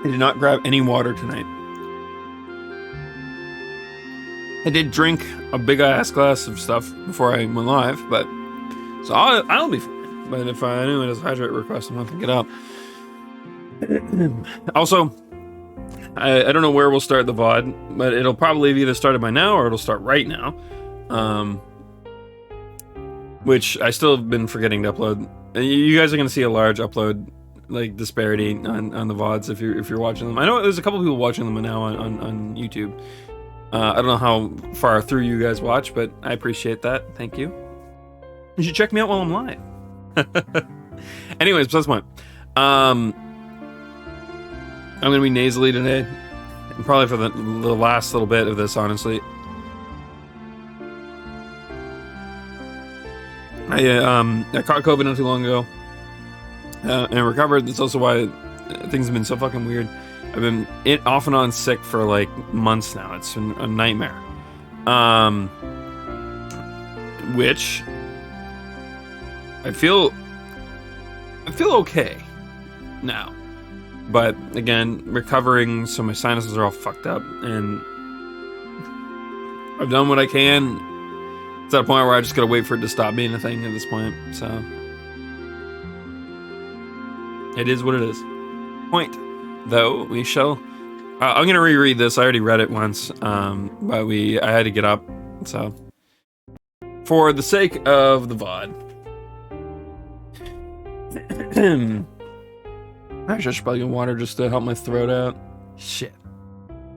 I did not grab any water tonight. I did drink a big ass glass of stuff before I went live, but so I'll be fine. But if anyone has a hydrate request, I'm not gonna get up. Also, I don't know where we'll start the VOD, but it'll probably have either started by now or it'll start right now. Which I still have been forgetting to upload. You guys are gonna see a large upload like disparity on the VODs if you're watching them. I know there's a couple people watching them now on YouTube. I don't know how far through you guys watch, but I appreciate that. Thank you. You should check me out while I'm live. Anyways, plus one. I'm gonna be nasally today, and probably for the last little bit of this, honestly. I caught COVID not too long ago, and recovered. That's also why things have been so fucking weird. I've been off and on sick for like months now. It's been a nightmare. Which I feel okay now, but again, recovering, so my sinuses are all fucked up, and I've done what I can. It's at a point where I just gotta wait for it to stop being a thing at this point. So it is what it is. Point. Though we shall. I'm gonna reread this. I already read it once, but I had to get up, so for the sake of the VOD, I should probably get water just to help my throat out. Shit.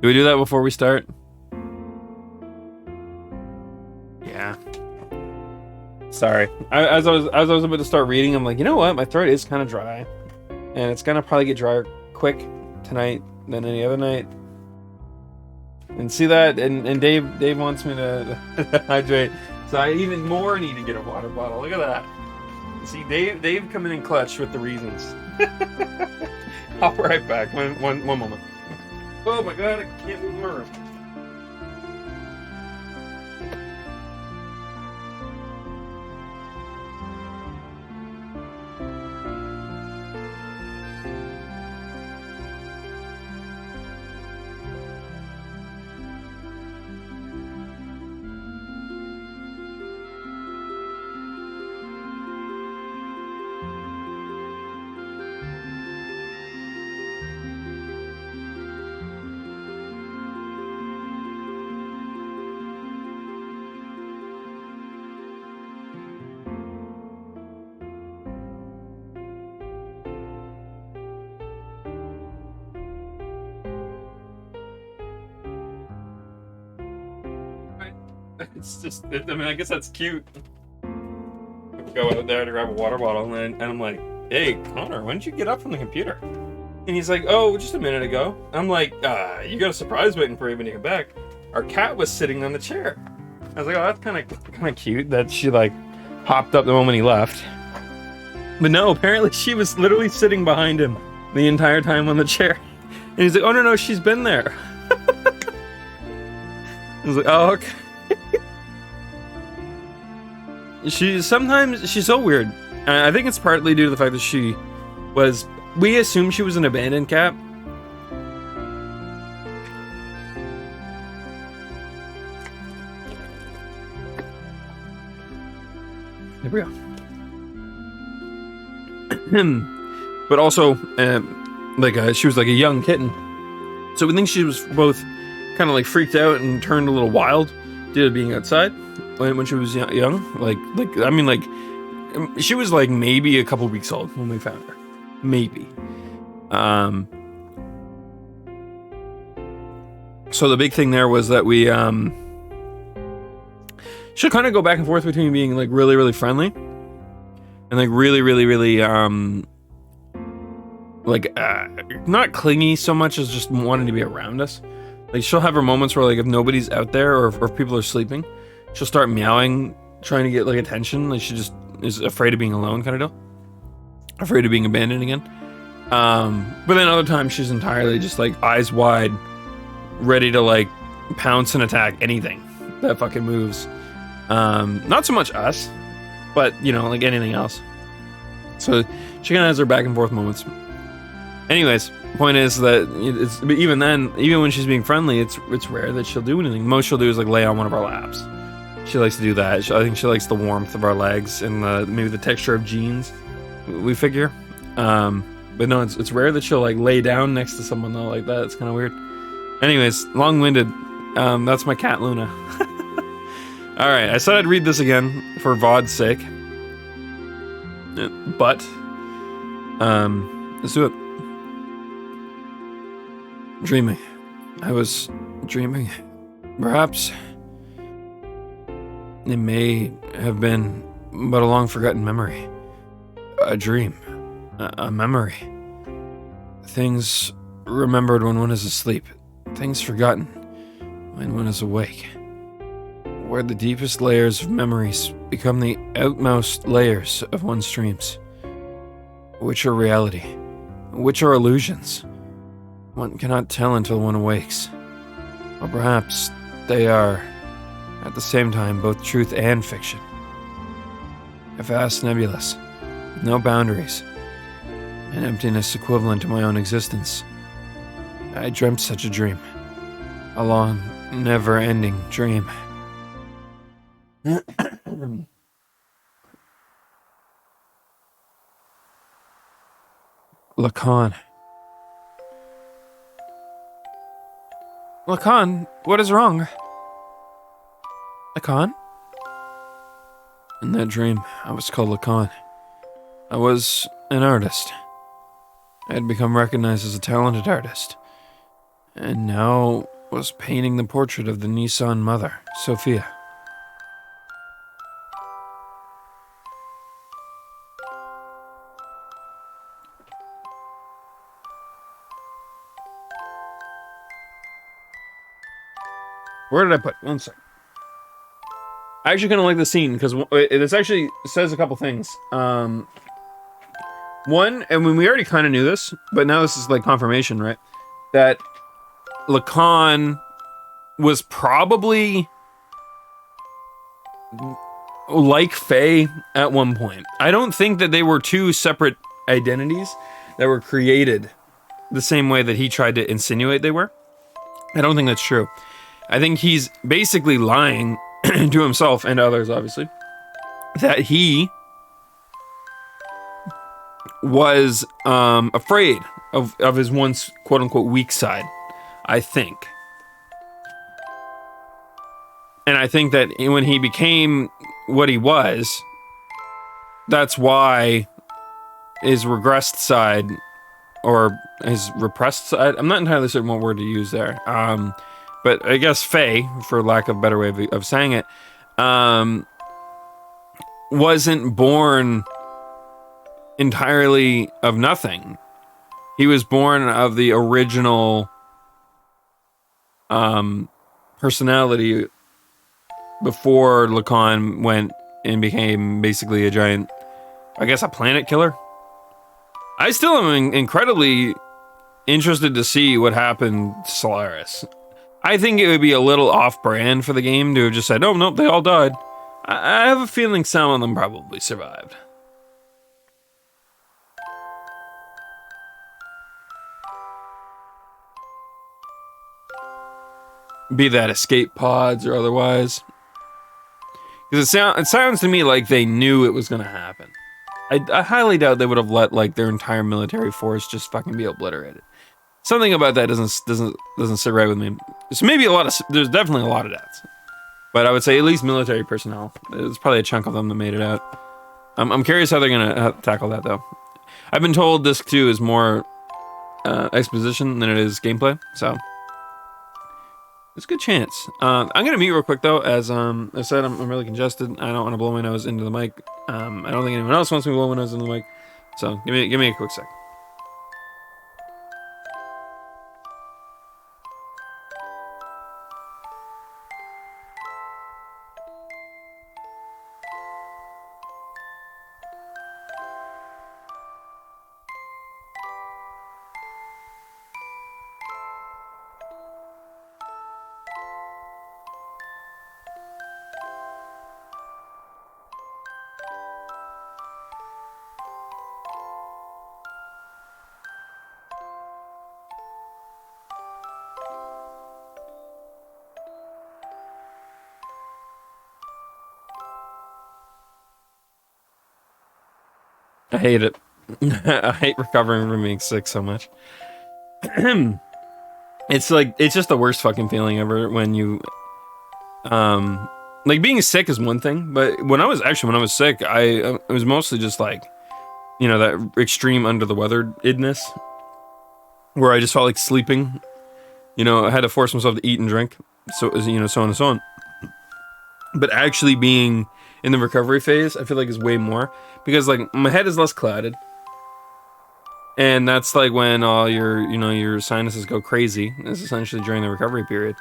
Do we do that before we start? Yeah. Sorry. As I was about to start reading, I'm like, you know what? My throat is kind of dry, and it's gonna probably get drier quick tonight than any other night. And see that, and Dave wants me to hydrate, so I even more need to get a water bottle. Look at that. See, Dave coming in clutch with the reasons. I'll be right back. One moment. Oh my god, I can't move my room. It's just, I mean, I guess that's cute. Go out there to grab a water bottle, and I'm like, hey, Connor, when did you get up from the computer? And he's like, oh, just a minute ago. I'm like, you got a surprise waiting for you when you get back. Our cat was sitting on the chair. I was like, oh, that's kind of cute that she, like, hopped up the moment he left. But no, apparently she was literally sitting behind him the entire time on the chair. And he's like, oh, no, she's been there. I was like, oh, okay. She's so weird. I think it's partly due to the fact that we assumed she was an abandoned cat. There we go. But also, she was like a young kitten. So we think she was both kind of like freaked out and turned a little wild due to being outside when she was young. She was like maybe a couple weeks old when we found her. Maybe. So the big thing there was that we should kind of go back and forth between being like really, really friendly and like really, really, really not clingy so much as just wanting to be around us. Like, she'll have her moments where, like, if nobody's out there or if people are sleeping, she'll start meowing, trying to get, like, attention. Like, she just is afraid of being alone, kind of deal. Afraid of being abandoned again. But then other times, she's entirely just, like, eyes wide, ready to, like, pounce and attack anything that fucking moves. Not so much us, but, you know, like anything else. So she kind of has her back and forth moments. Anyways, point is that it's even then, even when she's being friendly, it's rare that she'll do anything. Most she'll do is like lay on one of our laps. She likes to do that. I think she likes the warmth of our legs and maybe the texture of jeans. We figure, but no, it's rare that she'll like lay down next to someone though like that. It's kind of weird. Anyways, long-winded. That's my cat Luna. All right, I said I'd read this again for VOD's sake, but let's do it. Dreaming. I was dreaming. Perhaps it may have been but a long-forgotten memory. A dream. A memory. Things remembered when one is asleep. Things forgotten when one is awake. Where the deepest layers of memories become the outmost layers of one's dreams. Which are reality? Which are illusions? One cannot tell until one awakes. Or perhaps they are, at the same time, both truth and fiction. A vast nebulous, with no boundaries, an emptiness equivalent to my own existence. I dreamt such a dream. A long, never-ending dream. Lacan. Lacan, what is wrong? Lacan? In that dream, I was called Lacan. I was an artist. I had become recognized as a talented artist. And now was painting the portrait of the Nissan mother, Sophia. Where did I put? One sec. I actually kind of like the scene because this actually says a couple things. One, and when we already kind of knew this, but now this is like confirmation, right? That Lacan was probably like Faye at one point. I don't think that they were two separate identities that were created the same way that he tried to insinuate they were. I don't think that's true. I think he's basically lying to himself and others, obviously, that he was afraid of his once quote-unquote weak side, I think. And I think that when he became what he was, that's why his regressed side, or his repressed side, I'm not entirely certain what word to use there, but I guess Faye, for lack of a better way of saying it, wasn't born entirely of nothing. He was born of the original personality before Lacan went and became basically a giant, I guess, a planet killer. I still am incredibly interested to see what happened to Solaris. I think it would be a little off-brand for the game to have just said, oh, nope, they all died. I have a feeling some of them probably survived. Be that escape pods or otherwise. Because it sounds to me like they knew it was going to happen. I highly doubt they would have let like their entire military force just fucking be obliterated. Something about that doesn't sit right with me. So maybe there's definitely a lot of deaths, but I would say at least military personnel. There's probably a chunk of them that made it out. I'm curious how they're gonna tackle that though. I've been told Disc 2 is more exposition than it is gameplay, so there's a good chance. I'm gonna mute real quick though, as I said, I'm really congested. I don't want to blow my nose into the mic. I don't think anyone else wants me to blow my nose into the mic, so give me a quick sec. I hate it. I hate recovering from being sick so much. It's like, it's just the worst fucking feeling ever when you, like being sick is one thing, but when I was sick, it was mostly just like, you know, that extreme under the weather-idness, where I just felt like sleeping. You know, I had to force myself to eat and drink, so you know, so on and so on. But actually being in the recovery phase, I feel like is way more, because like my head is less clouded, and that's like when all your, you know, your sinuses go crazy. It's essentially during the recovery period,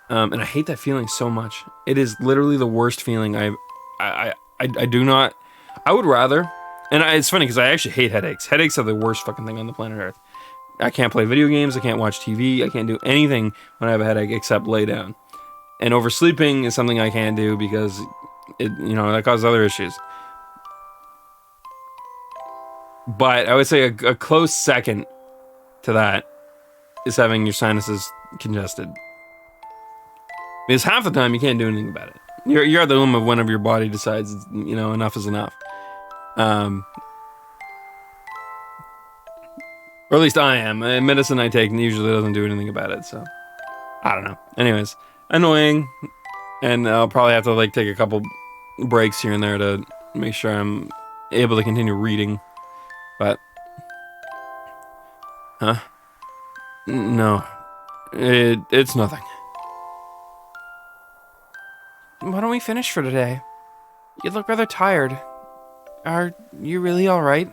and I hate that feeling so much. It is literally the worst feeling. I do not. I would rather, and it's funny because I actually hate headaches. Headaches are the worst fucking thing on the planet Earth. I can't play video games. I can't watch TV. I can't do anything when I have a headache except lay down. And oversleeping is something I can't do because it, you know, that causes other issues. But I would say a close second to that is having your sinuses congested. Because half the time you can't do anything about it. You're at the limit of whenever your body decides, you know, enough is enough. Or at least I am. Medicine I take usually doesn't do anything about it, so I don't know. Anyways, annoying, and I'll probably have to like take a couple breaks here and there to make sure I'm able to continue reading. But, huh? No, it's nothing. Why don't we finish for today? You look rather tired. Are you really all right?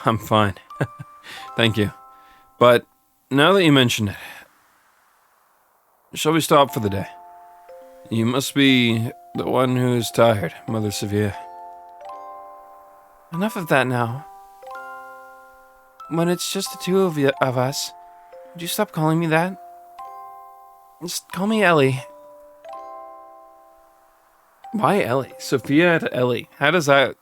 I'm fine. Thank you. But now that you mention it, shall we stop for the day? You must be the one who is tired, Mother Severe. Enough of that now. When it's just the two of us, would you stop calling me that? Just call me Ellie. Why Ellie? Sophia to Ellie. How does that...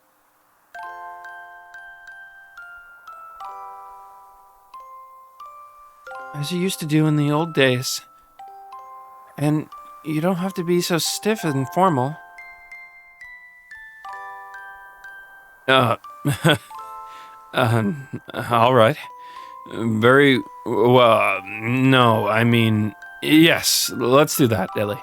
As you used to do in the old days. And you don't have to be so stiff and formal. All right. Very well. No, I mean, yes. Let's do that, Ellie.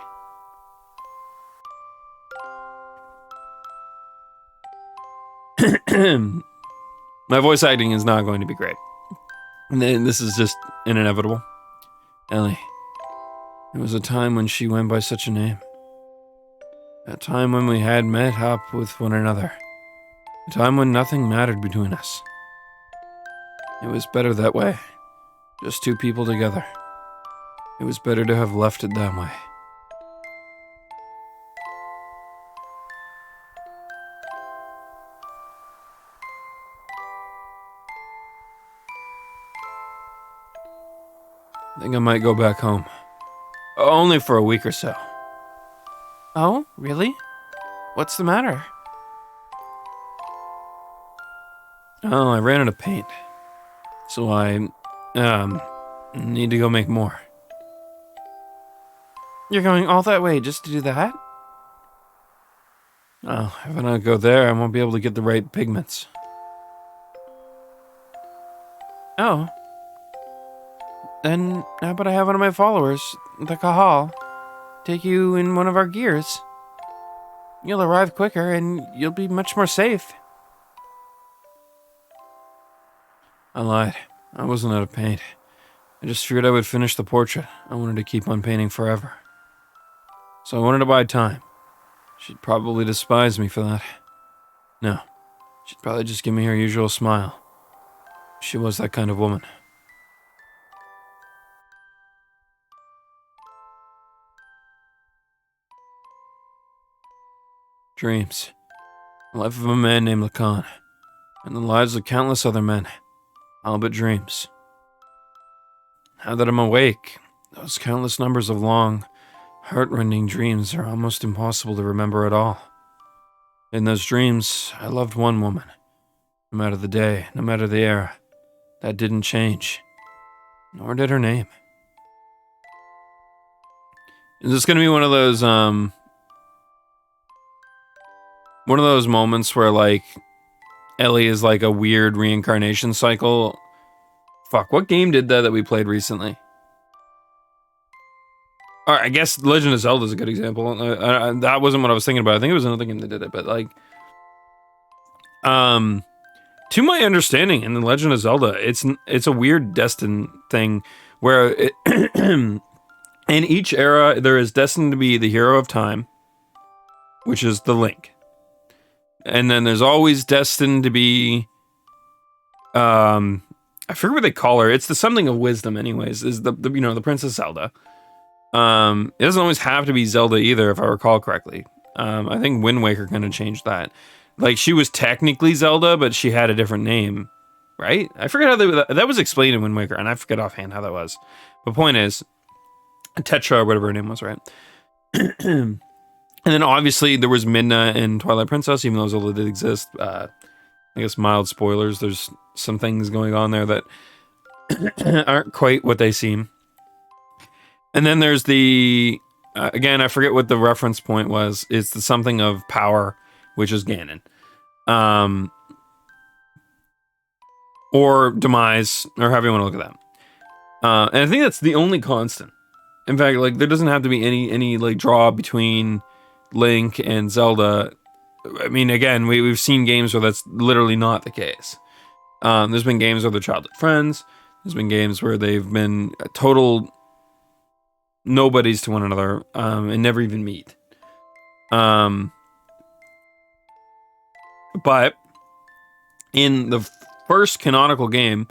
My voice acting is not going to be great. And this is just inevitable. Ellie. It was a time when she went by such a name. A time when we had met up with one another. A time when nothing mattered between us. It was better that way. Just two people together. It was better to have left it that way. I think I might go back home. Only for a week or so. Oh, really? What's the matter? Oh, I ran out of paint. So I, need to go make more. You're going all that way just to do that? Oh, if I don't go there, I won't be able to get the right pigments. Oh. Then how about I have one of my followers, the Kahal, take you in one of our gears? You'll arrive quicker and you'll be much more safe. I lied. I wasn't out of paint. I just figured I would finish the portrait. I wanted to keep on painting forever. So I wanted to buy time. She'd probably despise me for that. No, she'd probably just give me her usual smile. She was that kind of woman. Dreams. The life of a man named Lacan, and the lives of countless other men. All but dreams. Now that I'm awake, those countless numbers of long, heart-rending dreams are almost impossible to remember at all. In those dreams, I loved one woman. No matter the day, no matter the era. That didn't change. Nor did her name. Is this gonna be one of those moments where, like, Ellie is like a weird reincarnation cycle. Fuck, what game did that we played recently? All right, I guess Legend of Zelda is a good example. That wasn't what I was thinking about. I think it was another game that did it, but like, to my understanding, in the Legend of Zelda, it's a weird destined thing where in each era there is destined to be the hero of time, which is the Link, and then there's always destined to be, I forget what they call her. It's the something of wisdom, anyways. Is the the Princess Zelda. It doesn't always have to be Zelda either, if I recall correctly. I think Wind Waker kind of changed that. Like, she was technically Zelda, but she had a different name, right? I forget how that was explained in Wind Waker, and I forget offhand how that was. But point is, Tetra, or whatever her name was, right? And then obviously there was Midna in Twilight Princess, even though Zelda did exist. I guess mild spoilers. There's some things going on there that aren't quite what they seem. And then there's the, again, I forget what the reference point was. It's the something of power, which is Ganon. Or demise, or however you want to look at that. And I think that's the only constant. In fact, like, there doesn't have to be any like draw between Link and Zelda. I mean, again, we've seen games where that's literally not the case. There's been games where they're childhood friends. There's been games where they've been total nobodies to one another, and never even meet. But in the first canonical game,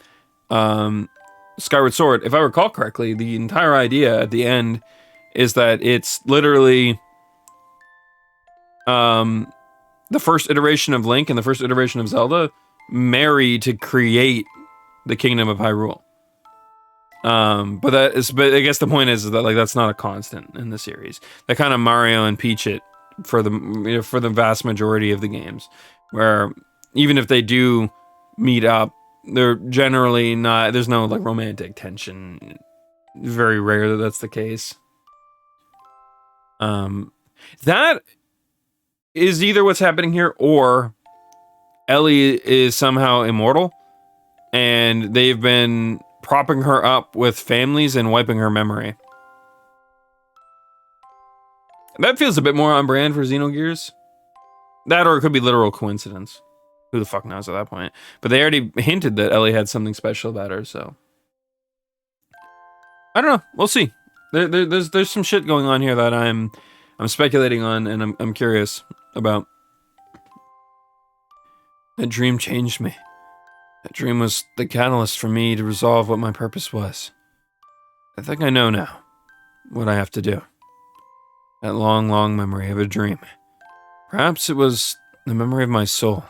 Skyward Sword, if I recall correctly, the entire idea at the end is that it's literally the first iteration of Link and the first iteration of Zelda marry to create the Kingdom of Hyrule. But I guess the point is that, like, that's not a constant in the series. They kind of Mario and Peach it for the vast majority of the games, where even if they do meet up, they're generally not. There's no like romantic tension. Very rare that that's the case. That is either what's happening here, or Ellie is somehow immortal, and they've been propping her up with families and wiping her memory. That feels a bit more on brand for Xenogears. That, or it could be literal coincidence. Who the fuck knows at that point? But they already hinted that Ellie had something special about her, so I don't know. We'll see. There's some shit going on here that I'm speculating on, and I'm curious about. That dream changed me. That dream was the catalyst for me to resolve what my purpose was. I think I know now what I have to do. That long, long memory of a dream. Perhaps it was the memory of my soul.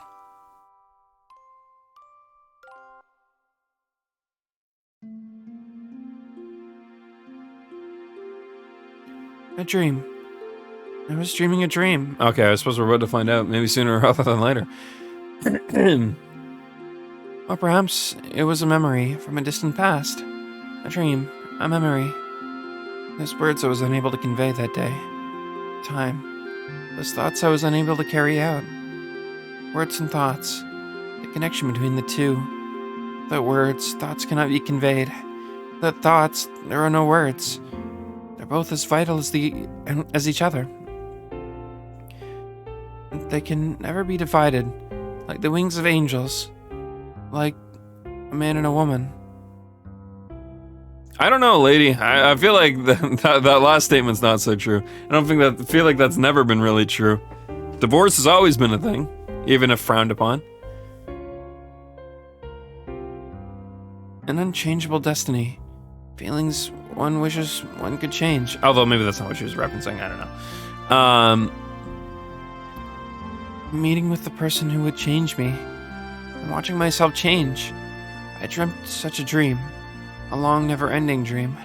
A dream. I was dreaming a dream. Okay, I suppose we're about to find out, maybe sooner rather than later. Or perhaps it was a memory from a distant past. A dream, a memory. Those words I was unable to convey that day. Time. Those thoughts I was unable to carry out. Words and thoughts. The connection between the two. The words, thoughts cannot be conveyed. The thoughts, there are no words. They're both as vital as each other. They can never be divided, like the wings of angels, like a man and a woman. I don't know, lady. I feel like that last statement's not so true. I feel like that's never been really true. Divorce has always been a thing, even if frowned upon. An unchangeable destiny. Feelings one wishes one could change. Although maybe that's not what she was referencing. I don't know. Meeting with the person who would change me. And watching myself change. I dreamt such a dream. A long, never-ending dream.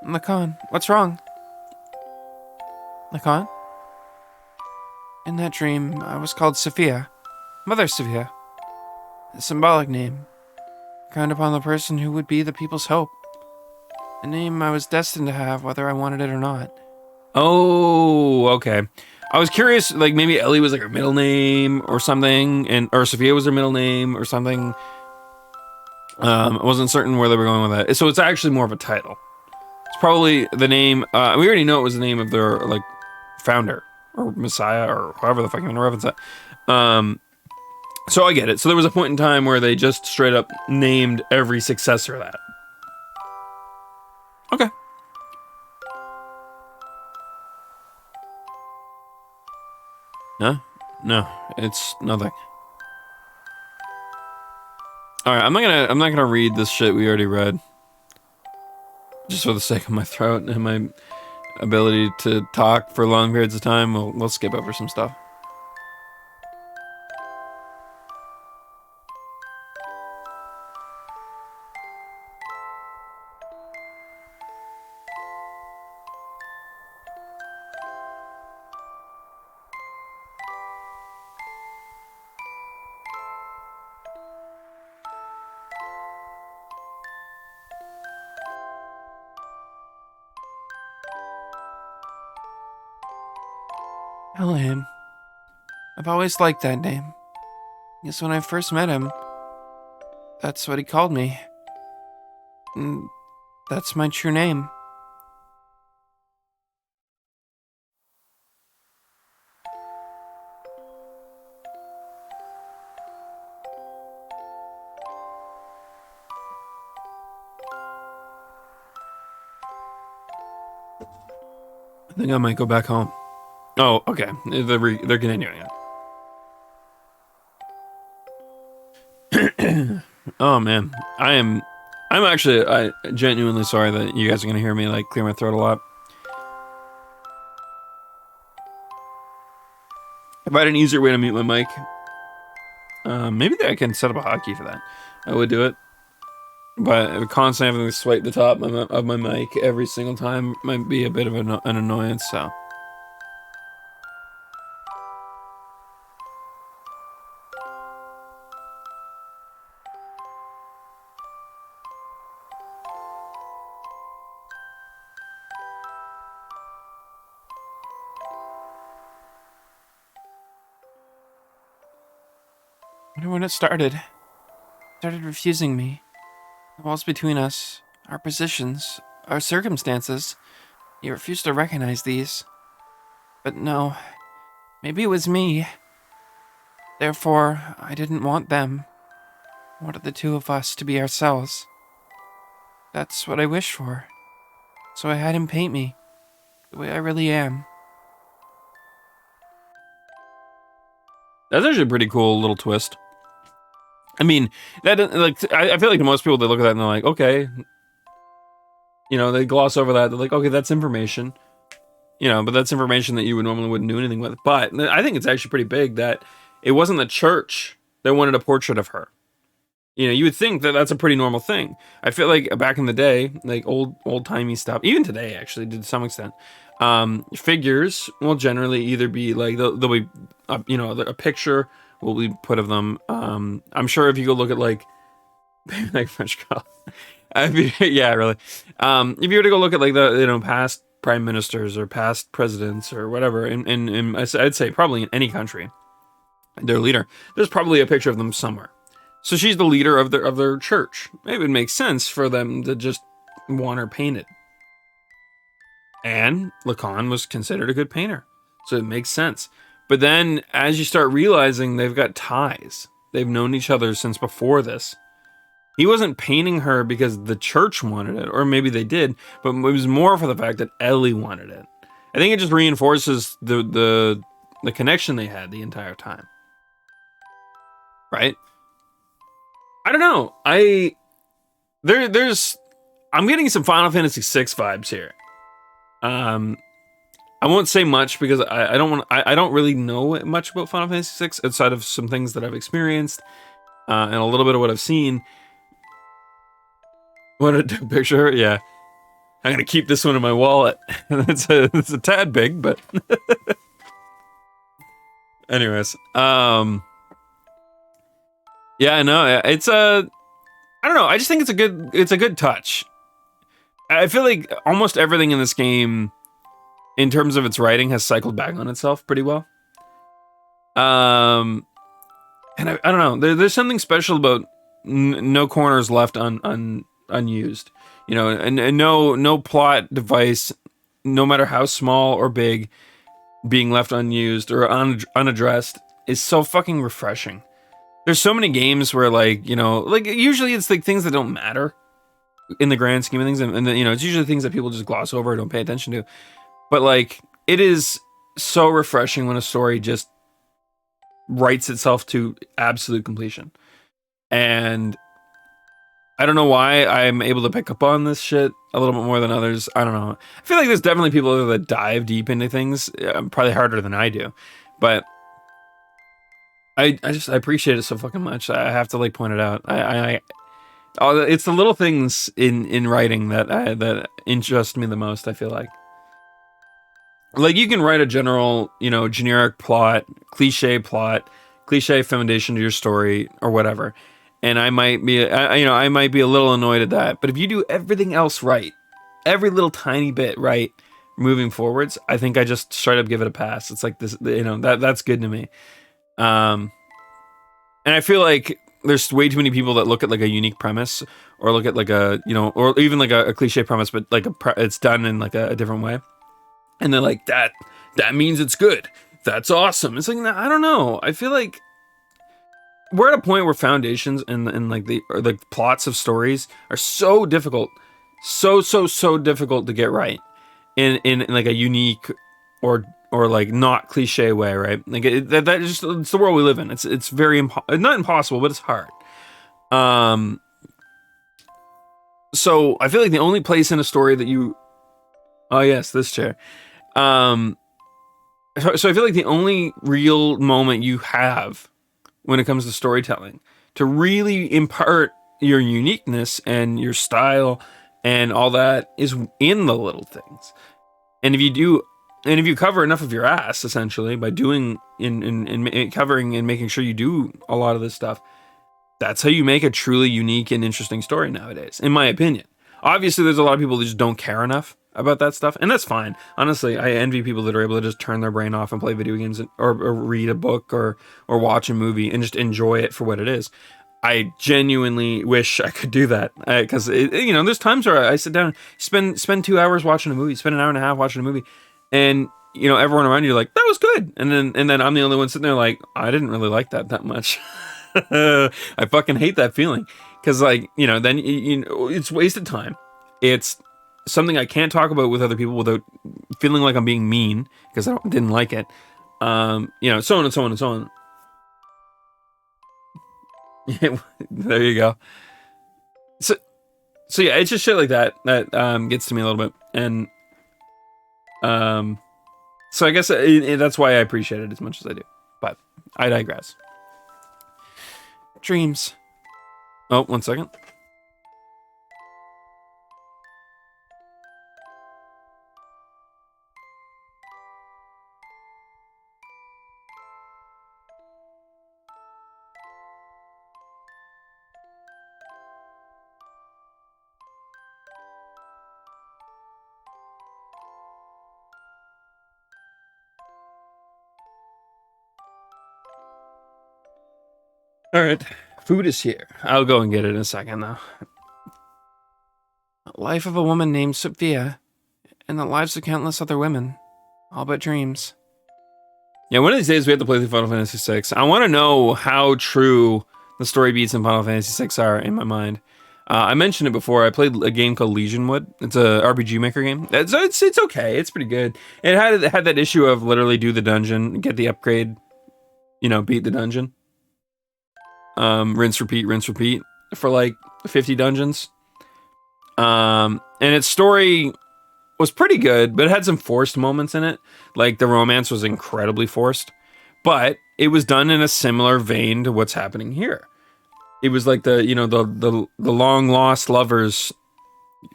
Lacan, what's wrong? Lacan? In that dream, I was called Sophia. Mother Sophia. A symbolic name. Crowned upon the person who would be the people's hope. The name I was destined to have, whether I wanted it or not. Oh, okay. I was curious, like maybe Ellie was like her middle name or something, or Sophia was her middle name or something. I wasn't certain where they were going with that. So it's actually more of a title. It's probably the name. We already know it was the name of their like founder or Messiah or however the fuck you want to reference that. So I get it. So there was a point in time where they just straight up named every successor that. Okay. No, it's nothing. All right, I'm not gonna read this shit we already read, just for the sake of my throat and my ability to talk for long periods of time. We'll skip over some stuff. Elohim. I've always liked that name. I guess when I first met him, that's what he called me. And that's my true name. I think I might go back home. Oh, okay. They're continuing it. Oh man, I'm actually genuinely sorry that you guys are gonna hear me like clear my throat a lot. If I had an easier way to mute my mic, maybe I can set up a hotkey for that. I would do it, but constantly having to swipe the top of my mic every single time might be a bit of an annoyance. So. I wonder when it started. Started refusing me. The walls between us, our positions, our circumstances. He refused to recognize these. But no, maybe it was me. Therefore, I didn't want them. I wanted the two of us to be ourselves. That's what I wished for. So I had him paint me, the way I really am. That's actually a pretty cool little twist. I mean, that like I feel like to most people they look at that and they're like, okay, you know, they gloss over that. They're like, okay, that's information, you know, but that's information that you would normally wouldn't do anything with. But I think it's actually pretty big that it wasn't the church that wanted a portrait of her. You know, you would think that that's a pretty normal thing. I feel like back in the day, like old timey stuff, even today actually, to some extent, figures will generally either be like there'll be, you know, a picture will be put of them. I'm sure if you go look at like French girl, yeah, really. If you were to go look at like the past prime ministers or past presidents or whatever, and I'd say probably in any country, their leader, there's probably a picture of them somewhere. So she's the leader of their church. It would make sense for them to just want her painted. And Lacan was considered a good painter, so it makes sense. But then, as you start realizing they've got ties, they've known each other since before this. He wasn't painting her because the church wanted it, or maybe they did, but it was more for the fact that Ellie wanted it. I think it just reinforces the connection they had the entire time. Right? I don't know. I'm getting some Final Fantasy VI vibes here. I won't say much because I don't really know much about Final Fantasy VI outside of some things that I've experienced and a little bit of what I've seen. What a picture, yeah. I'm gonna keep this one in my wallet. it's a tad big, but anyways, yeah, I know it's I don't know. I just think it's a good touch. I feel like almost everything in this game, in terms of its writing, has cycled back on itself pretty well. And I don't know. There's something special about no corners left unused. You know, and no plot device, no matter how small or big, being left unused or unaddressed is so fucking refreshing. There's so many games where, like, you know, like usually it's like things that don't matter in the grand scheme of things, and you know, it's usually things that people just gloss over or don't pay attention to. But like, it is so refreshing when a story just writes itself to absolute completion. And I don't know why I'm able to pick up on this shit a little bit more than others. I don't know. I feel like there's definitely people that dive deep into things, probably harder than I do. But I appreciate it so fucking much. I have to like point it out. It's the little things in writing that interest me the most. I feel like you can write a generic plot, cliche foundation to your story or whatever, and I might be a little annoyed at that. But if you do everything else right, every little tiny bit right, moving forwards, I think I just straight up give it a pass. It's like this, that's good to me. And I feel like there's way too many people that look at like a unique premise, or look at like a, or even like a cliche premise, but like it's done in like a different way. And they're like, that means it's good. That's awesome. It's like, I don't know. I feel like we're at a point where foundations and like the plots of stories are so difficult, so difficult to get right in like a unique or like not cliche way, right? Like that just, it's the world we live in. It's very not impossible, but it's hard. So I feel like the only place in a story that you, oh yes, this chair. So I feel like the only real moment you have when it comes to storytelling to really impart your uniqueness and your style and all that is in the little things. And if you cover enough of your ass, essentially, by doing in covering and making sure you do a lot of this stuff, that's how you make a truly unique and interesting story nowadays, in my opinion. Obviously, there's a lot of people that just don't care enough about that stuff, and that's fine. Honestly, I envy people that are able to just turn their brain off and play video games or read a book or watch a movie and just enjoy it for what it is. I genuinely wish I could do that, because there's times where I sit down, spend 2 hours watching a movie, spend an hour and a half watching a movie, and everyone around you are like, that was good, and then I'm the only one sitting there like, I didn't really like that much. I fucking hate that feeling, because then it's wasted time. It's something I can't talk about with other people without feeling like I'm being mean because I didn't like it. So on and so on and so on. There you go. So yeah, it's just shit like that gets to me a little bit, and so I guess that's why I appreciate it as much as I do. But I digress. Dreams. Oh, 1 second. All right, food is here. I'll go and get it in a second, though. Life of a woman named Sophia, and the lives of countless other women, all but dreams. Yeah, one of these days we have to play through Final Fantasy VI. I want to know how true the story beats in Final Fantasy VI are in my mind. I mentioned it before. I played a game called Legionwood. It's a RPG Maker game. It's okay. It's pretty good. It had that issue of literally do the dungeon, get the upgrade, beat the dungeon. Rinse, repeat for like 50 dungeons. And its story was pretty good, but it had some forced moments in it. Like the romance was incredibly forced, but it was done in a similar vein to what's happening here. It was like the long lost lovers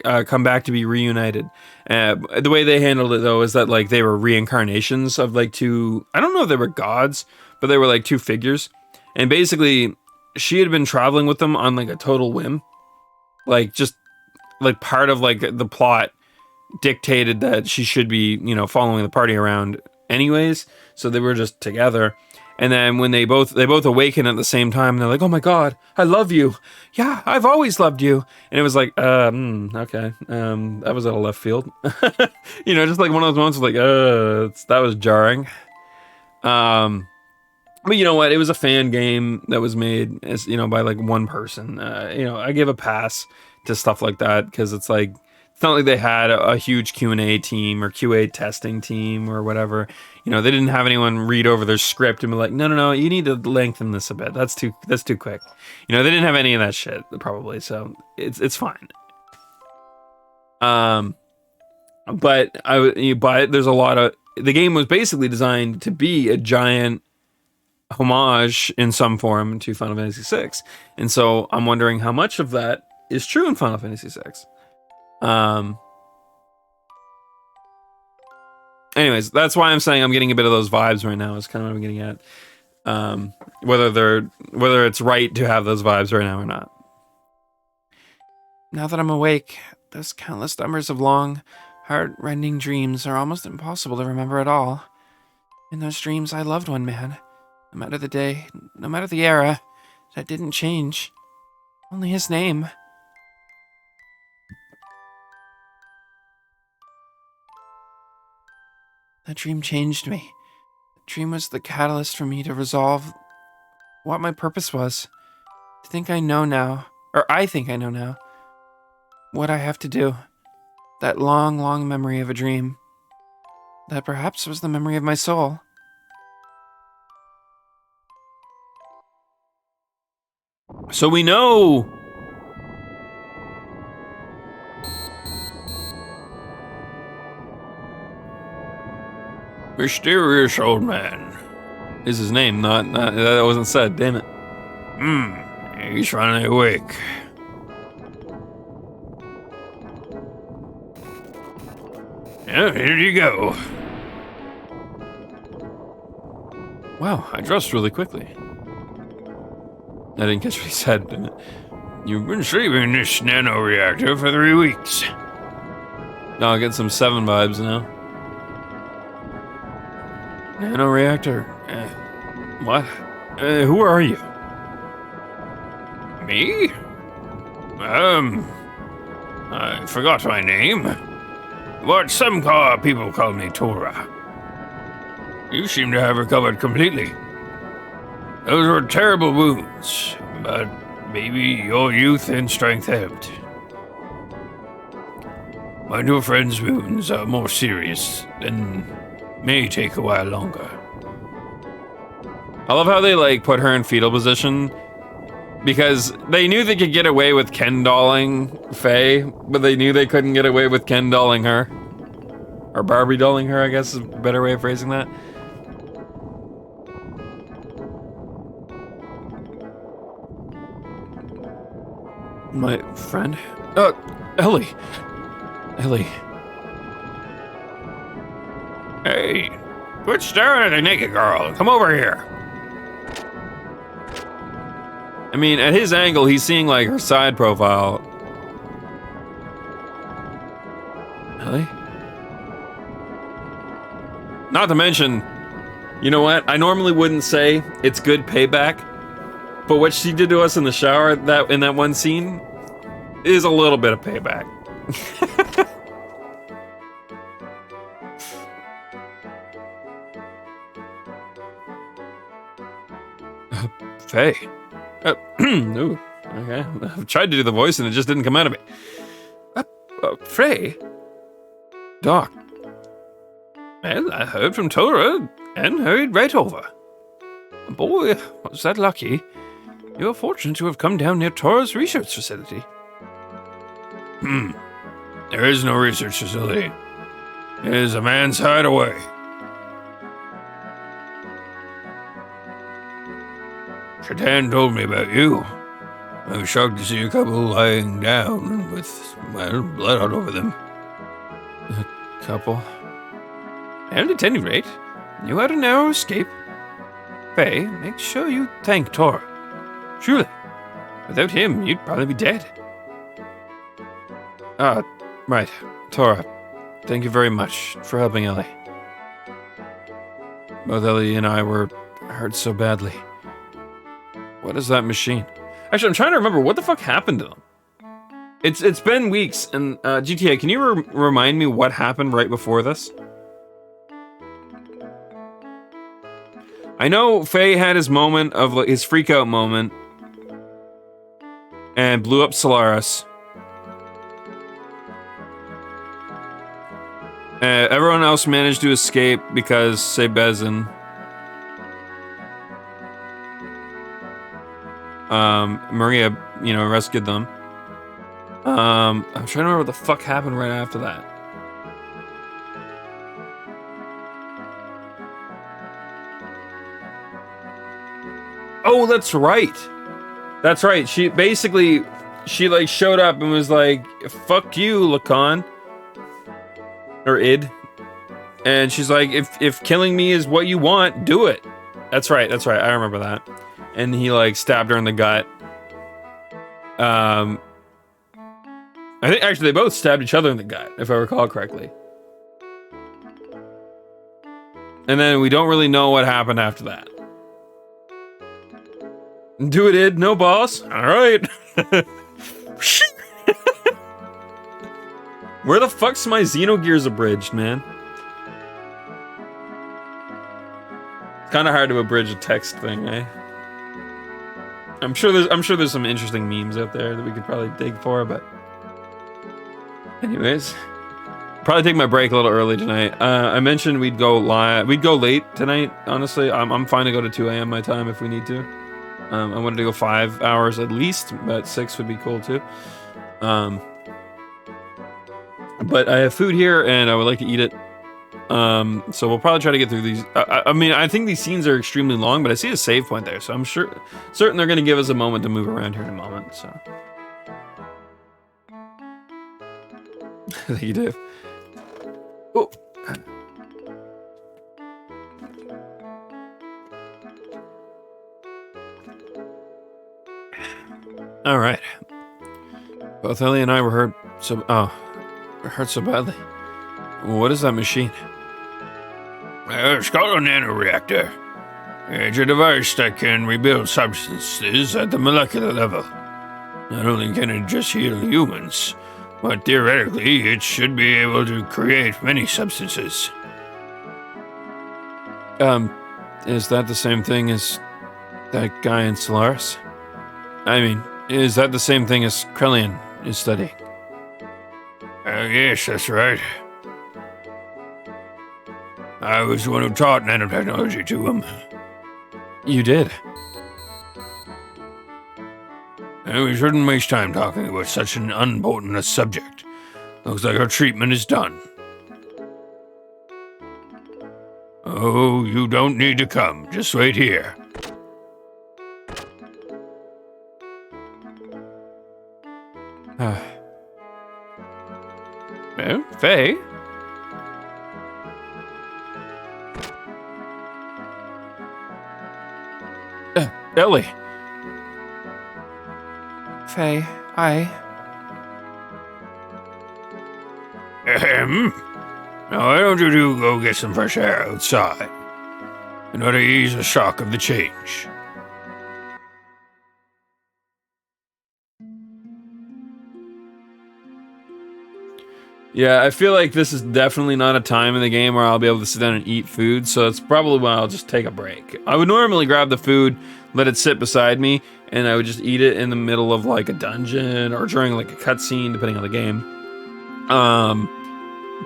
come back to be reunited. The way they handled it though is that like they were reincarnations of like two, I don't know if they were gods, but they were like two figures. And basically she had been traveling with them on like a total whim. Like just like part of like the plot dictated that she should be, you know, following the party around anyways. So they were just together. And then when they both awaken at the same time, and they're like, "Oh my god, I love you. Yeah, I've always loved you." And it was like, okay, that was out of left field. You know, just like one of those moments, like, that was jarring. But you know what? It was a fan game that was made, as you know, by like one person. You know, I give a pass to stuff like that because it's like, it's not like they had a huge Q&A team or QA testing team or whatever. You know, they didn't have anyone read over their script and be like, no, you need to lengthen this a bit. That's too quick. You know, they didn't have any of that shit probably, so it's fine. But there's a lot of, the game was basically designed to be a giant homage in some form to Final Fantasy VI, and so I'm wondering how much of that is true in Final Fantasy VI. Anyways, that's why I'm saying I'm getting a bit of those vibes right now. Is kind of what I'm getting at. Whether it's right to have those vibes right now or not. Now that I'm awake, those countless numbers of long, heart-rending dreams are almost impossible to remember at all. In those dreams, I loved one man. No matter the day, no matter the era, that didn't change. Only his name. That dream changed me. The dream was the catalyst for me to resolve what my purpose was. I think I know now what I have to do. That long, long memory of a dream. That perhaps was the memory of my soul. So we know. Mysterious old man is his name. Not that wasn't said. Damn it. He's finally awake. Yeah, here you go. Wow, I dressed really quickly. I didn't catch what he said, didn't it? You've been sleeping in this nano reactor for 3 weeks. No, I'll get some 7 vibes now. Nano reactor? What? Who are you? Me? I forgot my name. But some people call me Tora. You seem to have recovered completely. Those were terrible wounds, but maybe your youth and strength helped. My new friend's wounds are more serious and may take a while longer. I love how they like put her in fetal position because they knew they could get away with Ken dolling Faye, but they knew they couldn't get away with Ken dolling her. Or Barbie dolling her, I guess is a better way of phrasing that. My friend? Ellie. Ellie. Hey, quit staring at a naked girl. Come over here. I mean, at his angle, he's seeing like her side profile. Ellie? Not to mention, you know what? I normally wouldn't say it's good payback, but what she did to us in the shower in that one scene is a little bit of payback. Faye. Ooh, okay. I've tried to do the voice and it just didn't come out of me. Faye? Doc. Well, I heard from Tora and hurried right over. Boy, was that lucky. You're fortunate to have come down near Tora's research facility. There is no research facility. It is a man's hideaway. Shatan told me about you. I was shocked to see a couple lying down with, well, blood all over them. A couple? And at any rate, you had a narrow escape. Faye, make sure you thank Tora. Truly. Without him, you'd probably be dead. Ah, right. Tora, thank you very much for helping Ellie. Both Ellie and I were hurt so badly. What is that machine? Actually, I'm trying to remember what the fuck happened to them. It's been weeks, and GTA, can you remind me what happened right before this? I know Faye had his moment of like his freak out moment and blew up Solaris. Everyone else managed to escape because, say, Bezin. Maria, rescued them. I'm trying to remember what the fuck happened right after that. Oh, that's right. That's right. She like showed up and was like, "Fuck you, Lacan." Or id. And she's like, if killing me is what you want, do it. That's right. I remember that. And he like stabbed her in the gut. I think actually they both stabbed each other in the gut, if I recall correctly. And then we don't really know what happened after that. Do it, id. No boss. All right. Where the fuck's my Xenogears abridged, man? It's kind of hard to abridge a text thing, eh? I'm sure there's some interesting memes out there that we could probably dig for, but anyways, probably take my break a little early tonight. I mentioned we'd go late tonight. Honestly, I'm fine to go to 2 a.m. my time if we need to. I wanted to go 5 hours at least, but 6 would be cool too. But I have food here, and I would like to eat it. So we'll probably try to get through these. I mean, I think these scenes are extremely long, but I see a save point there, so I'm certain they're going to give us a moment to move around here in a moment. So, thank you, Dave. Oh. All right. Both Ellie and I were hurt so badly. What is that machine? It's called a nanoreactor. It's a device that can rebuild substances at the molecular level. Not only can it just heal humans, but theoretically it should be able to create many substances. Is that the same thing as that guy in Solaris? I mean, is that the same thing as Krellian is studying? Yes, that's right. I was the one who taught nanotechnology to him. You did? And we shouldn't waste time talking about such an unimportant subject. Looks like our treatment is done. Oh, you don't need to come. Just wait here. Faye? Ellie. Faye, hi. Now why don't you go get some fresh air outside? In order to ease the shock of the change. Yeah, I feel like this is definitely not a time in the game where I'll be able to sit down and eat food, so it's probably when I'll just take a break. I would normally grab the food, let it sit beside me, and I would just eat it in the middle of like a dungeon or during like a cutscene, depending on the game.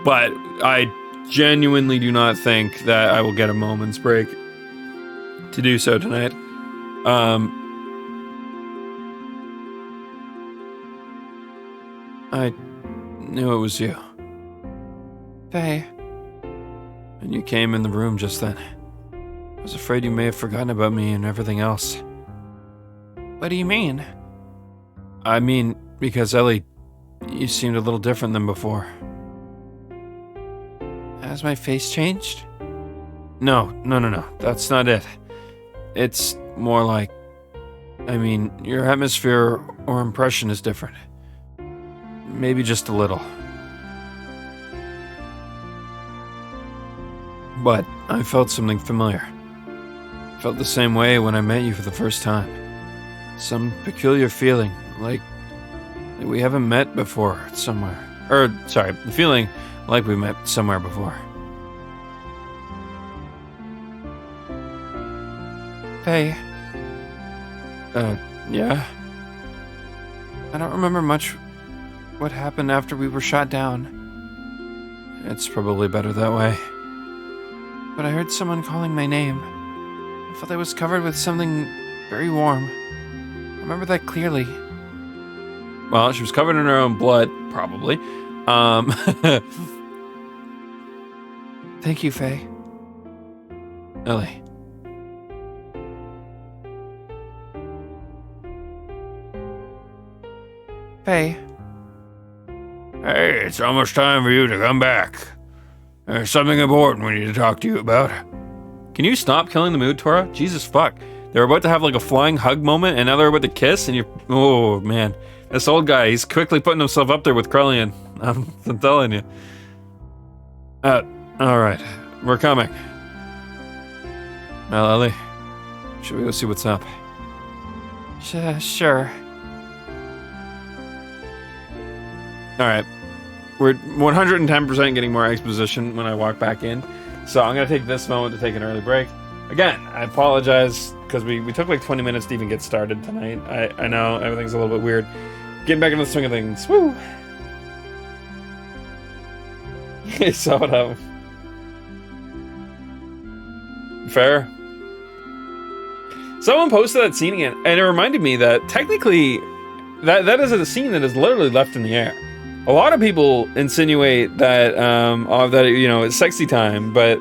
But I genuinely do not think that I will get a moment's break to do so tonight. I knew it was you. Faye. And you came in the room just then. I was afraid you may have forgotten about me and everything else. What do you mean? I mean, because Ellie, you seemed a little different than before. Has my face changed? No. That's not it. It's more like, I mean, your atmosphere or impression is different. Maybe just a little. But I felt something familiar. Felt the same way when I met you for the first time. Some peculiar feeling, like we haven't met before somewhere. The feeling like we met somewhere before. Faye, Yeah? I don't remember much what happened after we were shot down, It's probably better that way. but I heard someone calling my name. I felt I was covered with something very warm. I remember that clearly. Well, she was covered in her own blood, probably. Thank you, Faye. Ellie. Faye, Hey, it's almost time for you to come back. There's something important we need to talk to you about. Can you stop killing the mood, Tora? Jesus fuck. They were about to have like a flying hug moment, and now they're about to kiss, and you're... Oh, man. This old guy, he's quickly putting himself up there with Krellian. I'm telling you. Alright. We're coming. Now, Ellie, should we go see what's up? sure. Alright. We're 110% getting more exposition when I walk back in. So I'm going to take this moment to take an early break. Again, I apologize because we took like 20 minutes to even get started tonight. I know everything's a little bit weird. Getting back into the swing of things. Woo! You saw what happened. Fair. Someone posted that scene again, and it reminded me that technically that is a scene that is literally left in the air. A lot of people insinuate that it's sexy time, but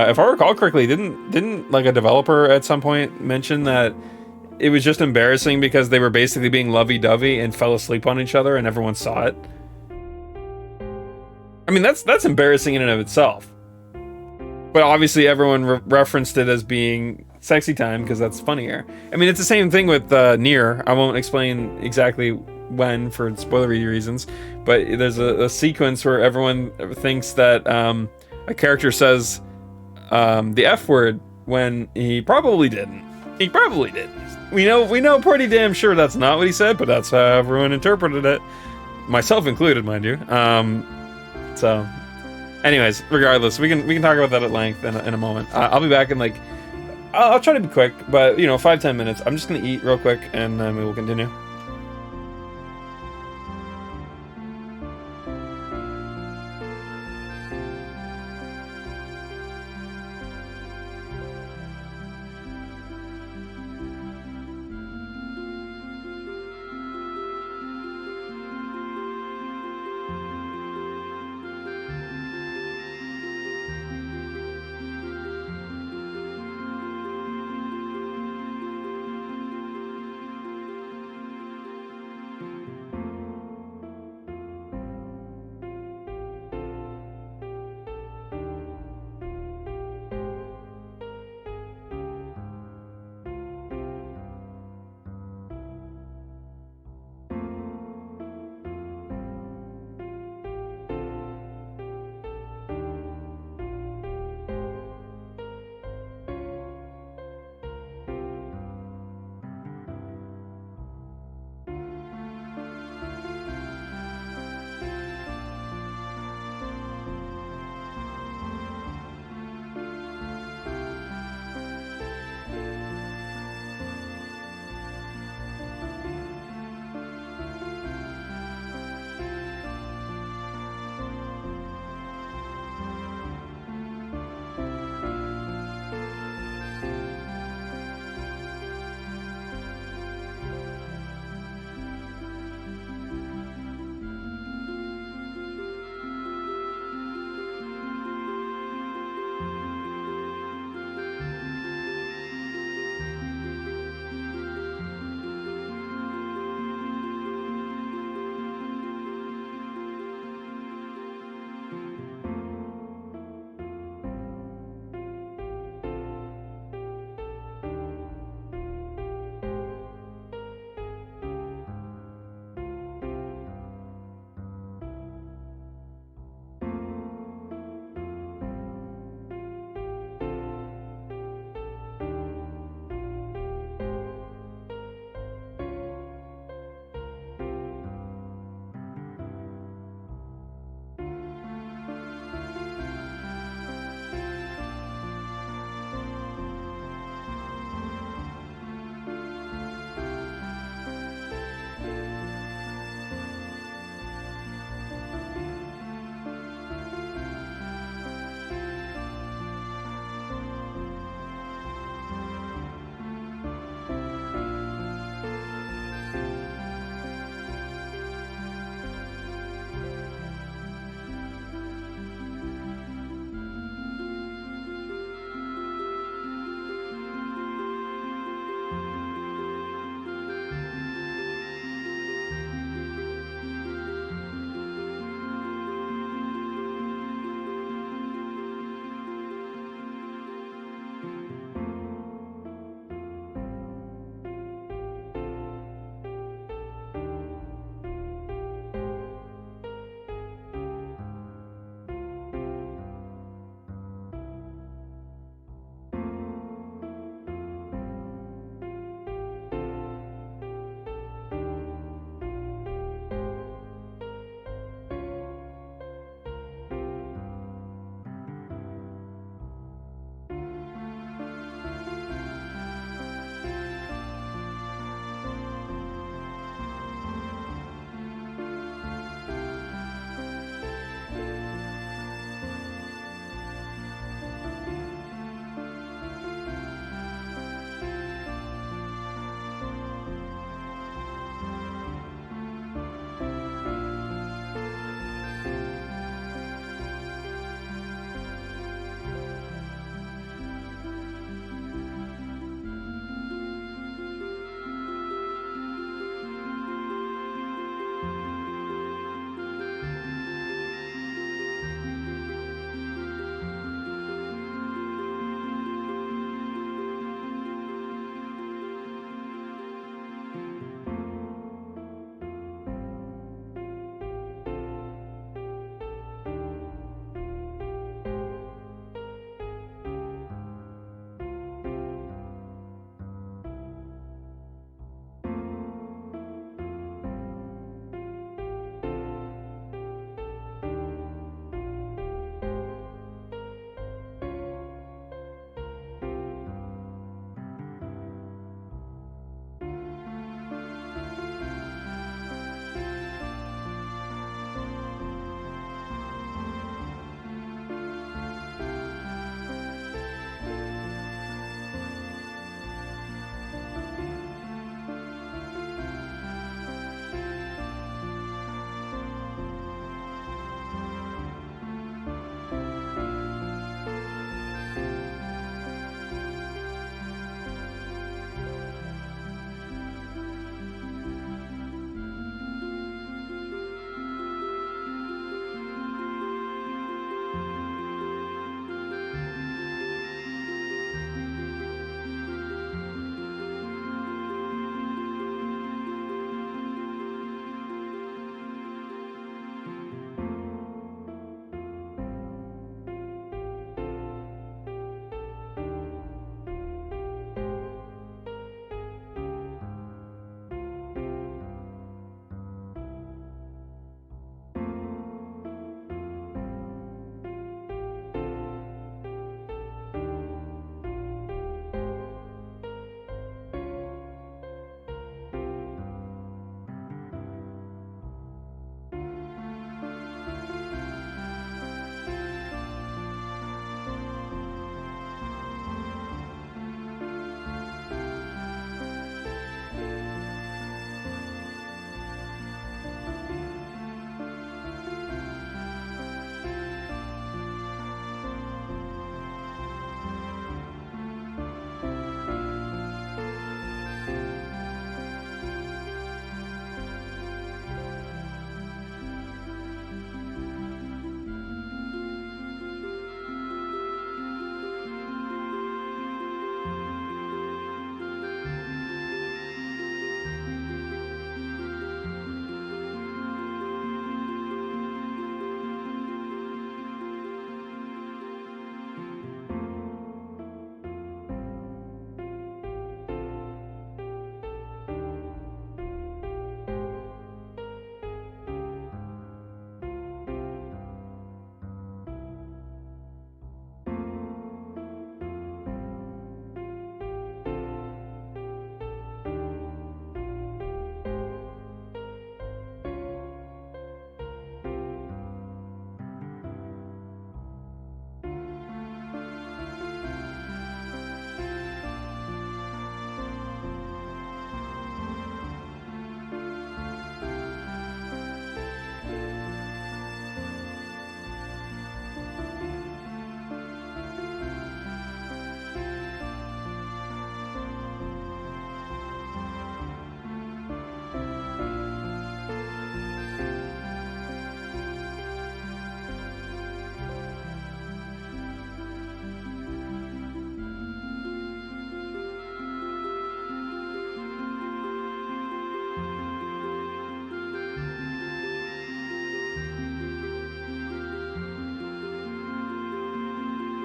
if I recall correctly, didn't like a developer at some point mention that it was just embarrassing because they were basically being lovey-dovey and fell asleep on each other and everyone saw it? I mean, that's embarrassing in and of itself. But obviously everyone referenced it as being sexy time because that's funnier. I mean, it's the same thing with Nier. I won't explain exactly when for spoilery reasons, but there's a sequence where everyone thinks that a character says the F word when he probably didn't. He probably didn't. We know pretty damn sure that's not what he said, but that's how everyone interpreted it, myself included, mind you. So, anyways, regardless, we can talk about that at length in a moment. I'll be back in like I'll try to be quick, but 5-10 minutes. I'm just gonna eat real quick and then we will continue.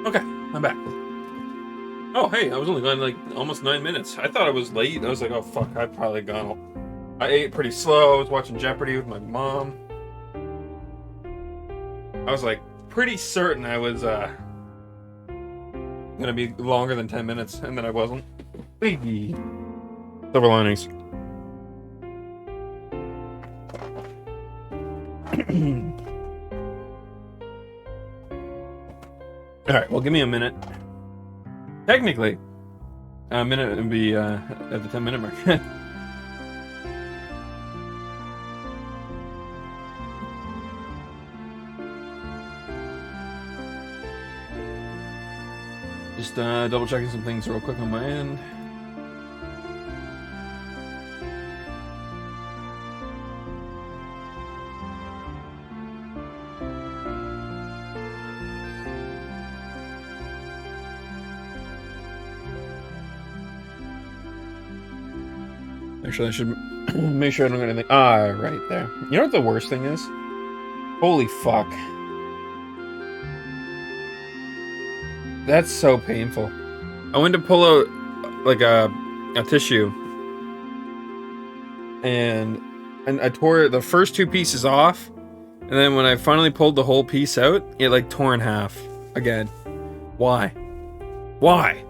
Okay, I'm back. Oh, hey, I was only gone like almost 9 minutes. I thought I was late. I was like, oh fuck, I've probably gone. I ate pretty slow. I was watching Jeopardy with my mom. I was like pretty certain I was gonna be longer than 10 minutes, and then I wasn't. Hey. Silver linings. Alright, well, give me a minute. Technically, a minute would be at the 10-minute mark. Just double checking some things real quick on my end. Actually, I should make sure I don't get anything. Ah, right there. You know what the worst thing is? Holy fuck. That's so painful. I went to pull out like a tissue, and I tore the first two pieces off, and then when I finally pulled the whole piece out, it like tore in half again. Why? Why?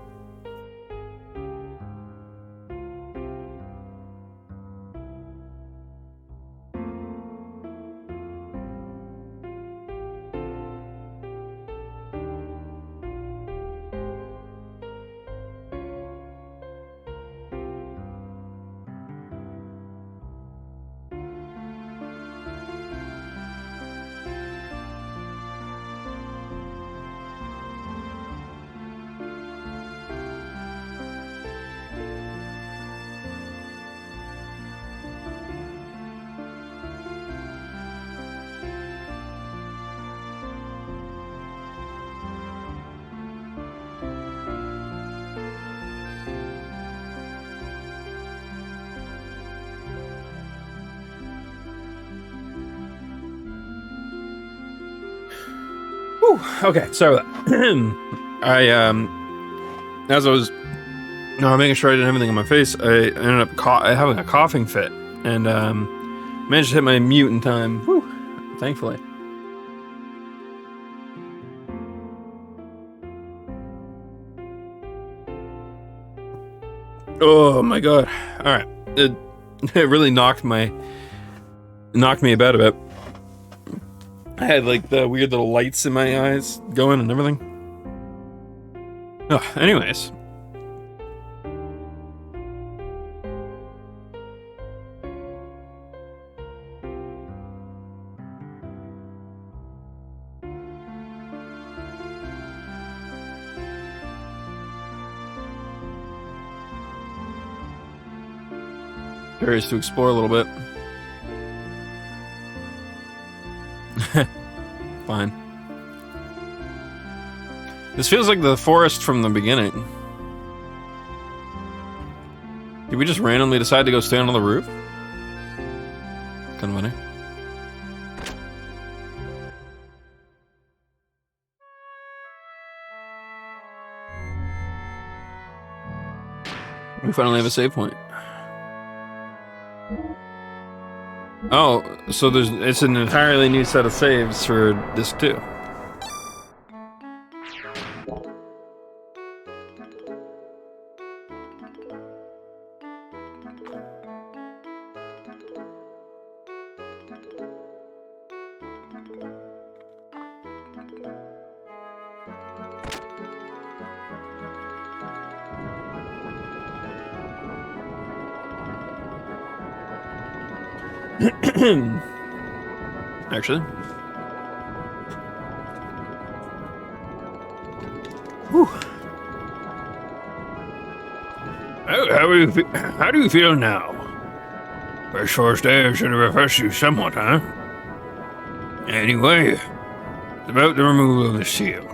Whew, okay, sorry about that. As I was making sure I didn't have anything on my face, I ended up having a coughing fit, and managed to hit my mute in time. Whew, thankfully. Oh my god! All right, it really knocked me about a bit. I had like the weird little lights in my eyes going and everything. Oh, anyways. Curious to explore a little bit. Fine. This feels like the forest from the beginning. Did we just randomly decide to go stand on the roof? Kind of funny. We finally have a save point. Oh, so it's an entirely new set of saves for disc 2. Actually. Whew. How do you feel now? Fresh forest air should have refreshed you somewhat, huh? Anyway, it's about the removal of the seal.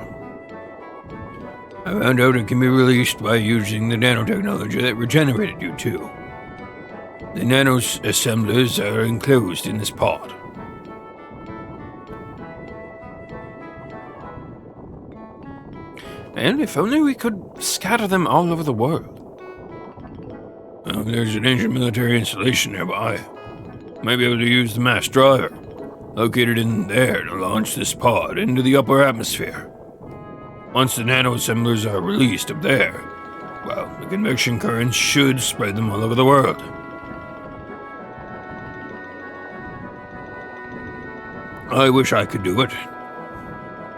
I found out it can be released by using the nanotechnology that regenerated you too. The nano-assemblers are enclosed in this pod. And if only we could scatter them all over the world. Well, there's an ancient military installation nearby. Might be able to use the mass driver, located in there, to launch this pod into the upper atmosphere. Once the nano-assemblers are released up there, well, the convection currents should spread them all over the world. I wish I could do it,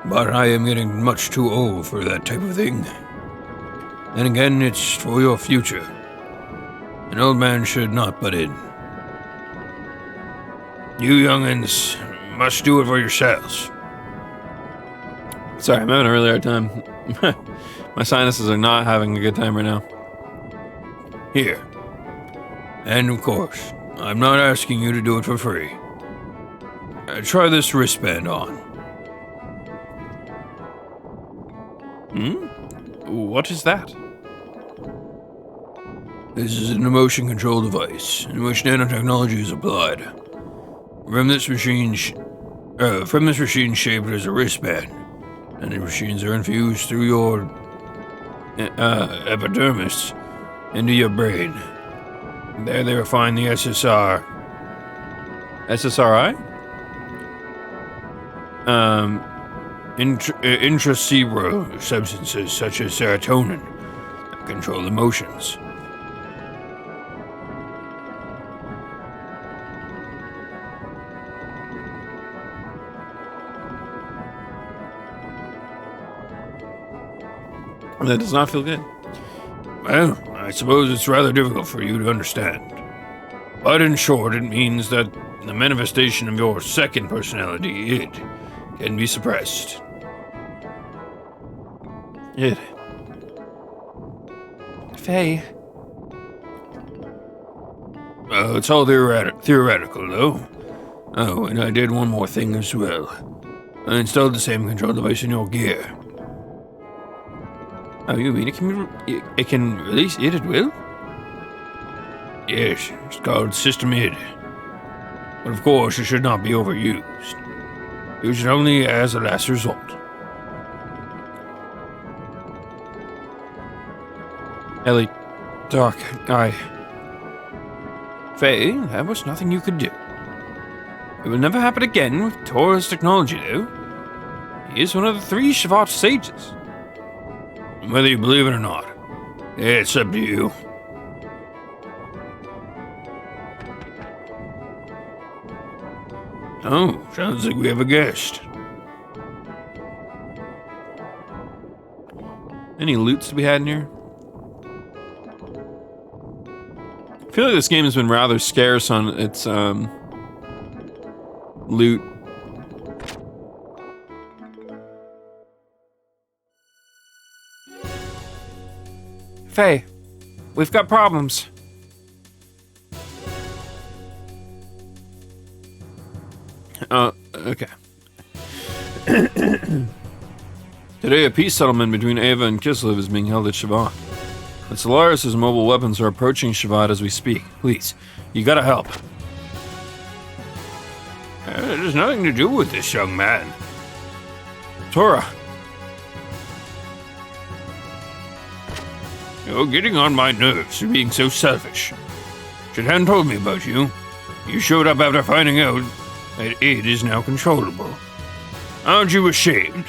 but I am getting much too old for that type of thing. Then again, it's for your future. An old man should not butt in. You young'uns must do it for yourselves. Sorry, I'm having a really hard time. My sinuses are not having a good time right now. Here. And of course, I'm not asking you to do it for free. Try this wristband on. What is that? This is an emotion control device in which nanotechnology is applied. From this machine shaped as a wristband, and the machines are infused through your epidermis into your brain. There they will find the SSRI? Intracerebral substances such as serotonin that control emotions. That does not feel good. Well, I suppose it's rather difficult for you to understand. But in short, it means that the manifestation of your second personality, id, can be suppressed. Id. Faye. It's all theoretical, though. Oh, and I did one more thing as well. I installed the same control device in your gear. Oh, you mean it can release id at will? Yes, it's called System id. But of course, it should not be overused. Use it only as a last resort. Ellie, Doc, Faye, there was nothing you could do. It will never happen again with Tor's technology, though. He is one of the 3 Shavat sages. Whether you believe it or not, it's up to you. Oh, sounds like we have a guest. any loots to be had in here? I feel like this game has been rather scarce on its loot. Faye, we've got problems. Okay. Today, a peace settlement between Ava and Kislev is being held at Shavat. The Solaris' mobile weapons are approaching Shavat as we speak. Please, you gotta help. It has nothing to do with this young man. Tora! You're getting on my nerves for being so selfish. Shatan told me about you. You showed up after finding out that it is now controllable. Aren't you ashamed?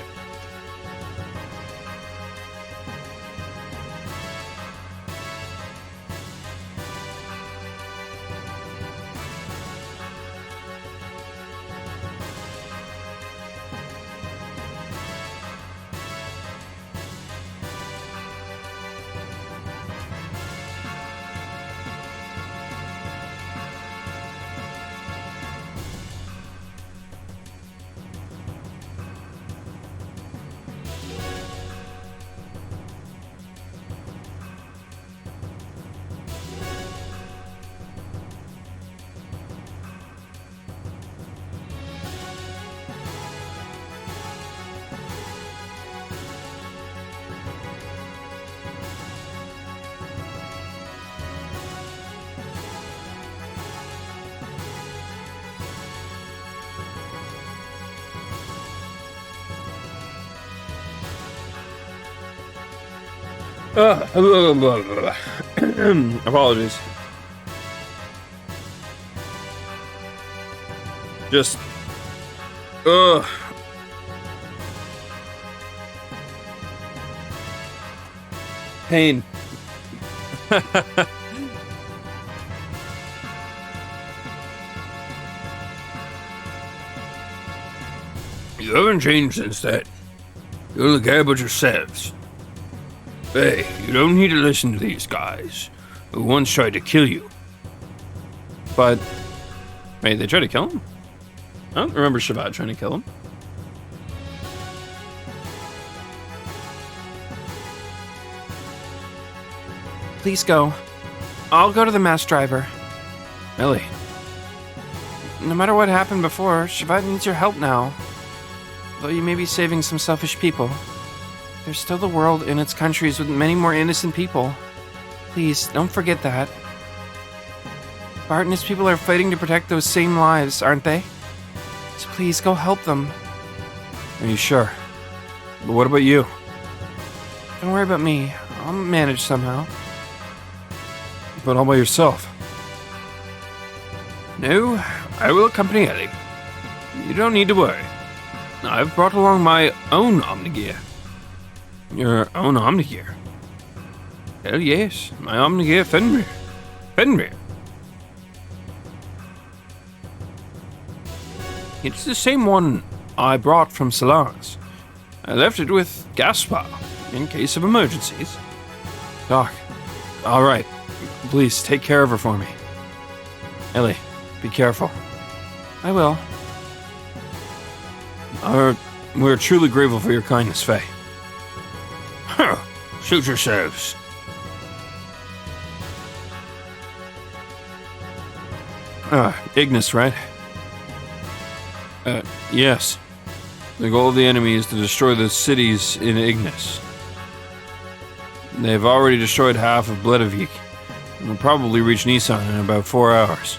Apologies. Just. Pain. You haven't changed since then. You only care about yourselves. Hey, you don't need to listen to these guys who once tried to kill you. But. Wait, they tried to kill him? I don't remember Shabbat trying to kill him. Please go. I'll go to the mass driver. Ellie. No matter what happened before, Shabbat needs your help now. Though you may be saving some selfish people, there's still the world and its countries with many more innocent people. Please, don't forget that. Bart and his people are fighting to protect those same lives, aren't they? So please, go help them. Are you sure? But what about you? Don't worry about me. I'll manage somehow. But all by yourself? No, I will accompany Ellie. You don't need to worry. I've brought along my own Omnigear. Your own Omnigear? Hell yes, my Omnigear Fenrir. Fenrir. It's the same one I brought from Solaris. I left it with Gaspar in case of emergencies. Doc. Alright. Please, take care of her for me. Ellie, be careful. I will. We're truly grateful for your kindness, Faye. Huh. Shoot yourselves. Ignis, right? Yes. The goal of the enemy is to destroy the cities in Ignis. They've already destroyed half of Bledavik, and will probably reach Nissan in about 4 hours.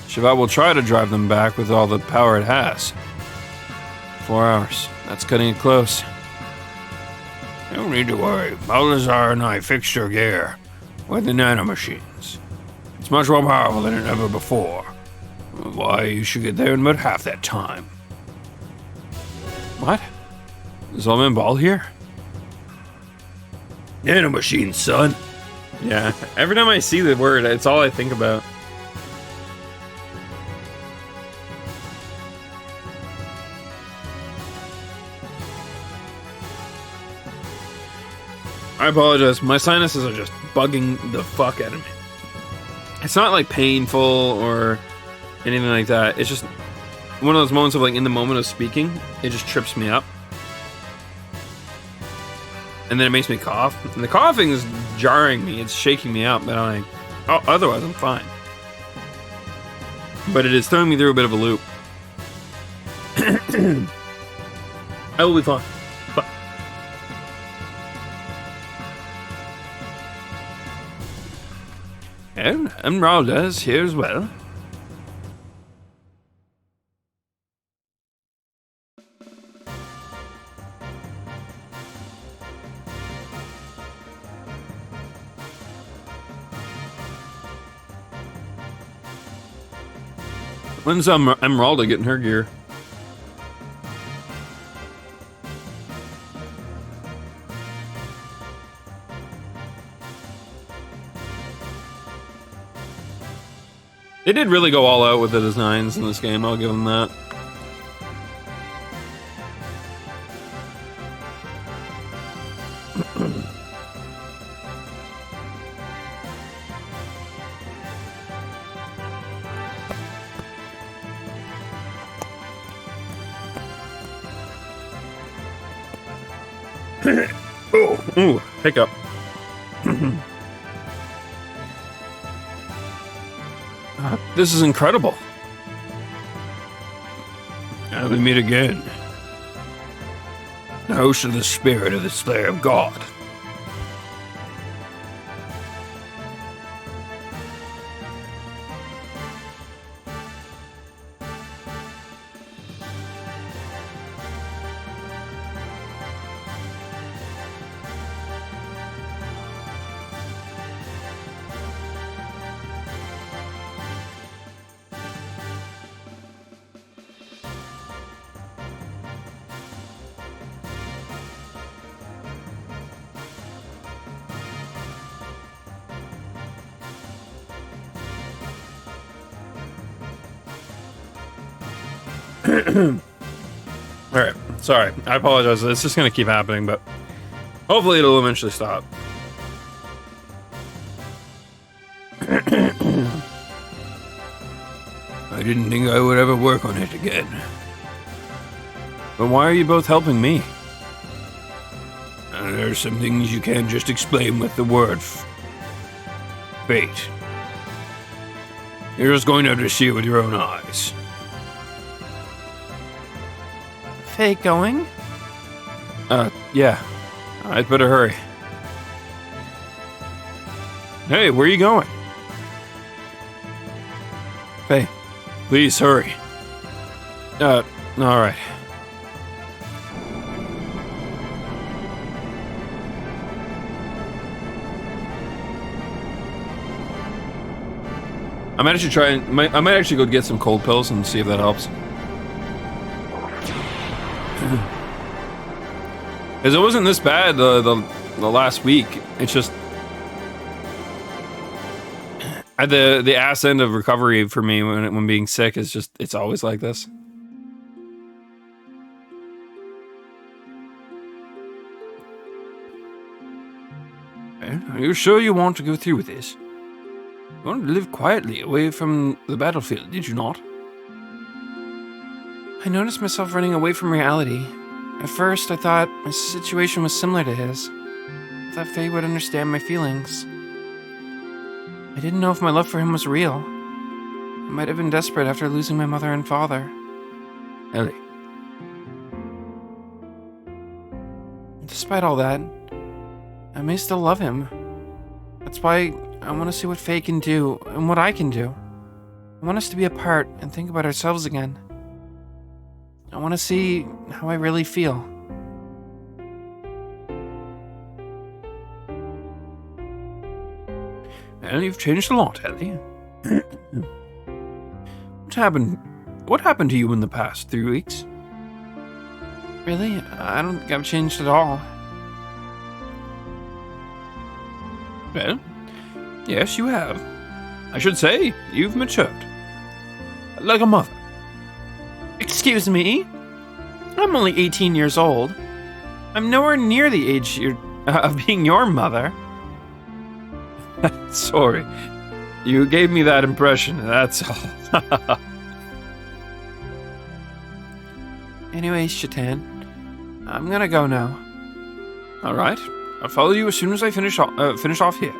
Shabbat will try to drive them back with all the power it has. 4 hours. That's cutting it close. You don't need to worry. Balazar and I fixed your gear with the nanomachines. It's much more powerful than it ever before. Why, you should get there in about half that time. What? Is Old Man Ball here? Nanomachines, son. Yeah, every time I see the word, it's all I think about. I apologize. My sinuses are just bugging the fuck out of me. It's not like painful or anything like that. It's just one of those moments of like in the moment of speaking, it just trips me up. And then it makes me cough. And the coughing is jarring me. It's shaking me up. But otherwise, I'm fine. But it is throwing me through a bit of a loop. I will be fine. And Emeralda's here as well. When's Emeralda getting her gear? They did really go all out with the designs in this game, I'll give them that. Ooh, hiccup. This is incredible. And we meet again. The host of the spirit of the Slayer of God. Alright, sorry. I apologize. It's just gonna keep happening, but hopefully it'll eventually stop. I didn't think I would ever work on it again. But why are you both helping me? There are some things you can't just explain with the word fate. You're just going to have to see it with your own eyes. Faye going? Yeah. I'd better hurry. Hey, where are you going? Hey, please hurry. Alright. I might actually go get some cold pills and see if that helps. Because it wasn't this bad the last week. It's just at the ass end of recovery for me when being sick is just, it's always like this. Are you sure you want to go through with this? You wanted to live quietly away from the battlefield, did you not? I noticed myself running away from reality. At first, I thought my situation was similar to his. I thought Faye would understand my feelings. I didn't know if my love for him was real. I might have been desperate after losing my mother and father. Ellie. Despite all that, I may still love him. That's why I want to see what Faye can do and what I can do. I want us to be apart and think about ourselves again. I want to see how I really feel. Well, you've changed a lot, Ellie. What happened to you in the past 3 weeks? Really? I don't think I've changed at all. Well, yes, you have. I should say, you've matured. Like a mother. Excuse me? I'm only 18 years old. I'm nowhere near the age of being your mother. Sorry. You gave me that impression, that's all. Anyways, Shatan, I'm gonna go now. Alright, I'll follow you as soon as I finish off here.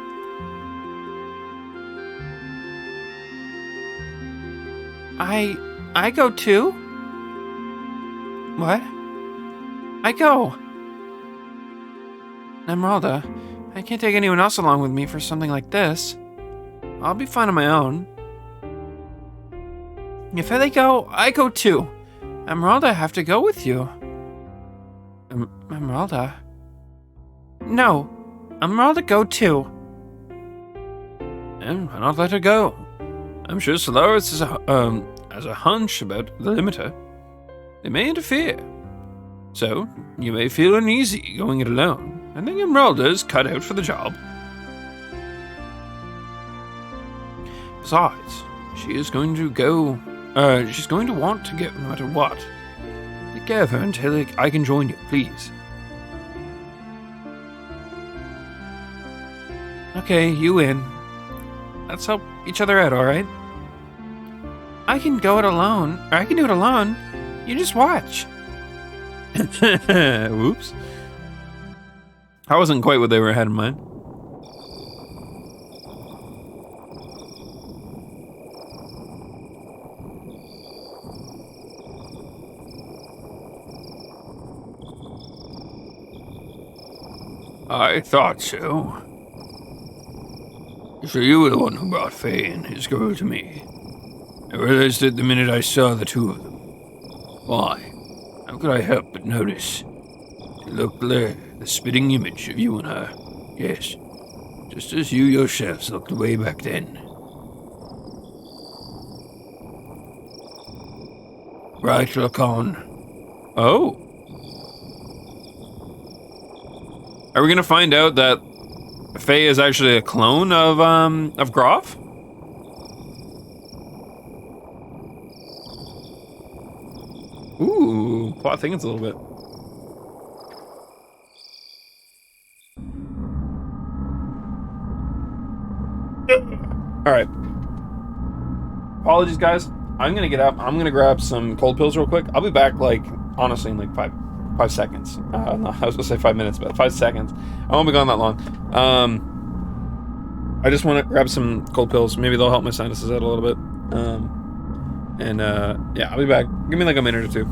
I go too? What? I go. Emeralda, I can't take anyone else along with me for something like this. I'll be fine on my own. If they go, I go too. Emeralda, I have to go with you. Emeralda? No. Emeralda, go too. And why not let her go? I'm sure Solaris has a hunch about the limiter. They may interfere. So, you may feel uneasy going it alone. I think Emeralda is cut out for the job. Besides, she is going to go... she's going to want to go no matter what. Take care of her until I can join you, please. Okay, you win. Let's help each other out, alright? I can go it alone, or I can do it alone. You just watch. Whoops. I wasn't quite what they were had in mind. I thought so. So you were the one who brought Faye and his girl to me. I realized it the minute I saw the two of them. Why? How could I help but notice? They looked the spitting image of you and her. Yes, just as you yourselves looked way back then. Right, Lacan. Oh. Are we gonna find out that Faye is actually a clone of Groff? plot thickens a little bit. All right. Apologies, guys. I'm gonna get up. I'm gonna grab some cold pills real quick. I'll be back, like, honestly, in like five seconds. No, I was gonna say 5 minutes, but 5 seconds. I won't be gone that long. I just want to grab some cold pills. Maybe they'll help my sinuses out a little bit. Yeah, I'll be back. Give me like a minute or two.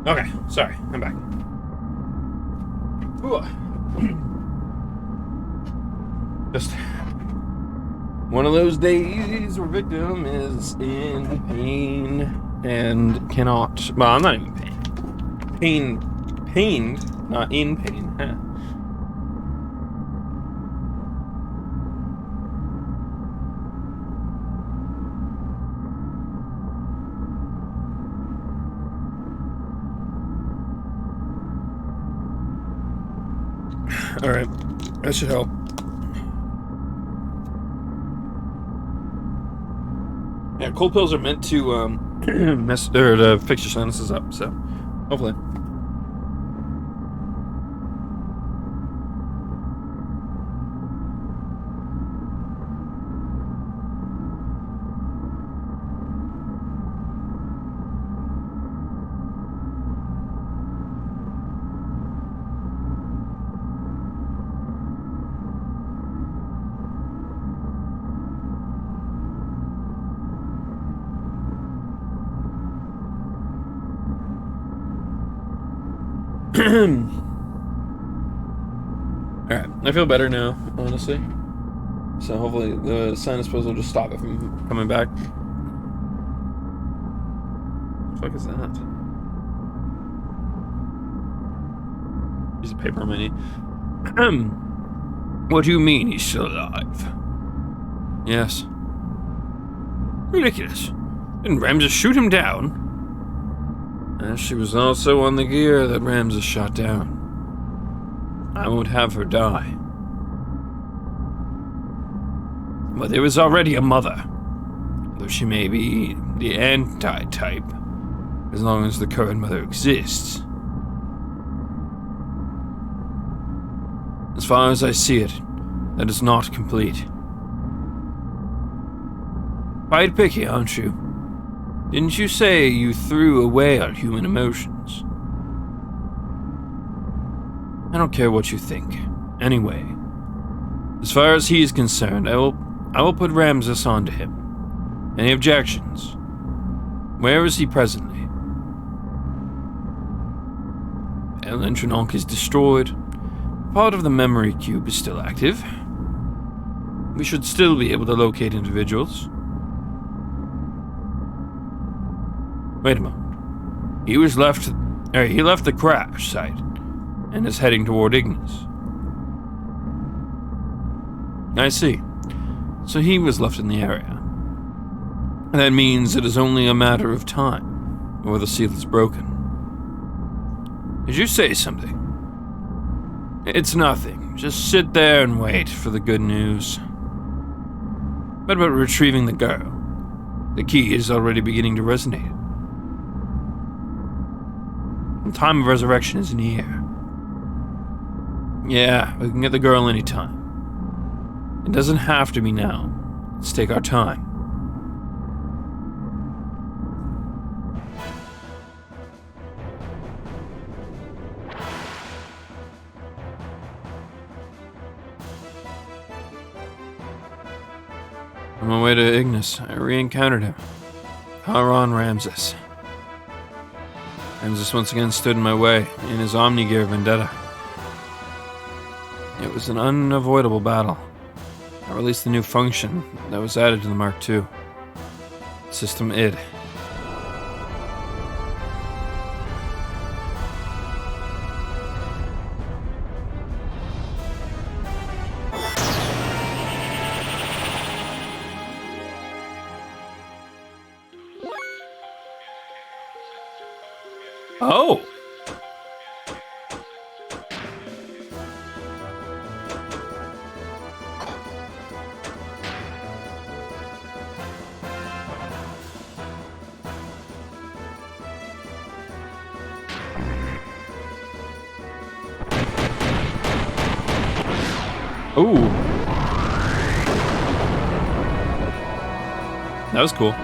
Okay, sorry, I'm back. Ooh. Just one of those days where victim is in pain and cannot. Well, I'm not even in pain. Pained, not in pain. Huh. All right, that should help. Yeah, cold pills are meant to mess or to fix your sinuses up. So, hopefully. Alright, I feel better now, honestly. So hopefully the sinus pills will just stop it from coming back. What the fuck is that? Piece of paper on my knee. What do you mean he's still alive? Yes. Ridiculous. Didn't Ramses shoot him down? And she was also on the gear that Ramses shot down. I won't have her die. But there was already a mother. though she may be the anti-type, as long as the current mother exists. As far as I see it, that is not complete. Quite picky, aren't you? Didn't you say you threw away our human emotions? I don't care what you think. Anyway, as far as he is concerned, I will put Ramses onto him. Any objections? Where is he presently? El Entrenonc is destroyed. Part of the memory cube is still active. We should still be able to locate individuals. Wait a moment. He left the crash site and is heading toward Ignis. I see. So he was left in the area. That means it is only a matter of time before the seal is broken. Did you say something? It's nothing. Just sit there and wait for the good news. What about retrieving the girl? The key is already beginning to resonate. The time of resurrection is near. Yeah, we can get the girl anytime. It doesn't have to be now. Let's take our time. On my way to Ignis, I re-encountered him. Haran Ramses. Ramses once again stood in my way in his Omni-Gear vendetta. It was an unavoidable battle. I released the new function that was added to the Mark II. System ID. Oh! Ooh. That was cool.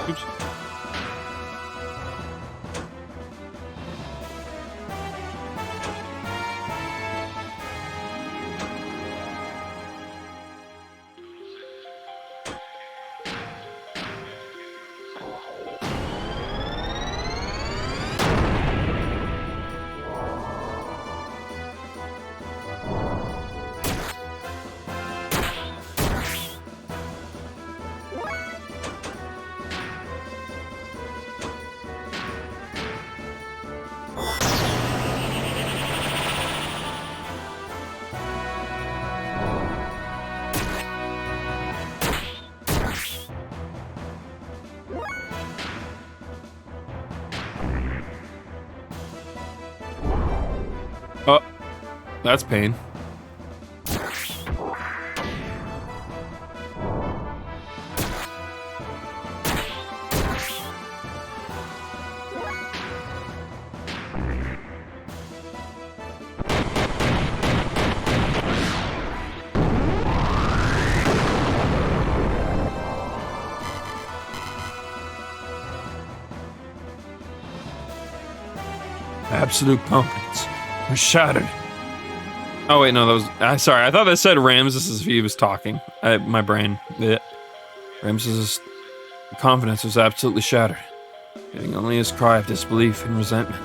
Oops. Oh, that's pain. Absolute confidence. We're shattered. Oh wait, no, that was. Sorry, I thought that said Ramses as if he was talking. My brain. Yeah. Ramses' confidence was absolutely shattered, giving only his cry of disbelief and resentment.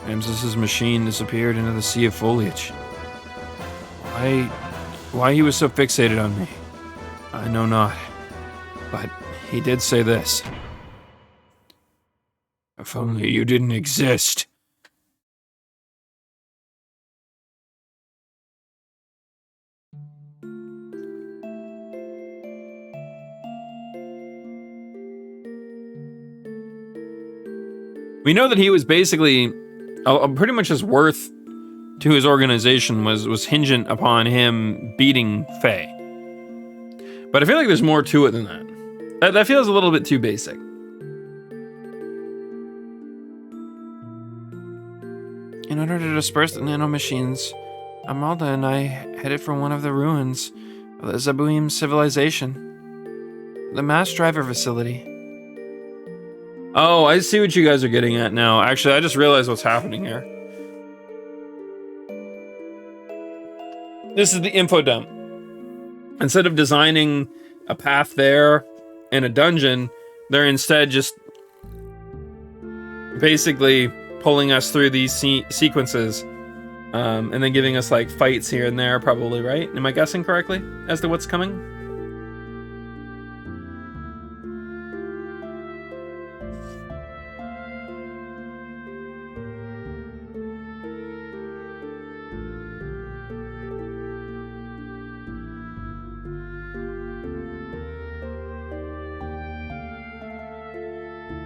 Ramses' machine disappeared into the sea of foliage. Why he was so fixated on me? I know not. But he did say this. If only you didn't exist. We know that he was basically pretty much his worth to his organization was hingent upon him beating Faye. But I feel like there's more to it than that. That feels a little bit too basic. In order to disperse the nanomachines, Amalda and I headed for one of the ruins of the Zabuim civilization. The mass driver facility. Oh, I see what you guys are getting at now. Actually, I just realized what's happening here. This is the info dump. Instead of designing a path there and a dungeon, they're instead just basically pulling us through these sequences and then giving us like fights here and there, probably, right? Am I guessing correctly as to what's coming?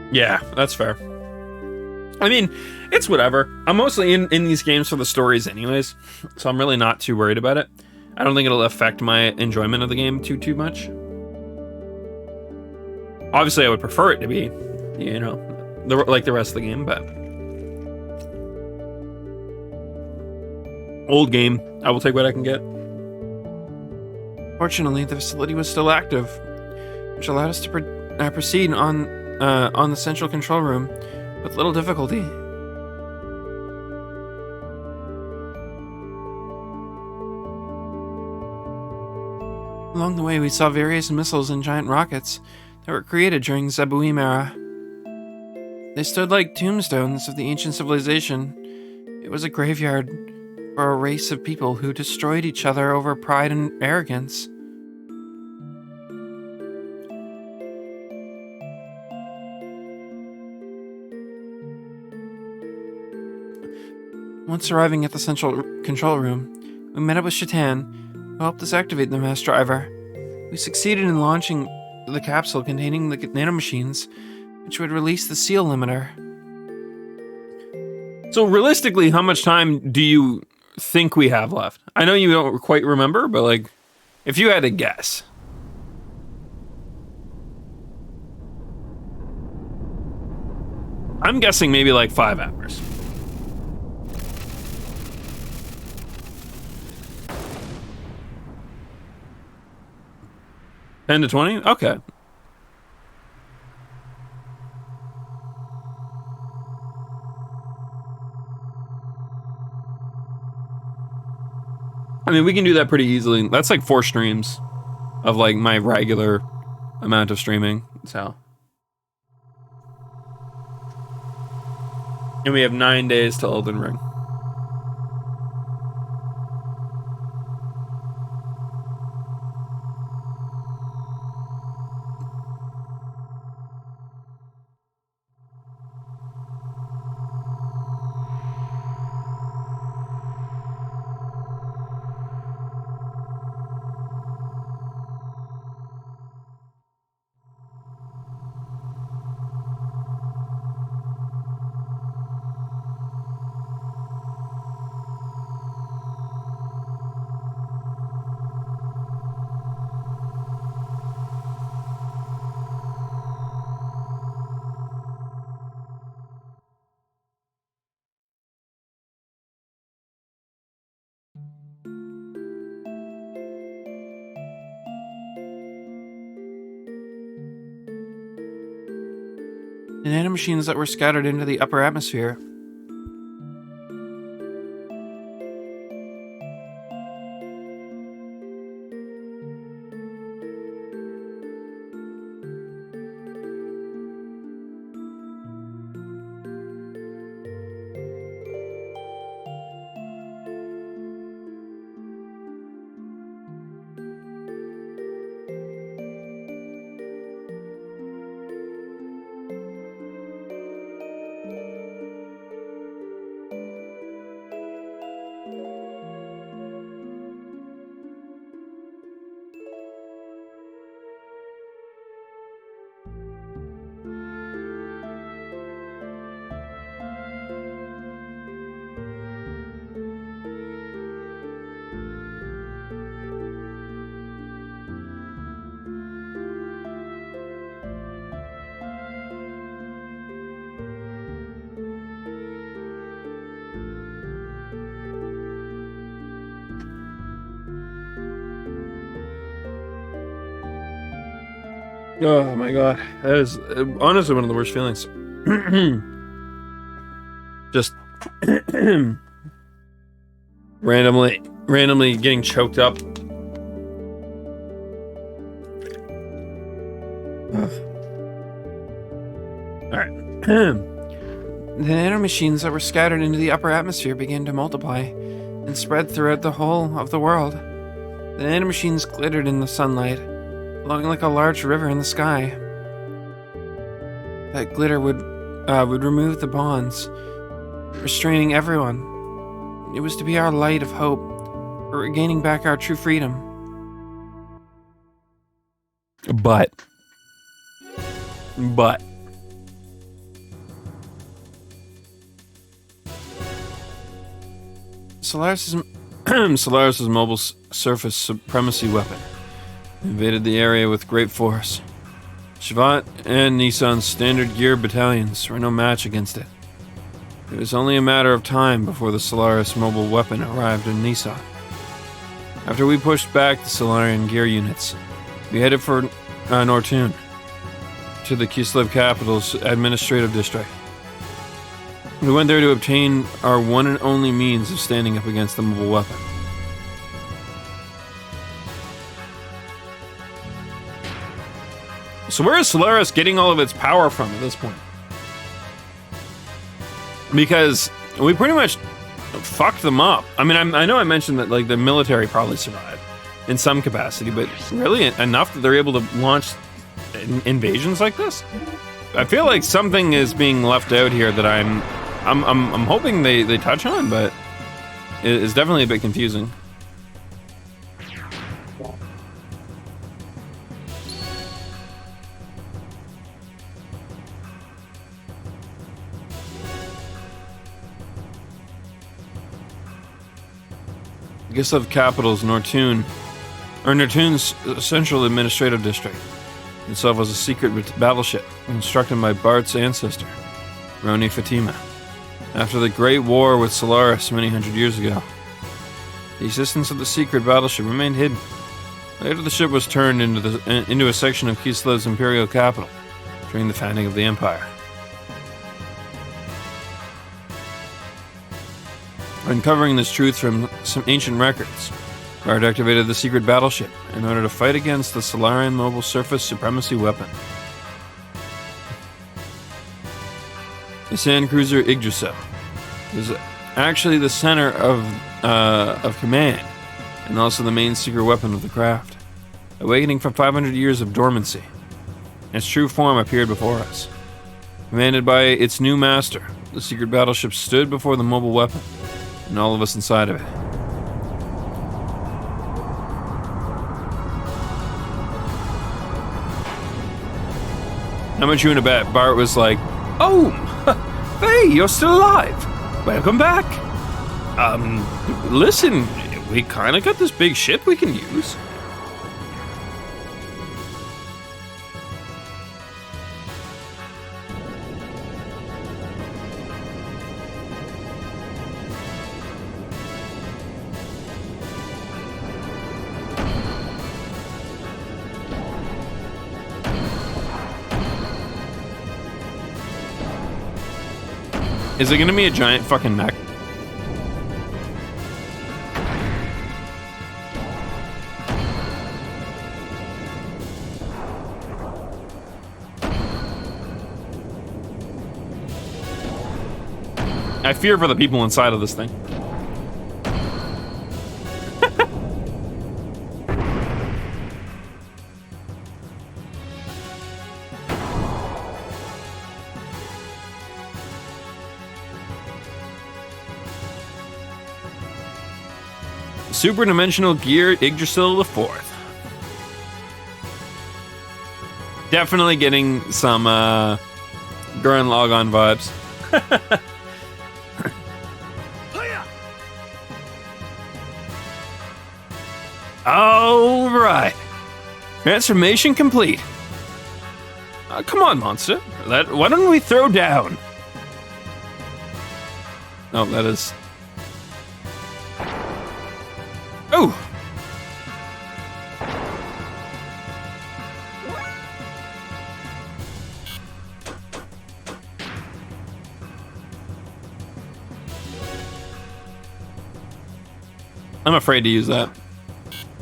Yeah, that's fair. I mean, it's whatever. I'm mostly in these games for the stories anyways, so I'm really not too worried about it. I don't think it'll affect my enjoyment of the game too much. Obviously, I would prefer it to be, you know, like the rest of the game, but... Old game. I will take what I can get. Fortunately, the facility was still active, which allowed us to proceed on the central control room with little difficulty. Along the way, we saw various missiles and giant rockets that were created during Zabuim era. They stood like tombstones of the ancient civilization. It was a graveyard for a race of people who destroyed each other over pride and arrogance. Once arriving at the central control room, we met up with Shatan, who helped us activate the mass driver. We succeeded in launching the capsule containing the nanomachines, which would release the seal limiter. So realistically, how much time do you think we have left? I know you don't quite remember, but like, if you had to guess. I'm guessing maybe like 5 hours. $10 to $20? Okay. I mean, we can do that pretty easily. That's like 4 streams of like my regular amount of streaming, so. And we have 9 days till Elden Ring. The nanomachines that were scattered into the upper atmosphere. Oh my god, that is honestly one of the worst feelings. Just randomly getting choked up. Alright. The nanomachines that were scattered into the upper atmosphere began to multiply and spread throughout the whole of the world. The nanomachines glittered in the sunlight, flowing like a large river in the sky. That glitter would remove the bonds, restraining everyone. It was to be our light of hope for regaining back our true freedom. But Solaris's mobile surface supremacy weapon invaded the area with great force. Shivat and Nissan's standard gear battalions were no match against it. It was only a matter of time before the Solaris mobile weapon arrived in Nissan. After we pushed back the Solarian gear units, we headed for Nortune, to the Kislev capital's administrative district. We went there to obtain our one and only means of standing up against the mobile weapon. So where is Solaris getting all of its power from at this point? Because we pretty much fucked them up. I mean, I know I mentioned that like the military probably survived in some capacity, but really enough that they're able to launch invasions like this? I feel like something is being left out here that I'm hoping they touch on, but it is definitely a bit confusing. Kislev capital's Nortune's central administrative district itself was a secret battleship constructed by Bart's ancestor, Roni Fatima, after the Great War with Solaris many hundred years ago. The existence of the secret battleship remained hidden. Later, the ship was turned into a section of Kislev's imperial capital during the founding of the empire. Uncovering this truth from some ancient records, Bart activated the secret battleship in order to fight against the Solarian mobile surface supremacy weapon. The sand cruiser Yggdrasil is actually the center of command, and also the main secret weapon of the craft. Awakening from 500 years of dormancy, its true form appeared before us. Commanded by its new master, the secret battleship stood before the mobile weapon, and all of us inside of it. How much you in a bet? Bart was like, "Oh, hey, you're still alive. Welcome back. Listen, we kind of got this big ship we can use." Is it gonna be a giant fucking mech? I fear for the people inside of this thing. Superdimensional gear Yggdrasil IV. Definitely getting some Gurren Lagann vibes. All right, transformation complete. Come on, monster. Why don't we throw down? Oh, that is. Oh. I'm afraid to use that.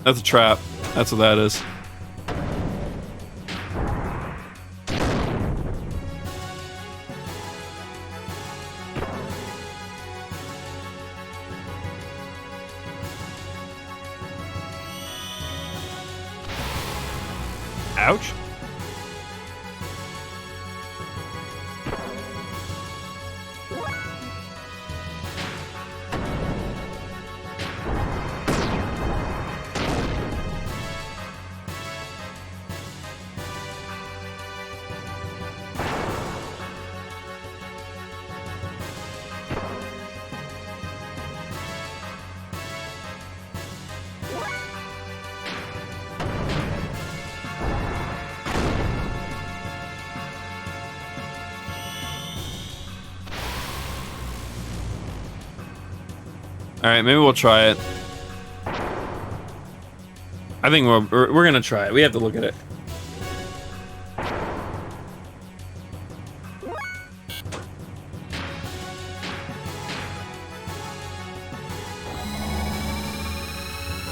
That's a trap. That's what that is. Ouch. All right, maybe we'll try it. I think we're gonna try it. We have to look at it.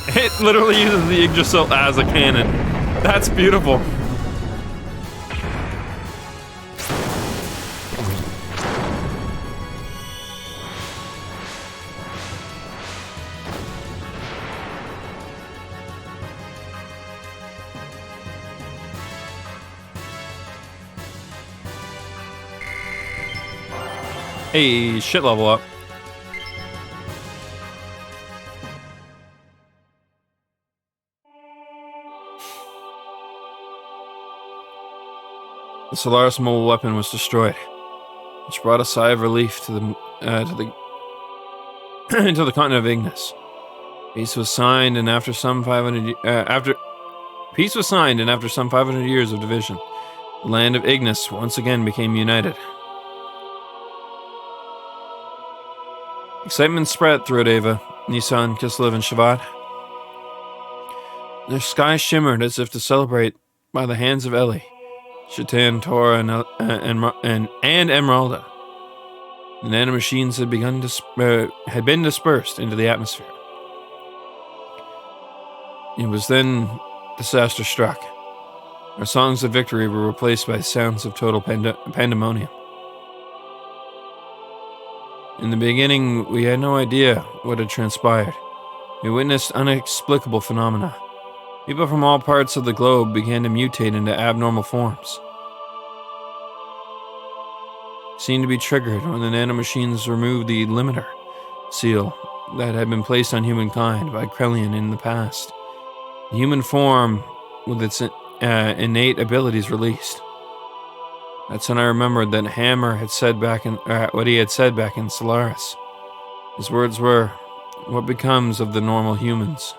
It literally uses the Yggdrasil as a cannon. That's beautiful. Hey, shit level up. The Solaris mobile weapon was destroyed, which brought a sigh of relief to the into the continent of Ignis. Peace was signed, and after some 500 years of division, the land of Ignis once again became united. Excitement spread throughout Ava, Nisan, Kislev, and Shavad. Their sky shimmered as if to celebrate by the hands of Eli, Shatan, Tora, and Emeralda. The nanomachines had been dispersed into the atmosphere. It was then disaster struck. Our songs of victory were replaced by sounds of total pandemonium. In the beginning, we had no idea what had transpired. We witnessed inexplicable phenomena. People from all parts of the globe began to mutate into abnormal forms. It seemed to be triggered when the nanomachines removed the limiter seal that had been placed on humankind by Krellian in the past. The human form, with its innate abilities, released. That's when I remembered that Hammer had said back in what he had said back in Solaris. His words were, "What becomes of the normal humans?"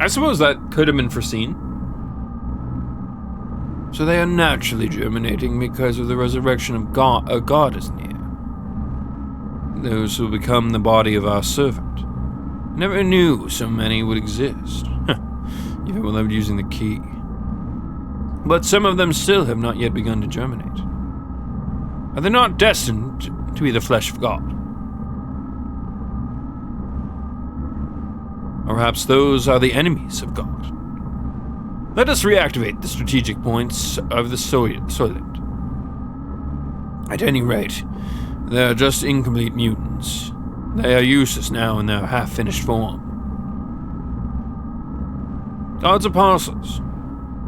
I suppose that could have been foreseen. So they are naturally germinating because of the resurrection of God. A god is near. Those who become the body of our servant. Never knew so many would exist. Even without using the key. But some of them still have not yet begun to germinate. Are they not destined to be the flesh of God? Or perhaps those are the enemies of God. Let us reactivate the strategic points of the Soylent. At any rate, they are just incomplete mutants. They are useless now in their half-finished form. God's apostles.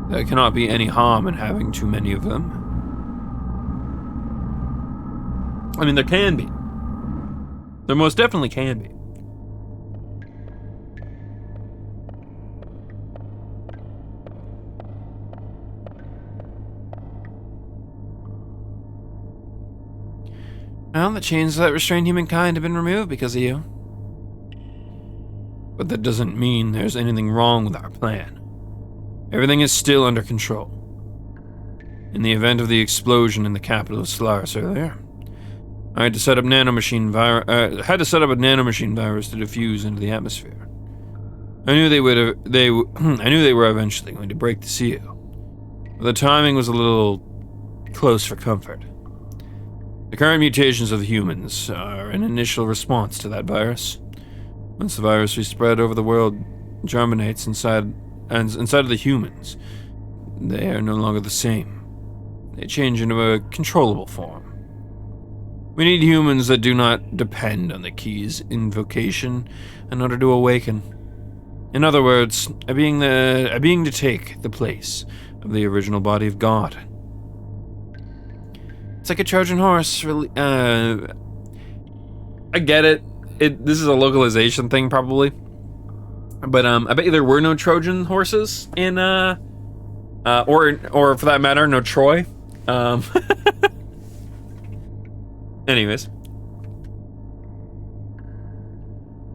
There cannot be any harm in having too many of them. I mean, there can be. There most definitely can be. Well, the chains that restrain humankind have been removed because of you. But that doesn't mean there's anything wrong with our plan. Everything is still under control. In the event of the explosion in the capital of Solaris earlier, I had to set up a nanomachine virus to diffuse into the atmosphere. I knew they were eventually going to break the seal. The timing was a little close for comfort. The current mutations of the humans are an initial response to that virus. Once the virus we spread over the world germinates inside of the humans, they are no longer the same. They change into a controllable form. We need humans that do not depend on the key's invocation in order to awaken. In other words, a being to take the place of the original body of God. It's like a Trojan horse. I get it. This is a localization thing, probably. But I bet you there were no Trojan horses in or for that matter, no Troy. Anyways.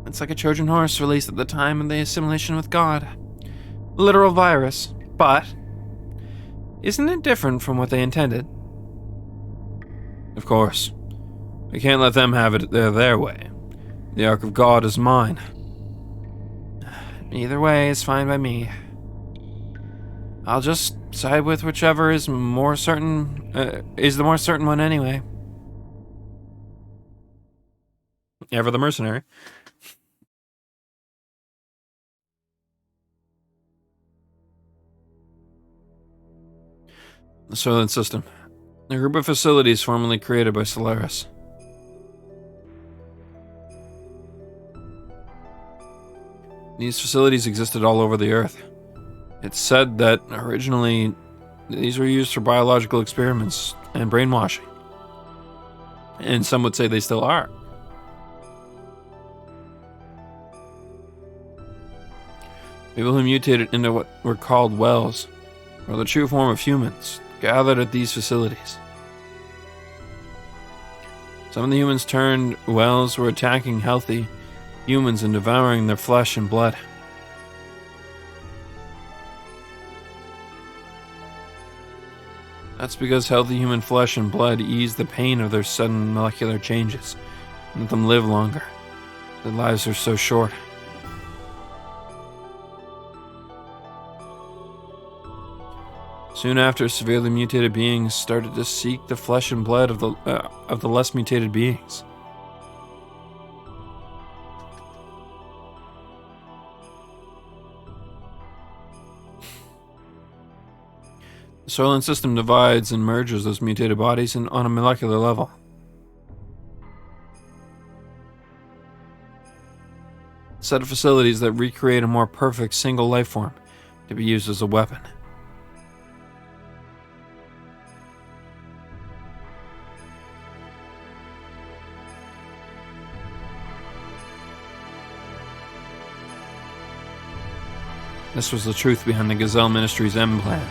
It's like a Trojan horse released at the time of the assimilation with God. Literal virus, but isn't it different from what they intended? Of course. We can't let them have it their way. The Ark of God is mine. Either way is fine by me. I'll just side with whichever is more certain, is the more certain one anyway. Ever the mercenary. The Soylent System. A group of facilities formerly created by Solaris. These facilities existed all over the Earth. It's said that originally these were used for biological experiments and brainwashing. And some would say they still are. People who mutated into what were called wells, or the true form of humans, gathered at these facilities. Some of the humans turned wells were attacking healthy humans and devouring their flesh and blood. That's because healthy human flesh and blood ease the pain of their sudden molecular changes and let them live longer. Their lives are so short. Soon after, severely mutated beings started to seek the flesh and blood of the less mutated beings. The Soylent System divides and merges those mutated bodies on a molecular level. A set of facilities that recreate a more perfect single life form to be used as a weapon. This was the truth behind the Gazelle Ministry's M plan.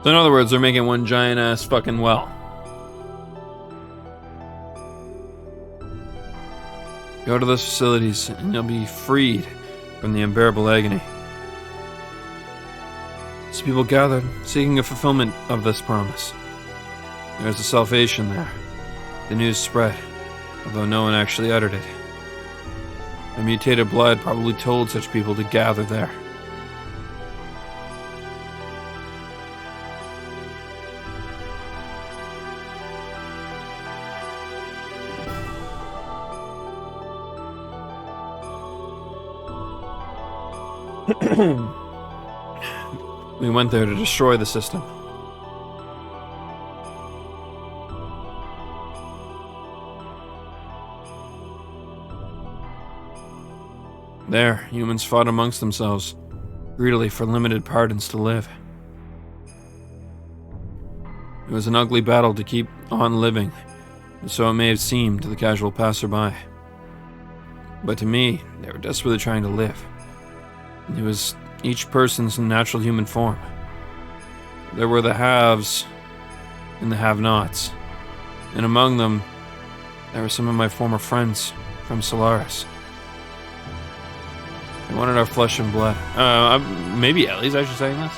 So in other words, they're making one giant ass fucking well. Go to those facilities and you'll be freed from the unbearable agony. So people gathered, seeking a fulfillment of this promise. There's a salvation there. The news spread, although no one actually uttered it. The mutated blood probably told such people to gather there. We went there to destroy the system. There, humans fought amongst themselves, greedily for limited pardons to live. It was an ugly battle to keep on living, and so it may have seemed to the casual passerby. But to me, they were desperately trying to live. It was each person's natural human form. There were the haves and the have-nots. And among them, there were some of my former friends from Solaris. They wanted our flesh and blood. Maybe Ellie's actually saying this.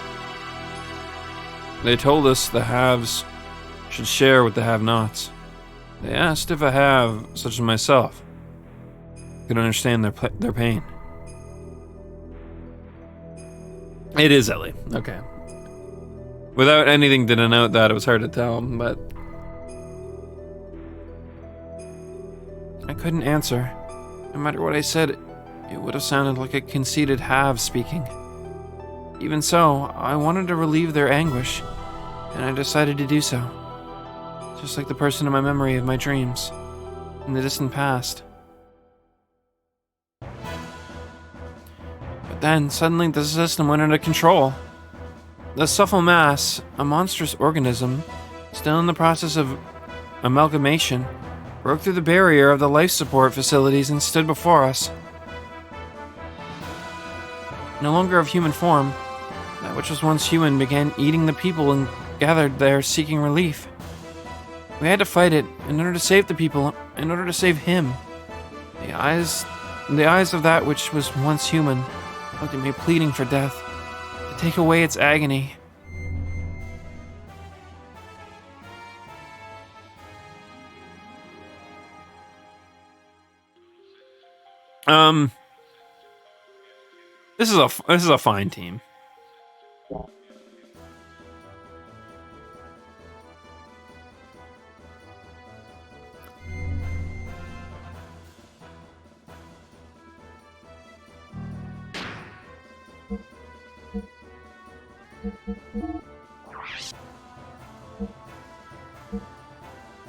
They told us the haves should share with the have-nots. They asked if a have, such as myself, could understand their pain. It is Ellie. Okay. Without anything to denote that, it was hard to tell, but I couldn't answer. No matter what I said, it would have sounded like a conceited have speaking. Even so, I wanted to relieve their anguish, and I decided to do so. Just like the person in my memory of my dreams, in the distant past. But then, suddenly the system went under control. The Suffle Mass, a monstrous organism, still in the process of amalgamation, broke through the barrier of the life support facilities and stood before us. No longer of human form, that which was once human began eating the people and gathered there seeking relief. We had to fight it in order to save the people, in order to save him. The eyes of that which was once human looked at me pleading for death, to take away its agony. This is a fine team.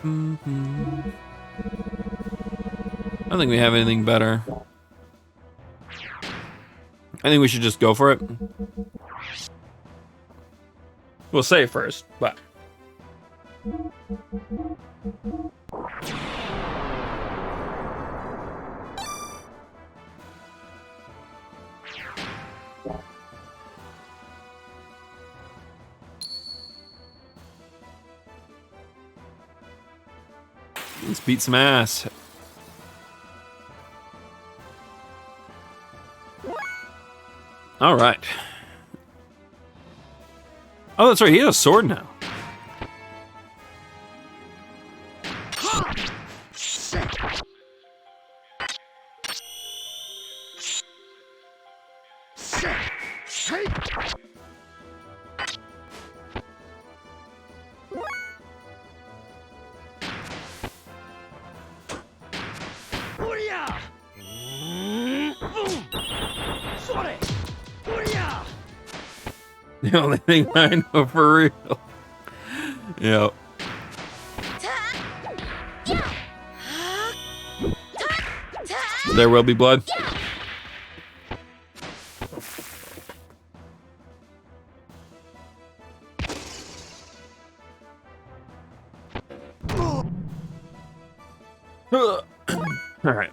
I don't think we have anything better. I think we should just go for it. We'll say it first, but let's beat some ass. All right. Oh, that's right. He has a sword now. The only thing I know for real. Yep. There will be blood. All right.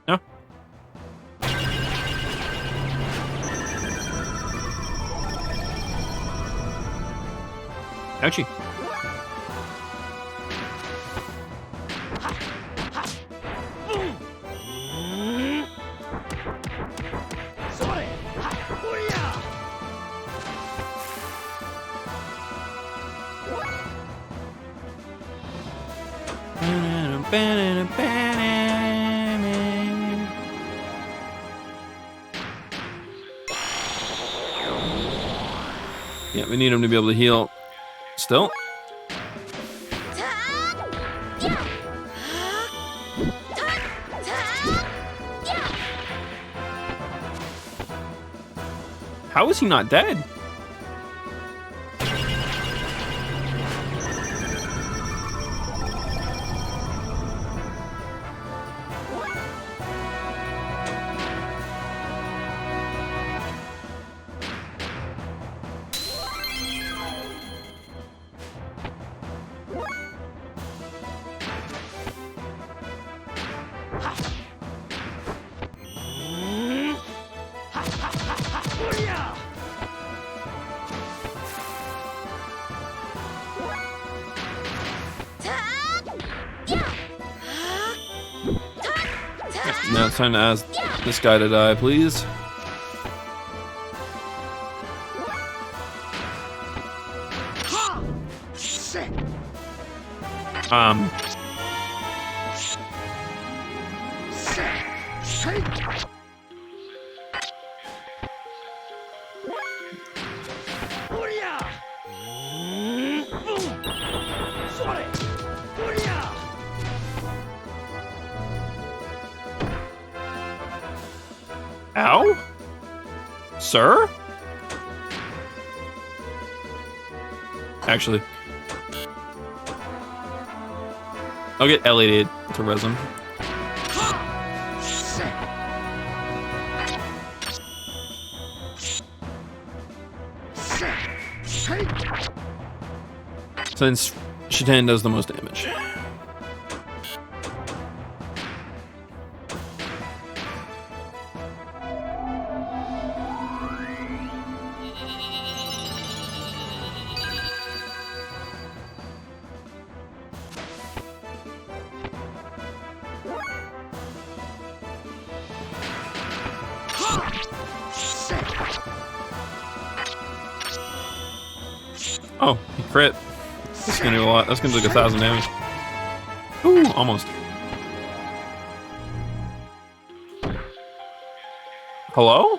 No? Ouchie. Yeah, we need him to be able to heal. Still. How is he not dead? Now it's time to ask this guy to die, please. Ow? Sir? Actually, I'll get Elliot to res him. Since Shatan does the most damage. Oh, he crit. That's gonna do a lot. That's gonna do like 1,000 damage. Ooh, almost. Hello?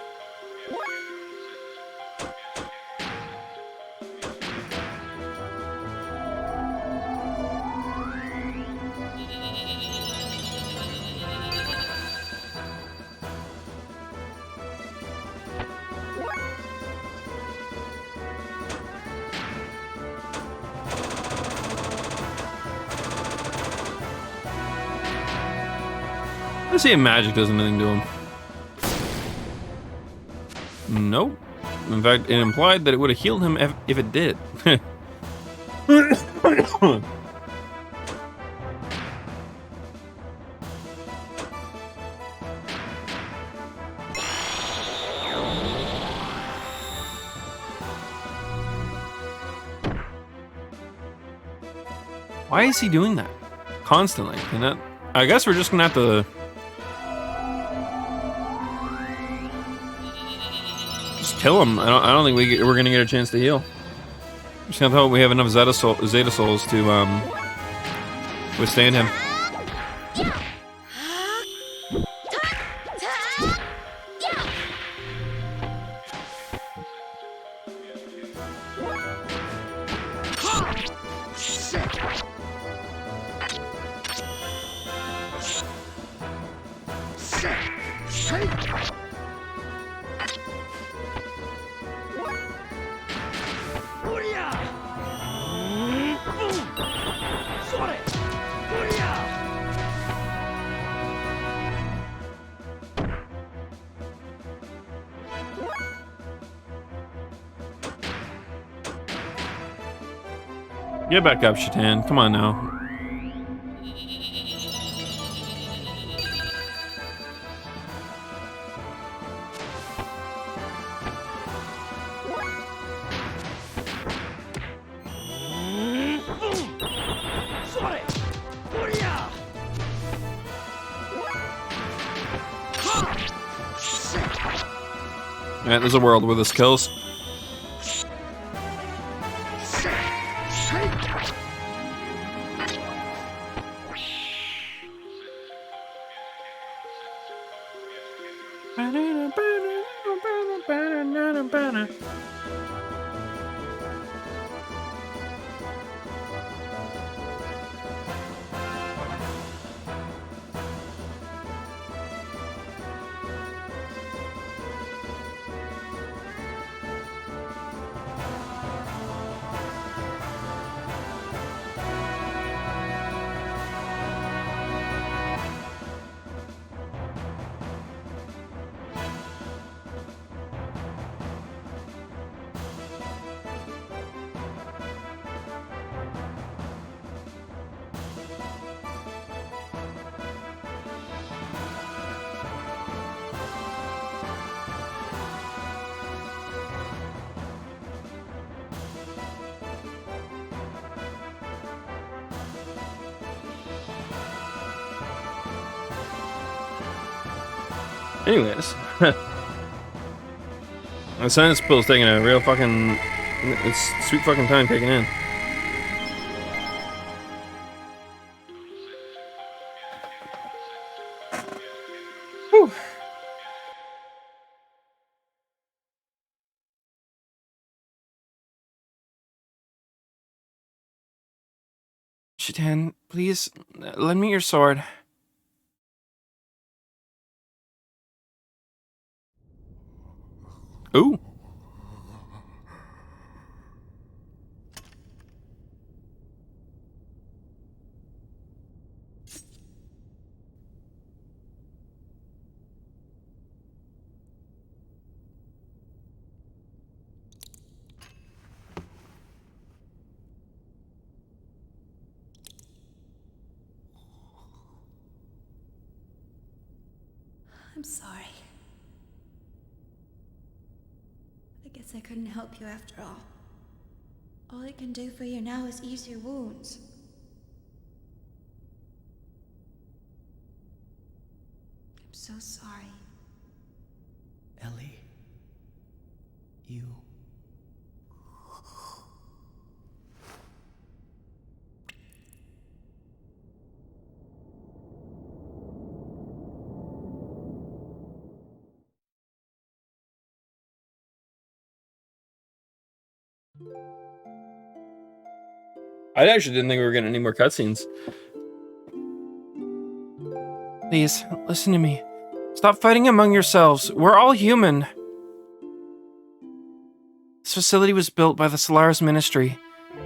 Let's see if magic does anything to him. Nope. In fact, it implied that it would have healed him if it did. Why is he doing that? Constantly. And that, I guess we're just gonna have to just kill him. I don't think we're gonna get a chance to heal. Just gonna hope we have enough Zeta Souls to withstand him. Get back up, Shatan. Come on now. Alright, there's a world where this kills. Anyways, the science pill's taking a real fucking, it's sweet fucking time taking in. Whew. Shitan, please, lend me your sword. Ooh. I'm sorry. I guess I couldn't help you after all. All I can do for you now is ease your wounds. I'm so sorry. Ellie. You... I actually didn't think we were getting any more cutscenes. Please, listen to me. Stop fighting among yourselves. We're all human. This facility was built by the Solaris Ministry.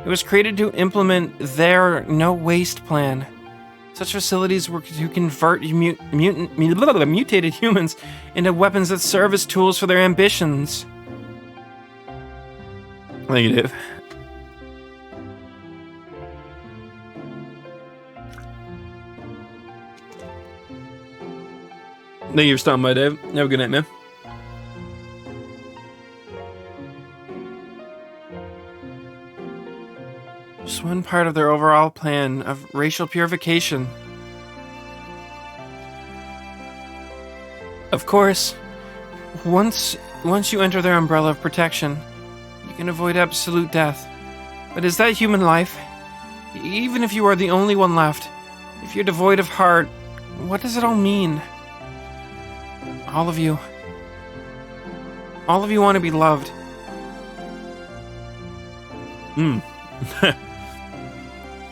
It was created to implement their no-waste plan. Such facilities were to convert mutated humans into weapons that serve as tools for their ambitions. Thank you, Dave. Thank you for stopping by, Dave. Have a good night, man. Just one part of their overall plan of racial purification. Of course, once you enter their umbrella of protection, you can avoid absolute death. But is that human life? Even if you are the only one left, if you're devoid of heart, what does it all mean? All of you want to be loved.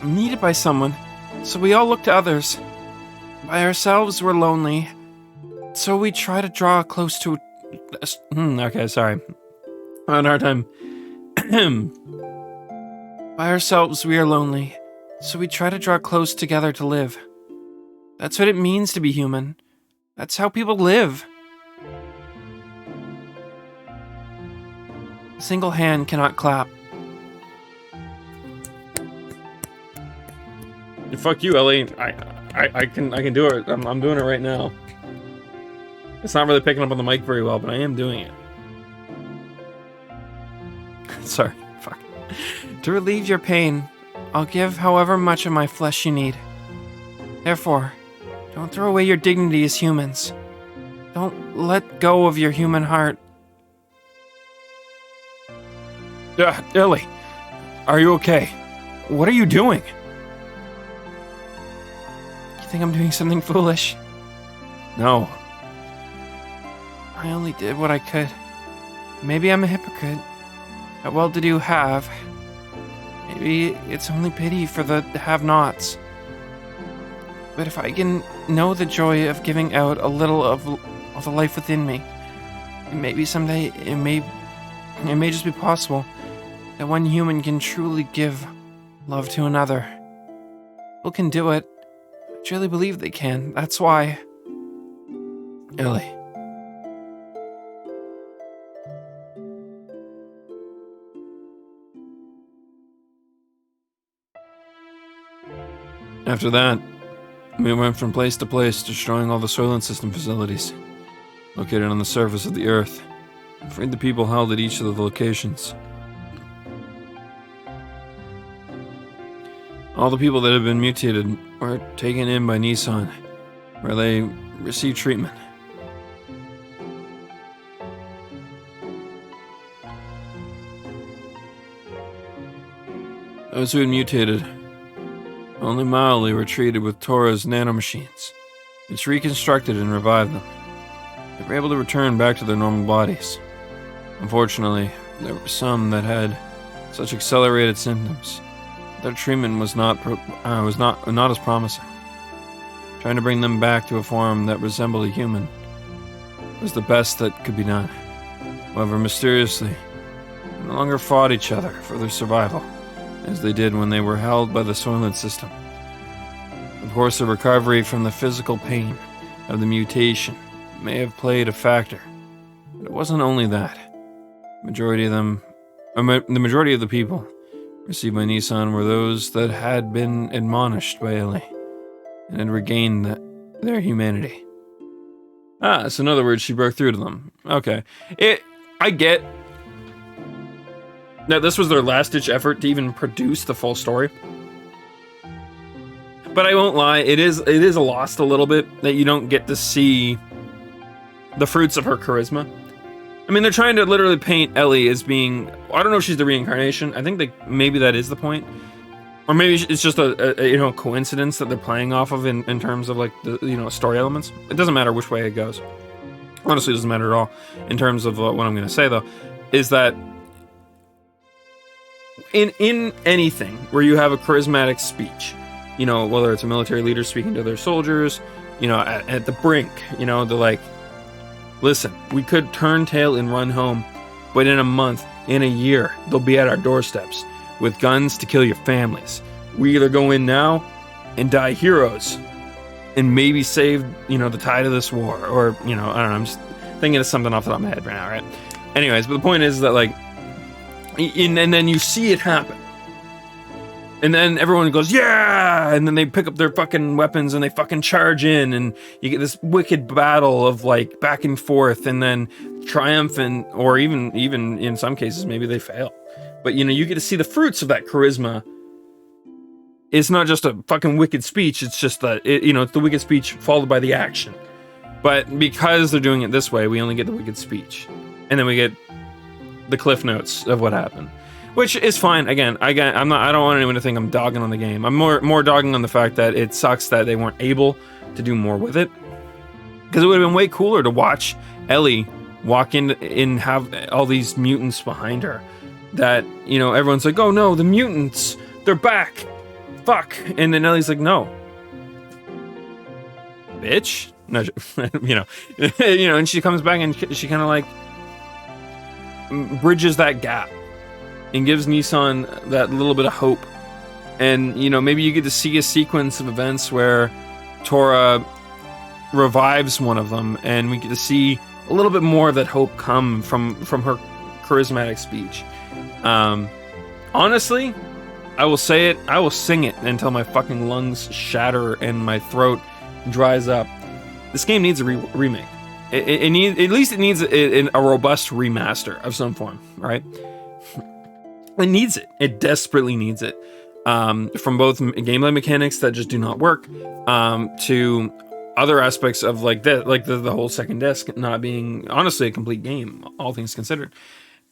Needed by someone, so we all look to others. By ourselves, we're lonely, so we try to draw close to... Okay, sorry. I'm having a hard time. By ourselves, we are lonely, so we try to draw close together to live. That's what it means to be human. That's how people live. A single hand cannot clap. Fuck you, Ellie. I can do it. I'm doing it right now. It's not really picking up on the mic very well, but I am doing it. Sorry, fuck. To relieve your pain, I'll give however much of my flesh you need. Therefore, don't throw away your dignity as humans. Don't let go of your human heart. Ellie, are you okay? What are you doing? You think I'm doing something foolish? No. I only did what I could. Maybe I'm a hypocrite. How well did you have? Maybe it's only pity for the have-nots. But if I can know the joy of giving out a little of the life within me, maybe someday it may just be possible that one human can truly give love to another. People can do it. I truly believe they can. That's why. Ellie. After that, we went from place to place, destroying all the Soylent System facilities located on the surface of the Earth, and freed the people held at each of the locations. All the people that had been mutated were taken in by Nissan, where they received treatment. Those who had mutated only mildly were treated with Tora's nanomachines, which reconstructed and revived them. They were able to return back to their normal bodies. Unfortunately, there were some that had such accelerated symptoms. Their treatment was not as promising. Trying to bring them back to a form that resembled a human was the best that could be done. However, mysteriously, they no longer fought each other for their survival, as they did when they were held by the Soylent System. Of course, the recovery from the physical pain of the mutation may have played a factor, but it wasn't only that. The majority of the people received by Nissan were those that had been admonished by Ellie and had regained their humanity. So in other words, she broke through to them. Okay. I get that this was their last-ditch effort to even produce the full story. But I won't lie, it is lost a little bit that you don't get to see the fruits of her charisma. I mean, they're trying to literally paint Ellie as being... I don't know if she's the reincarnation. I think maybe that is the point. Or maybe it's just a coincidence that they're playing off of in terms of like the story elements. It doesn't matter which way it goes. Honestly, it doesn't matter at all. In terms of what I'm going to say though, is that in anything where you have a charismatic speech, whether it's a military leader speaking to their soldiers, at the brink, they're like, listen, we could turn tail and run home, but in a month, in a year, they'll be at our doorsteps with guns to kill your families. We either go in now and die heroes and maybe save, the tide of this war, or, I don't know, I'm just thinking of something off the top of my head right now, right? Anyways, but the point is that, like, and then you see it happen. And then everyone goes, yeah! And then they pick up their fucking weapons and they fucking charge in, and you get this wicked battle of, like, back and forth, and then triumphant, or even in some cases, maybe they fail. But, you get to see the fruits of that charisma. It's not just a fucking wicked speech, it's just it's the wicked speech followed by the action. But because they're doing it this way, we only get the wicked speech. And then we get the cliff notes of what happened. Which is fine. Again, I don't want anyone to think I'm dogging on the game. I'm more dogging on the fact that it sucks that they weren't able to do more with it. Because it would have been way cooler to watch Ellie walk in and have all these mutants behind her. That, everyone's like, oh no, the mutants, they're back. Fuck. And then Ellie's like, no. Bitch. No, and she comes back and she kind of like bridges that gap and gives Nissan that little bit of hope. And, maybe you get to see a sequence of events where Tora revives one of them, and we get to see a little bit more of that hope come from her charismatic speech. Honestly, I will say it, I will sing it until my fucking lungs shatter and my throat dries up. This game needs a remake. It needs, at least it needs a robust remaster of some form, right? It needs it. It desperately needs it. From both gameplay mechanics that just do not work, to other aspects of the whole second disc not being honestly a complete game, all things considered.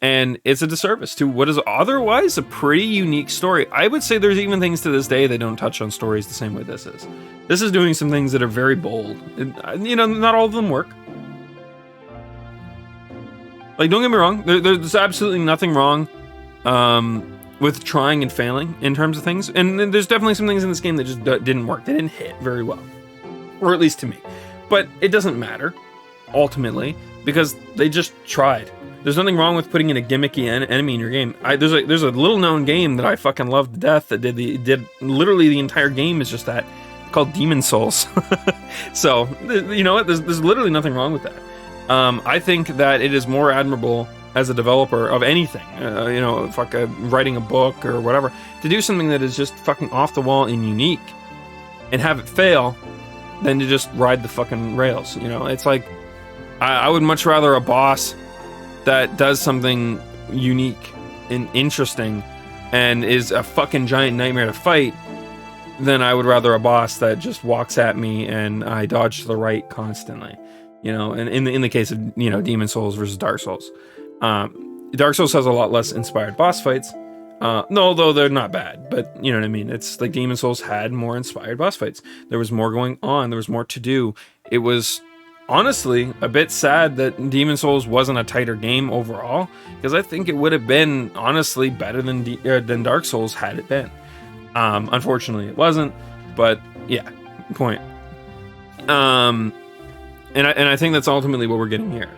And it's a disservice to what is otherwise a pretty unique story. I would say there's even things to this day that don't touch on stories the same way this is. This is doing some things that are very bold. And, you know, not all of them work. Like, don't get me wrong, there's absolutely nothing wrong with trying and failing in terms of things. And there's definitely some things in this game that just didn't work. They didn't hit very well. Or at least to me. But it doesn't matter, ultimately, because they just tried. There's nothing wrong with putting in a gimmicky enemy in your game. There's a little known game that I fucking love to death that did literally the entire game is just that, called Demon Souls. So, you know what? There's literally nothing wrong with that. I think that it is more admirable as a developer of anything, you know, writing a book or whatever, to do something that is just fucking off the wall and unique and have it fail than to just ride the fucking rails. You know, it's like, I would much rather a boss that does something unique and interesting and is a fucking giant nightmare to fight than I would rather a boss that just walks at me and I dodge to the right constantly. You know, and in the case of, you know, Demon Souls versus Dark Souls. Dark Souls has a lot less inspired boss fights. No, though they're not bad, but you know what I mean? It's like Demon Souls had more inspired boss fights. There was more going on. There was more to do. It was honestly a bit sad that Demon Souls wasn't a tighter game overall, because I think it would have been honestly better than Dark Souls had it been. Unfortunately, it wasn't. But yeah, point. And I think that's ultimately what we're getting here.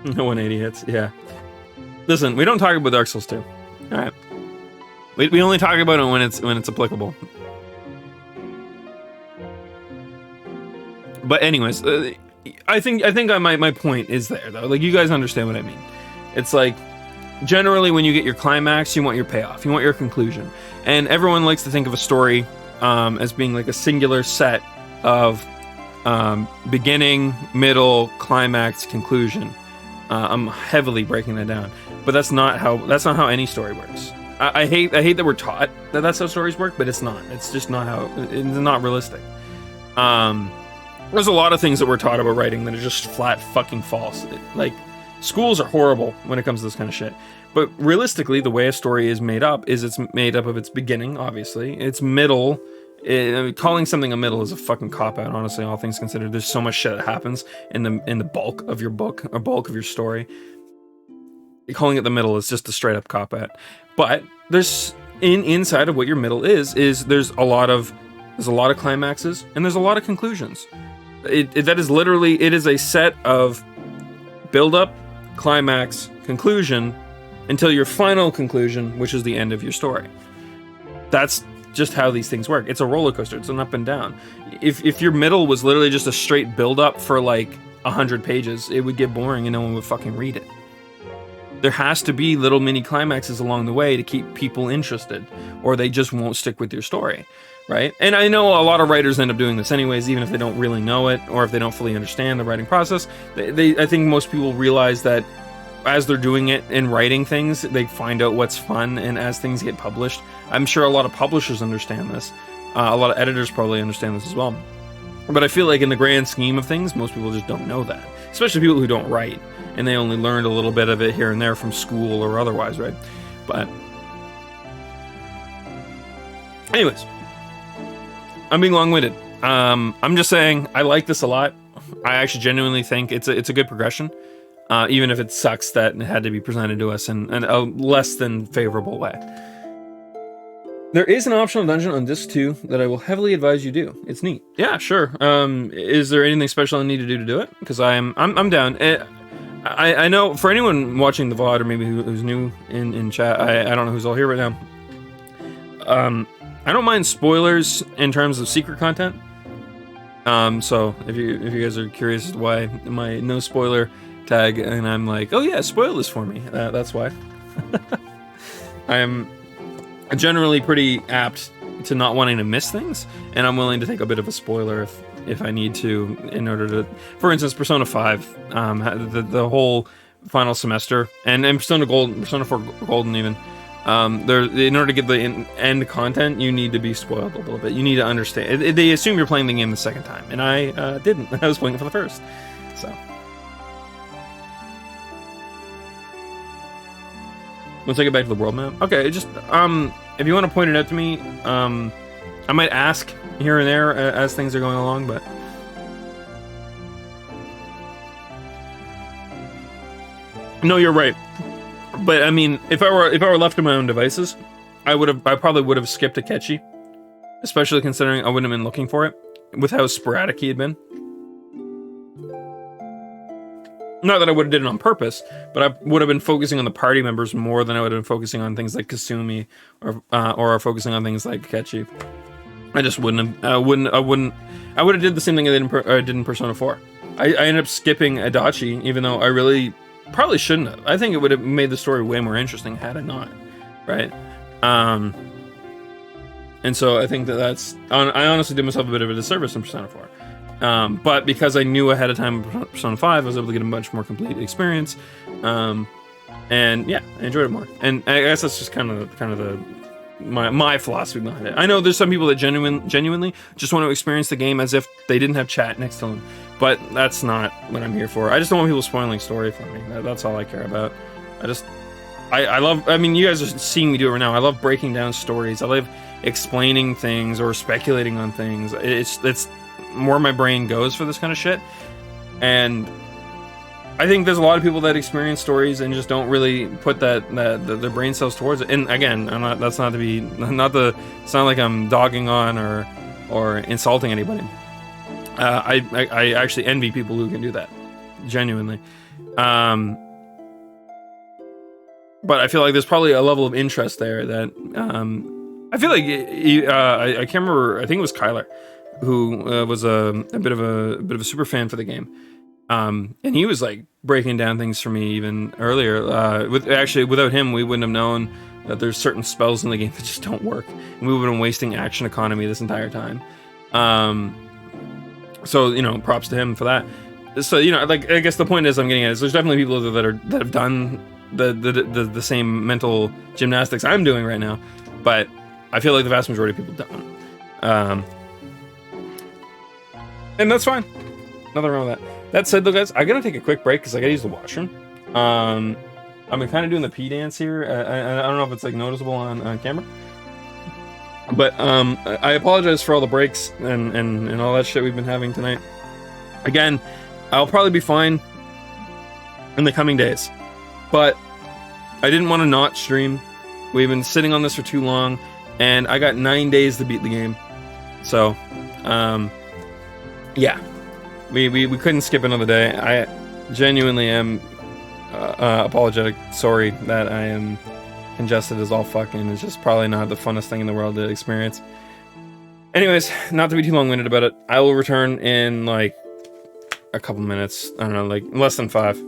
180 hits, yeah. Listen, we don't talk about Dark Souls 2. All right, we only talk about it when it's applicable. But anyways, I think my point is there though. Like, you guys understand what I mean. It's like, generally when you get your climax, you want your payoff, you want your conclusion, and everyone likes to think of a story as being like a singular set of beginning, middle, climax, conclusion. I'm heavily breaking that down, but that's not how any story works. I hate that we're taught that that's how stories work, but it's not. It's just not how. It's not realistic. There's a lot of things that we're taught about writing that are just flat fucking false. Like, schools are horrible when it comes to this kind of shit. But realistically, the way a story is made up is it's made up of its beginning, obviously, its middle. Calling something a middle is a fucking cop-out, honestly, all things considered. There's so much shit that happens in the bulk of your book or bulk of your story. Calling it the middle is just a straight up cop-out. But there's inside of what your middle is there's a lot of climaxes and there's a lot of conclusions. That is literally, it is a set of build up, climax, conclusion until your final conclusion, which is the end of your story. That's just how these things work. It's a roller coaster. It's an up and down. If your middle was literally just a straight build up for like 100 pages, it would get boring and no one would fucking read it. There has to be little mini climaxes along the way to keep people interested, or they just won't stick with your story, right? And I know a lot of writers end up doing this anyways, even if they don't really know it, or if they don't fully understand the writing process. I think most people realize that as they're doing it and writing things, they find out what's fun, and as things get published, I'm sure a lot of publishers understand this. A lot of editors probably understand this as well. But I feel like in the grand scheme of things, most people just don't know that. Especially people who don't write, and they only learned a little bit of it here and there from school or otherwise, right? But anyways, I'm being long-winded. I'm just saying I like this a lot. I actually genuinely think it's a good progression. Even if it sucks that it had to be presented to us in a less than favorable way. There is an optional dungeon on disc 2 that I will heavily advise you do. It's neat. Yeah, sure. Is there anything special I need to do it? Because I'm down. I know for anyone watching the VOD or maybe who's new in chat, I don't know who's all here right now. I don't mind spoilers in terms of secret content. So if you guys are curious as to why my no spoiler tag, and I'm like, oh yeah, spoil this for me. That's why. I'm generally pretty apt to not wanting to miss things, and I'm willing to take a bit of a spoiler if I need to, in order to, for instance, Persona 5, the whole final semester, and Persona 4 Golden even, in order to get the end content, you need to be spoiled a little bit. You need to understand. They assume you're playing the game the second time, and I didn't. I was playing it for the first, so. Once I get back to the world map. Okay, just if you want to point it out to me, I might ask here and there as things are going along, but no, you're right. But I mean, if I were left to my own devices, I probably would have skipped Akechi, especially considering I wouldn't have been looking for it with how sporadic he had been. Not that I would have did it on purpose, but I would have been focusing on the party members more than I would have been focusing on things like Kasumi or focusing on things like Akechi. I just wouldn't have. I would have did the same thing I did in Persona 4. I ended up skipping Adachi, even though I really probably shouldn't have. I think it would have made the story way more interesting had I not, right? And so I think that's. I honestly did myself a bit of a disservice in Persona 4. But because I knew ahead of time Persona 5, I was able to get a much more complete experience. And yeah, I enjoyed it more. And I guess that's just kind of my philosophy behind it. I know there's some people that genuinely just want to experience the game as if they didn't have chat next to them, but that's not what I'm here for. I just don't want people spoiling story for me. That's all I care about. I love. I mean, you guys are seeing me do it right now. I love breaking down stories. I love explaining things or speculating on things. It's more my brain goes for this kind of shit, and I think there's a lot of people that experience stories and just don't really put their brain cells towards it. And again, it's not like I'm dogging on or insulting anybody. I actually envy people who can do that, genuinely. But I feel like there's probably a level of interest there that I feel like I can't remember. I think it was Kyler who was a bit of a super fan for the game. And he was like breaking down things for me even earlier. Without him, we wouldn't have known that there's certain spells in the game that just don't work, and we would have been wasting action economy this entire time. So props to him for that. So like I guess the point is I'm getting at is there's definitely people that have done the same mental gymnastics I'm doing right now, but I feel like the vast majority of people don't. And that's fine. Nothing wrong with that. That said, though, guys, I gotta take a quick break because I gotta use the washroom. I've been kind of doing the pee dance here. I don't know if it's like noticeable on camera, but I apologize for all the breaks and all that shit we've been having tonight. Again, I'll probably be fine in the coming days, but I didn't want to not stream. We've been sitting on this for too long, and I got 9 days to beat the game. So, yeah. We couldn't skip another day. I genuinely am apologetic. Sorry that I am congested as all fucking. It's just probably not the funnest thing in the world to experience. Anyways, not to be too long-winded about it, I will return in like a couple minutes. I don't know, like less than 5.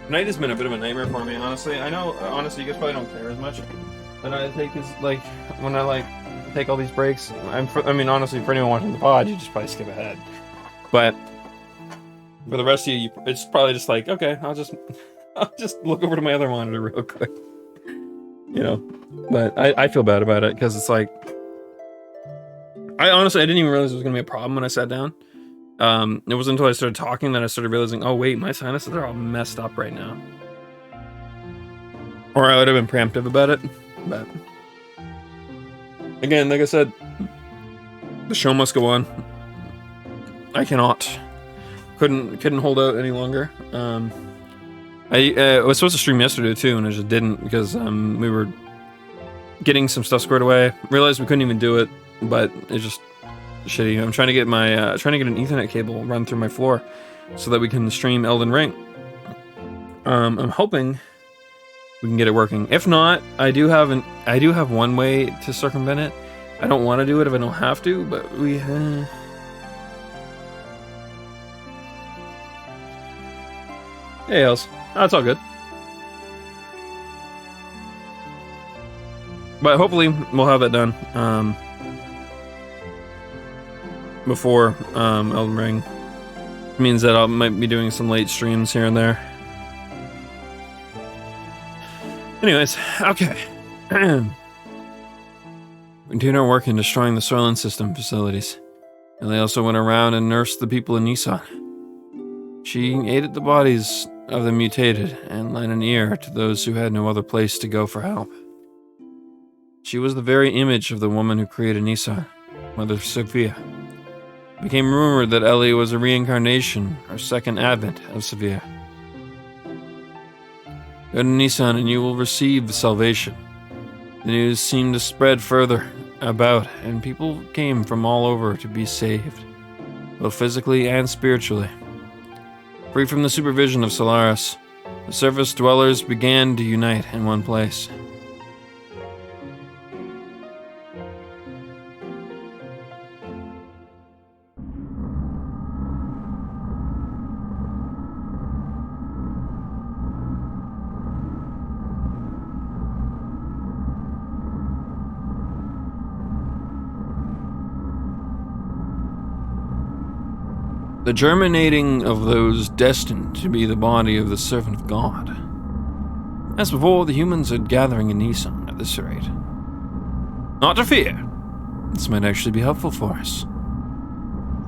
Tonight has been a bit of a nightmare for me, honestly. I know, honestly, you guys probably don't care as much. But I take is like when I like take all these breaks. I mean, honestly, for anyone watching the pod, you just probably skip ahead. But for the rest of you, it's probably just like, okay, I'll just look over to my other monitor real quick. You know, but I feel bad about it because it's like, I didn't even realize it was gonna be a problem when I sat down. It wasn't until I started talking that I started realizing, oh wait, my sinuses are all messed up right now. Or I would have been preemptive about it, but again, like I said, the show must go on. I couldn't hold out any longer. I was supposed to stream yesterday too, and I just didn't because we were getting some stuff squared away. Realized we couldn't even do it, but it's just shitty. I'm trying to get my an Ethernet cable run through my floor so that we can stream Elden Ring. I'm hoping we can get it working. If not, I do have one way to circumvent it. I don't want to do it if I don't have to, but we. Hey, Els. That's all good. But hopefully we'll have that done before Elden Ring. It means that I might be doing some late streams here and there. Anyways, okay. We continued our work in destroying the Soylent System facilities. And they also went around and nursed the people in Nissan. She aided the bodies of the mutated and lent an ear to those who had no other place to go for help. She was the very image of the woman who created Nissan, Mother Sophia. It became rumored that Ellie was a reincarnation or second advent of Sophia. Go to Nissan and you will receive the salvation. The news seemed to spread further about, and people came from all over to be saved, both physically and spiritually. Free from the supervision of Solaris, the surface dwellers began to unite in one place. The germinating of those destined to be the body of the servant of God. As before, the humans are gathering in Nissan at this rate. Not to fear. This might actually be helpful for us.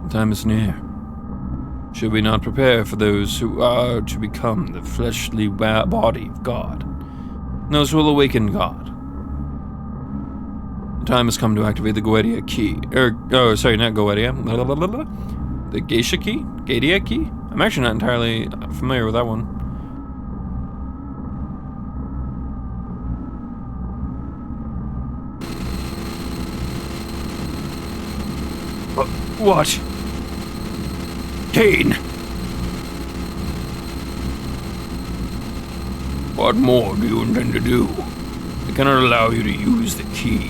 The time is near. Should we not prepare for those who are to become the fleshly body of God? Those who will awaken God. The time has come to activate the Goetia key. Not Goetia. The Geisha key? Gadia key? I'm actually not entirely familiar with that one. What? Cain! What more do you intend to do? I cannot allow you to use the key.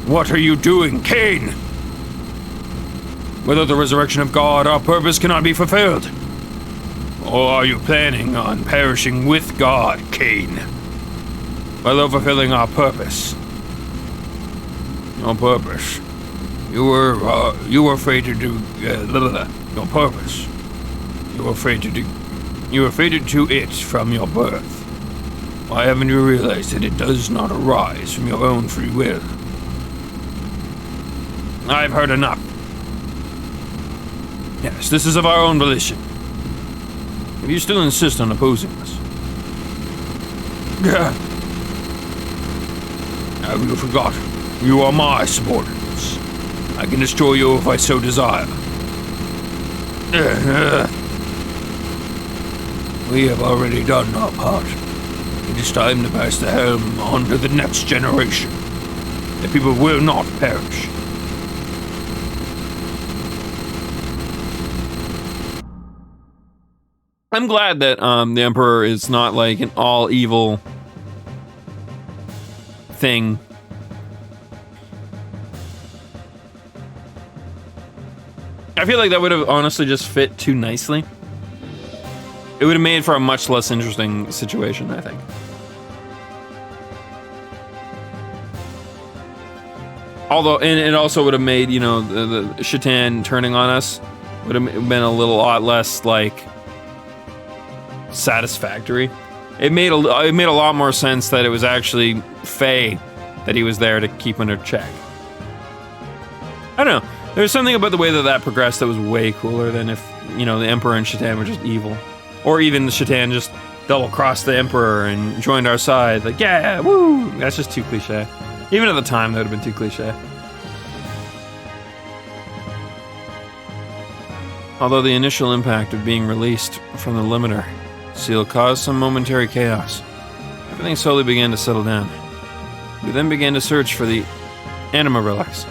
What are you doing, Cain? Without the resurrection of God, our purpose cannot be fulfilled. Or are you planning on perishing with God, Cain? While fulfilling our purpose. Your purpose. You were fated to your purpose. You were fated to it from your birth. Why haven't you realized that it does not arise from your own free will? I've heard enough. Yes, this is of our own volition. If you still insist on opposing us. Have you forgotten? You are my subordinates. I can destroy you if I so desire. We have already done our part. It is time to pass the helm on to the next generation. The people will not perish. I'm glad that the Emperor is not like an all evil thing. I feel like that would have honestly just fit too nicely. It would have made for a much less interesting situation, I think. Although, and it also would have made, you know, the Shatan turning on us would have been a lot less, like, satisfactory. It made a lot more sense that it was actually Faye that he was there to keep under check. I don't know. There's something about the way that progressed that was way cooler than if, you know, the Emperor and Shatan were just evil. Or even the Shatan just double-crossed the Emperor and joined our side. Like, yeah, woo! That's just too cliche. Even at the time, that would have been too cliche. Although the initial impact of being released from the limiter seal caused some momentary chaos, everything slowly began to settle down. We then began to search for the anima relics,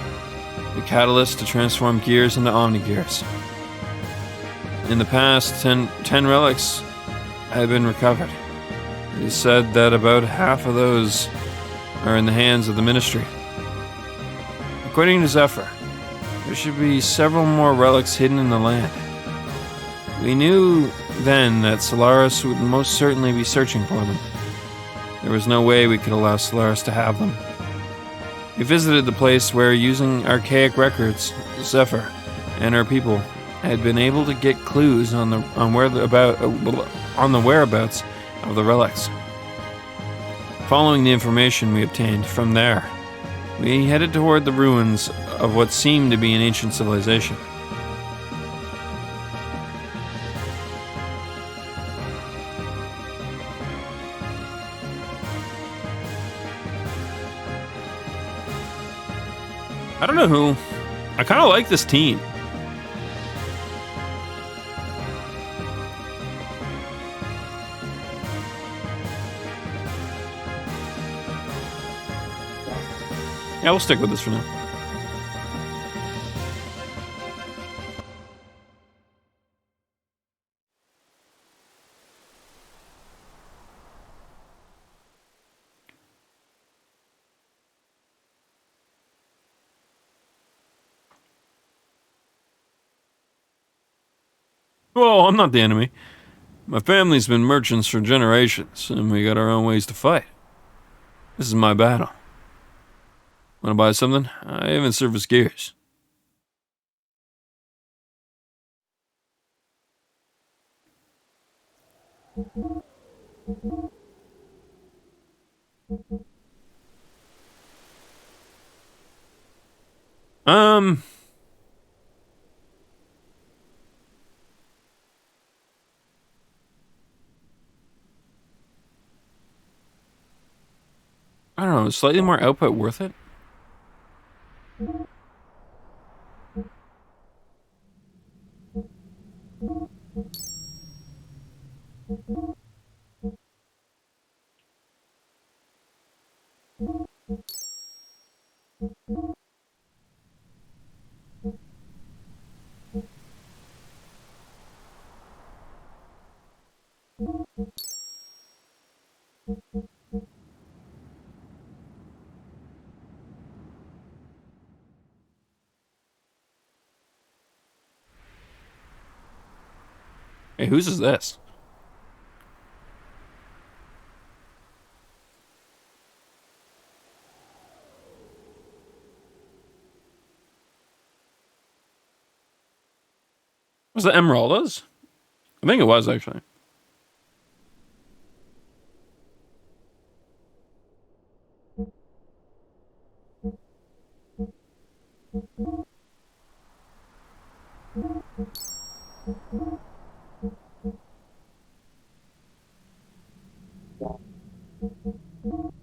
the catalyst to transform gears into omni-gears. In the past, 10 relics had been recovered. It is said that about half of those are in the hands of the Ministry. According to Zephyr, there should be several more relics hidden in the land. We knew then that Solaris would most certainly be searching for them. There was no way we could allow Solaris to have them. We visited the place where, using archaic records, Zephyr and her people had been able to get clues on the whereabouts of the relics. Following the information we obtained from there, we headed toward the ruins of what seemed to be an ancient civilization. I don't know who. I kind of like this team. Yeah, we'll stick with this for now. Well, I'm not the enemy. My family's been merchants for generations, and we got our own ways to fight. This is my battle. Want to buy something? I even service gears. I don't know, is slightly more output worth it? Hey, whose is this? Was it Emeralda's? I think it was, actually.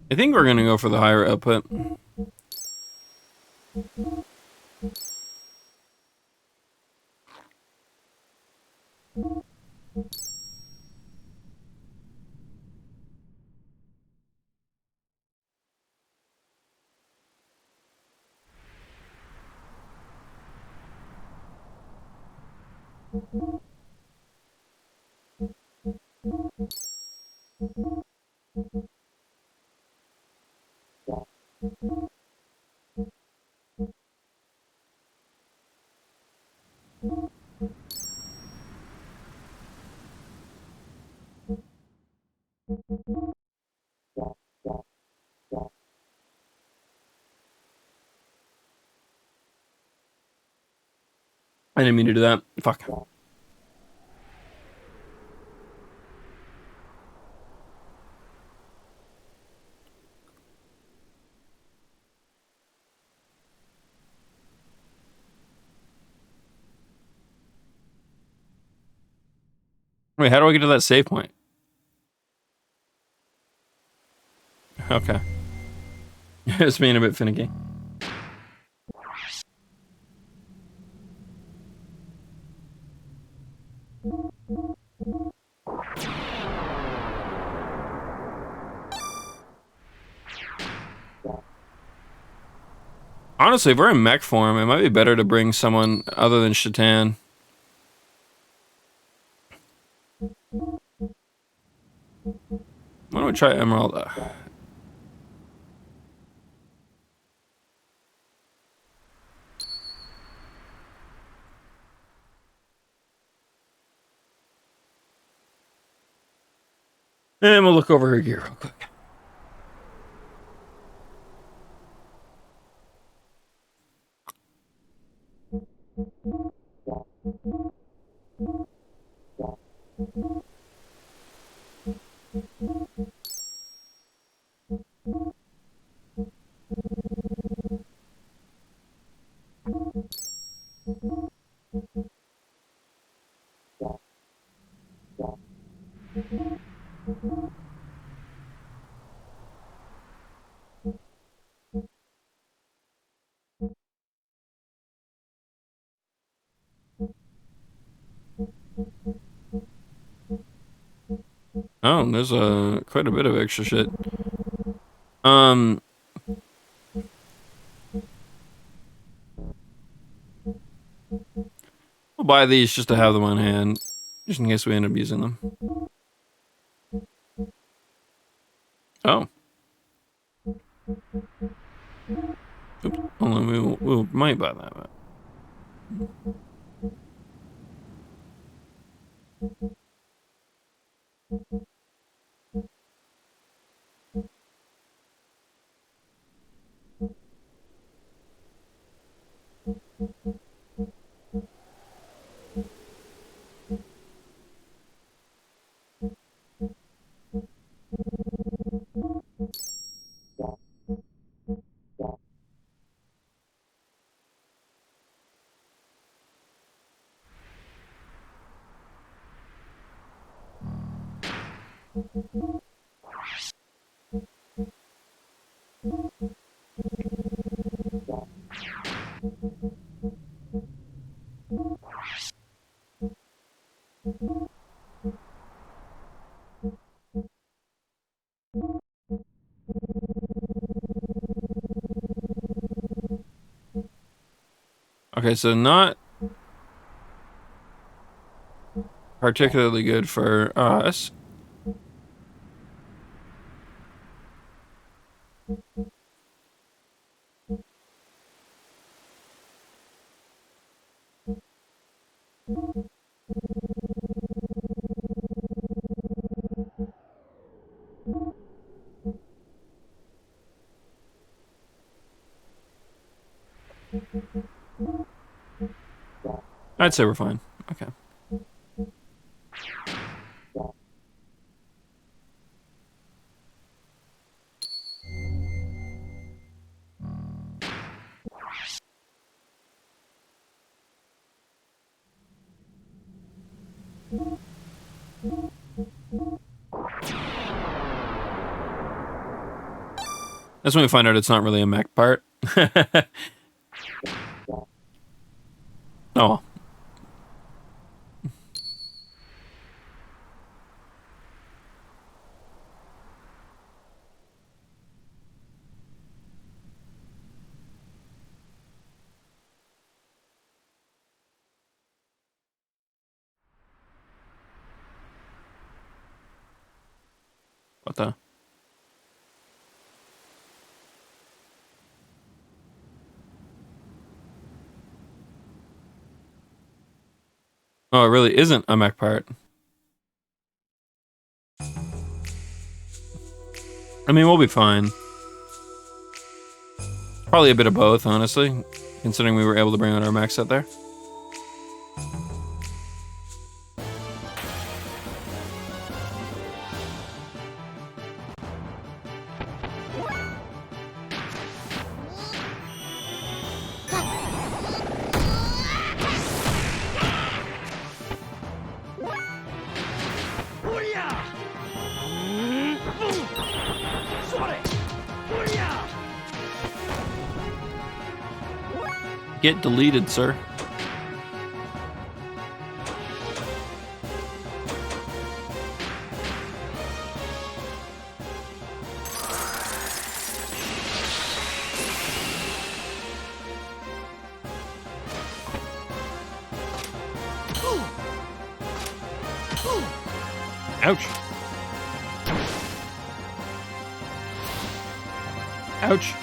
I think we're gonna go for the higher output. I didn't mean to do that. Fuck. Wait, how do I get to that save point? Okay. It's being a bit finicky. Honestly, if we're in mech form, it might be better to bring someone other than Shatan. Why don't we try Emerald? And we'll look over her gear real quick. Oh, there's quite a bit of extra shit. We'll buy these just to have them on hand, just in case we end up using them. Oh. Oops. Hold on, we might buy that. But... Okay, so not particularly good for us. I'd say we're fine. Okay. That's when we find out it's not really a mech part. Oh. What the? Oh, it really isn't a mech part. I mean, we'll be fine. Probably a bit of both, honestly, considering we were able to bring out our max set there. Get deleted, sir. Ouch. Ouch.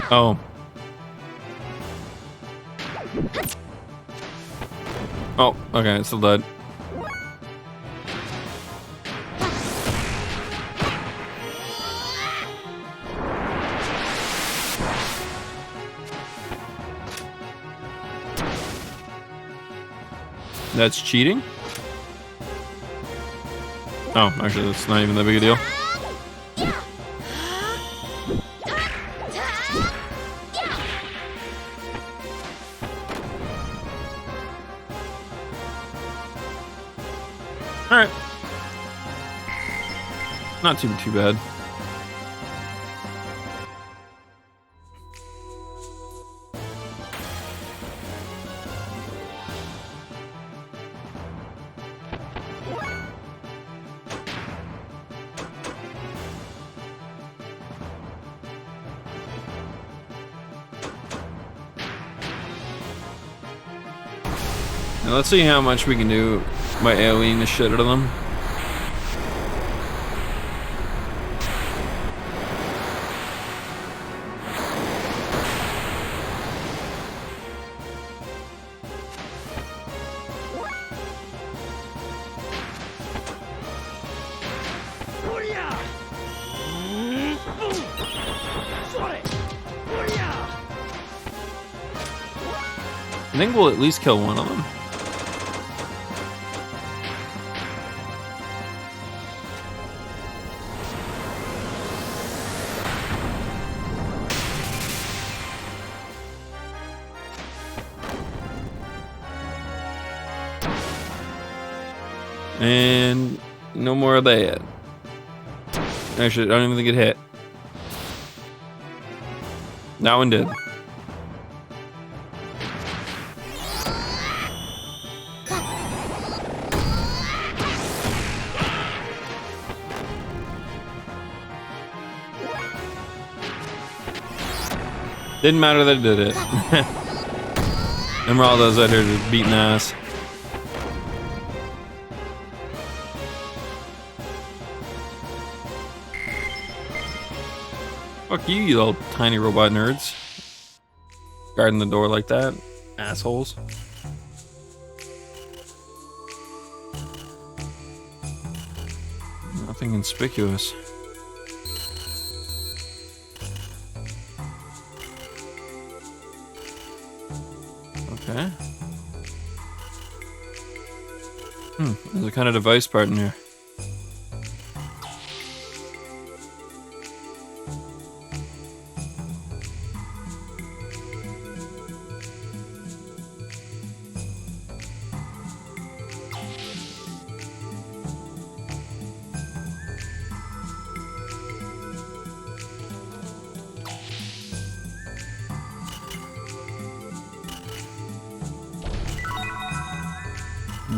Oh. Oh, okay, it's still dead. That's cheating? Oh, actually, that's not even that big a deal. Alright. Not too bad. Now let's see how much we can do by AoEing the shit out of them. I think we'll at least kill one of them. And no more of that. Actually, I don't even think it hit. That one did. Didn't matter that it did it. Emeraldo's out here just beating ass. Fuck you, you little tiny robot nerds. Guarding the door like that. Assholes. Nothing conspicuous. Okay. There's a kind of device part in here.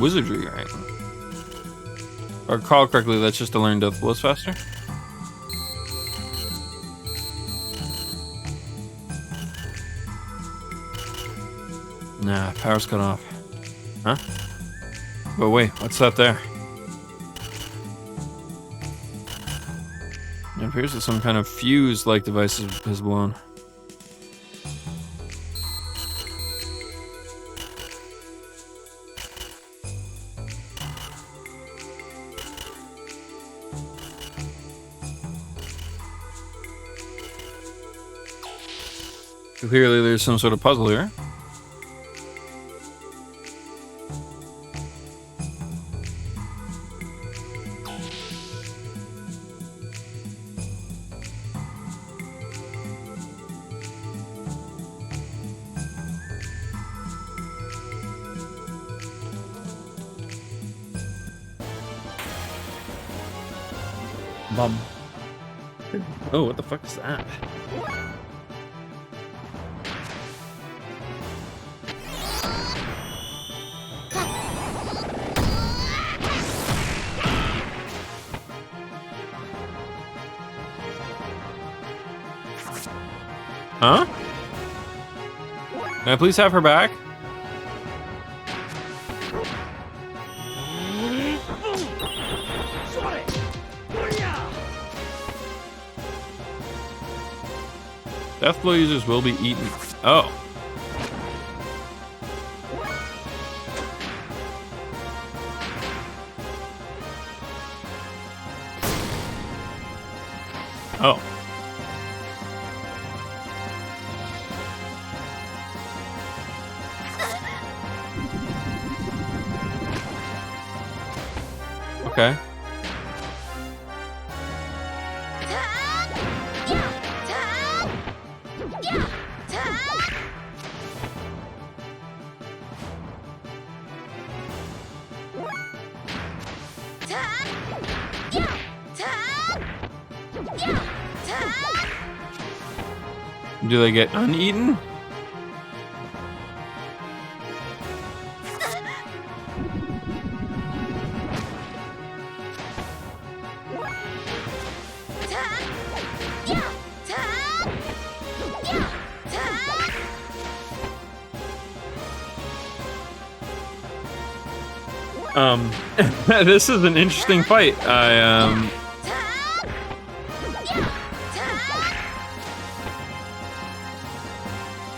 Wizardry, right? If I recall correctly, that's just to learn Death Blows faster. Nah, power's cut off. Huh? But wait, what's that there? appears that some kind of fuse-like device has blown. Clearly there's some sort of puzzle here. Bum. Oh, what the fuck is that? Huh? Can I please have her back? Death blow users will be eaten. Oh. Oh. Okay. Do they get uneaten? This is an interesting fight.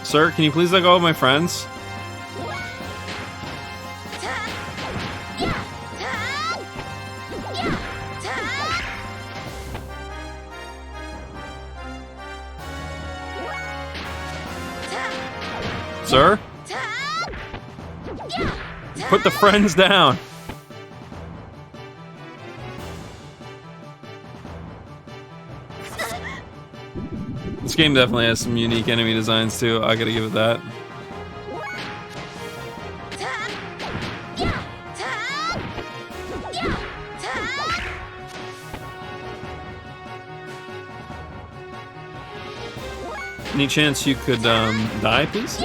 Sir, can you please let go of my friends? Sir? Put the friends down. This game definitely has some unique enemy designs too. I gotta give it that. Any chance you could die, please?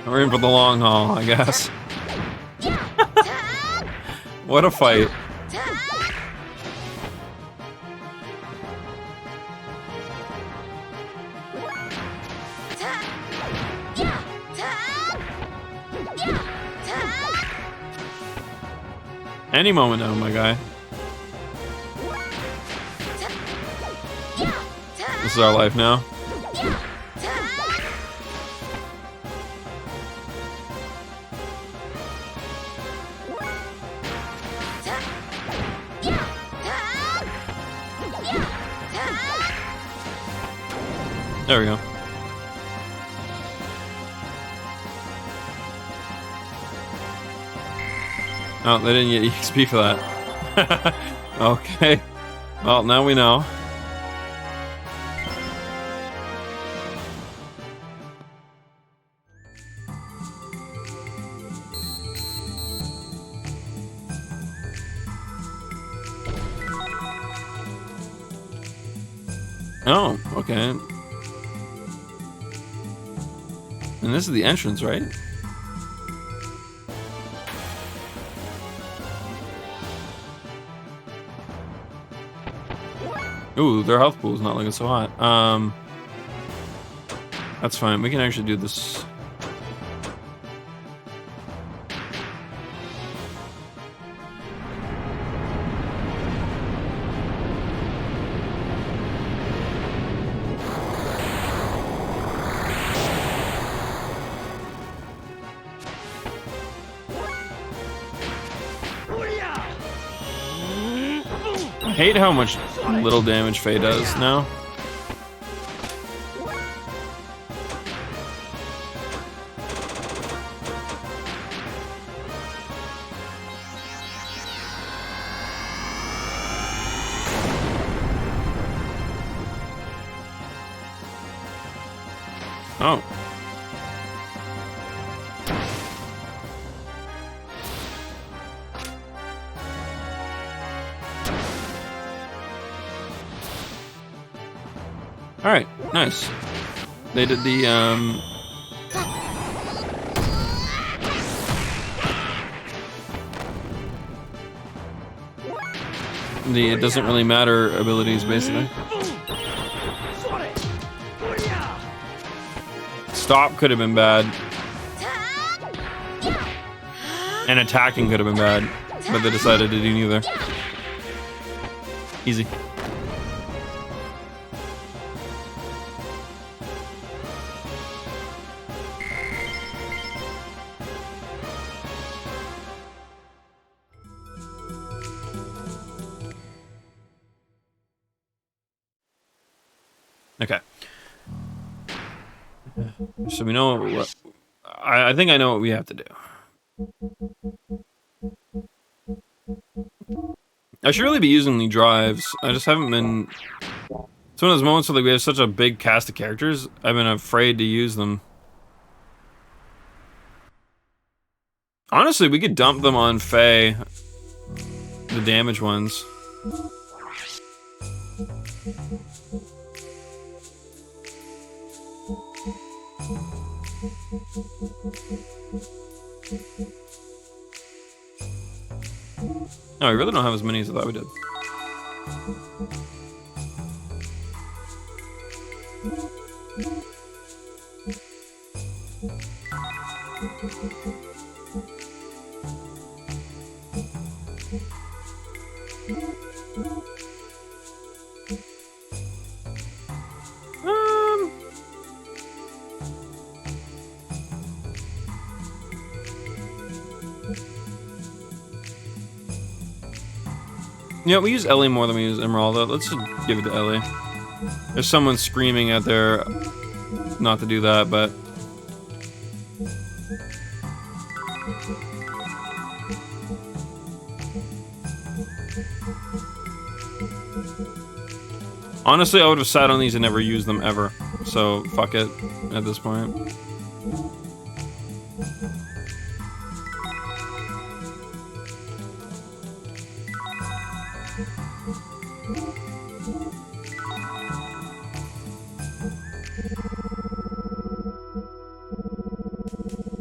We're in for the long haul, I guess. What a fight. Any moment now, my guy. This is our life now. There we go. Oh, they didn't get XP for that. Okay. Well, now we know. Oh, okay. And this is the entrance, right? Ooh, their health pool is not looking so hot. That's fine. We can actually do this. I hate how much little damage Faye does now. Oh. All right, nice. They did the it doesn't really matter abilities basically. Stop could have been bad. And attacking could have been bad, but they decided to do neither. Easy. Okay. So we know what... I think I know what we have to do. I should really be using the drives. I just haven't been... It's one of those moments where like, we have such a big cast of characters, I've been afraid to use them. Honestly, we could dump them on Faye. The damage ones. No, we really don't have as many as I thought we did. Yeah, we use Ellie more than we use Emeralda. Let's just give it to Ellie. There's someone screaming out there not to do that, but... Honestly, I would have sat on these and never used them ever. So, fuck it at this point.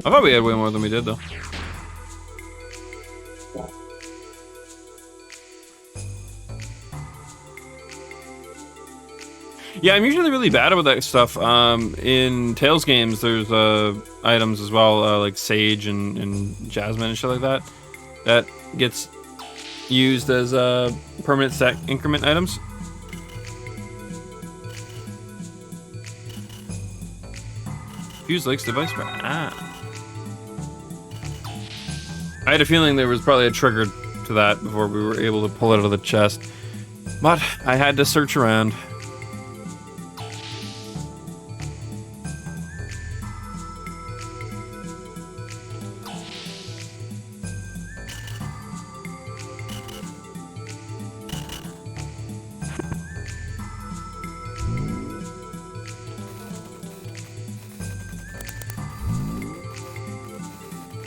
I thought we had way more than we did, though. Yeah, I'm usually really bad about that stuff. In Tales games, there's items as well, like Sage and Jasmine and shit like that. That gets used as permanent stack increment items. Fuse Lake's device. Ah. I had a feeling there was probably a trigger to that before we were able to pull it out of the chest. But I had to search around.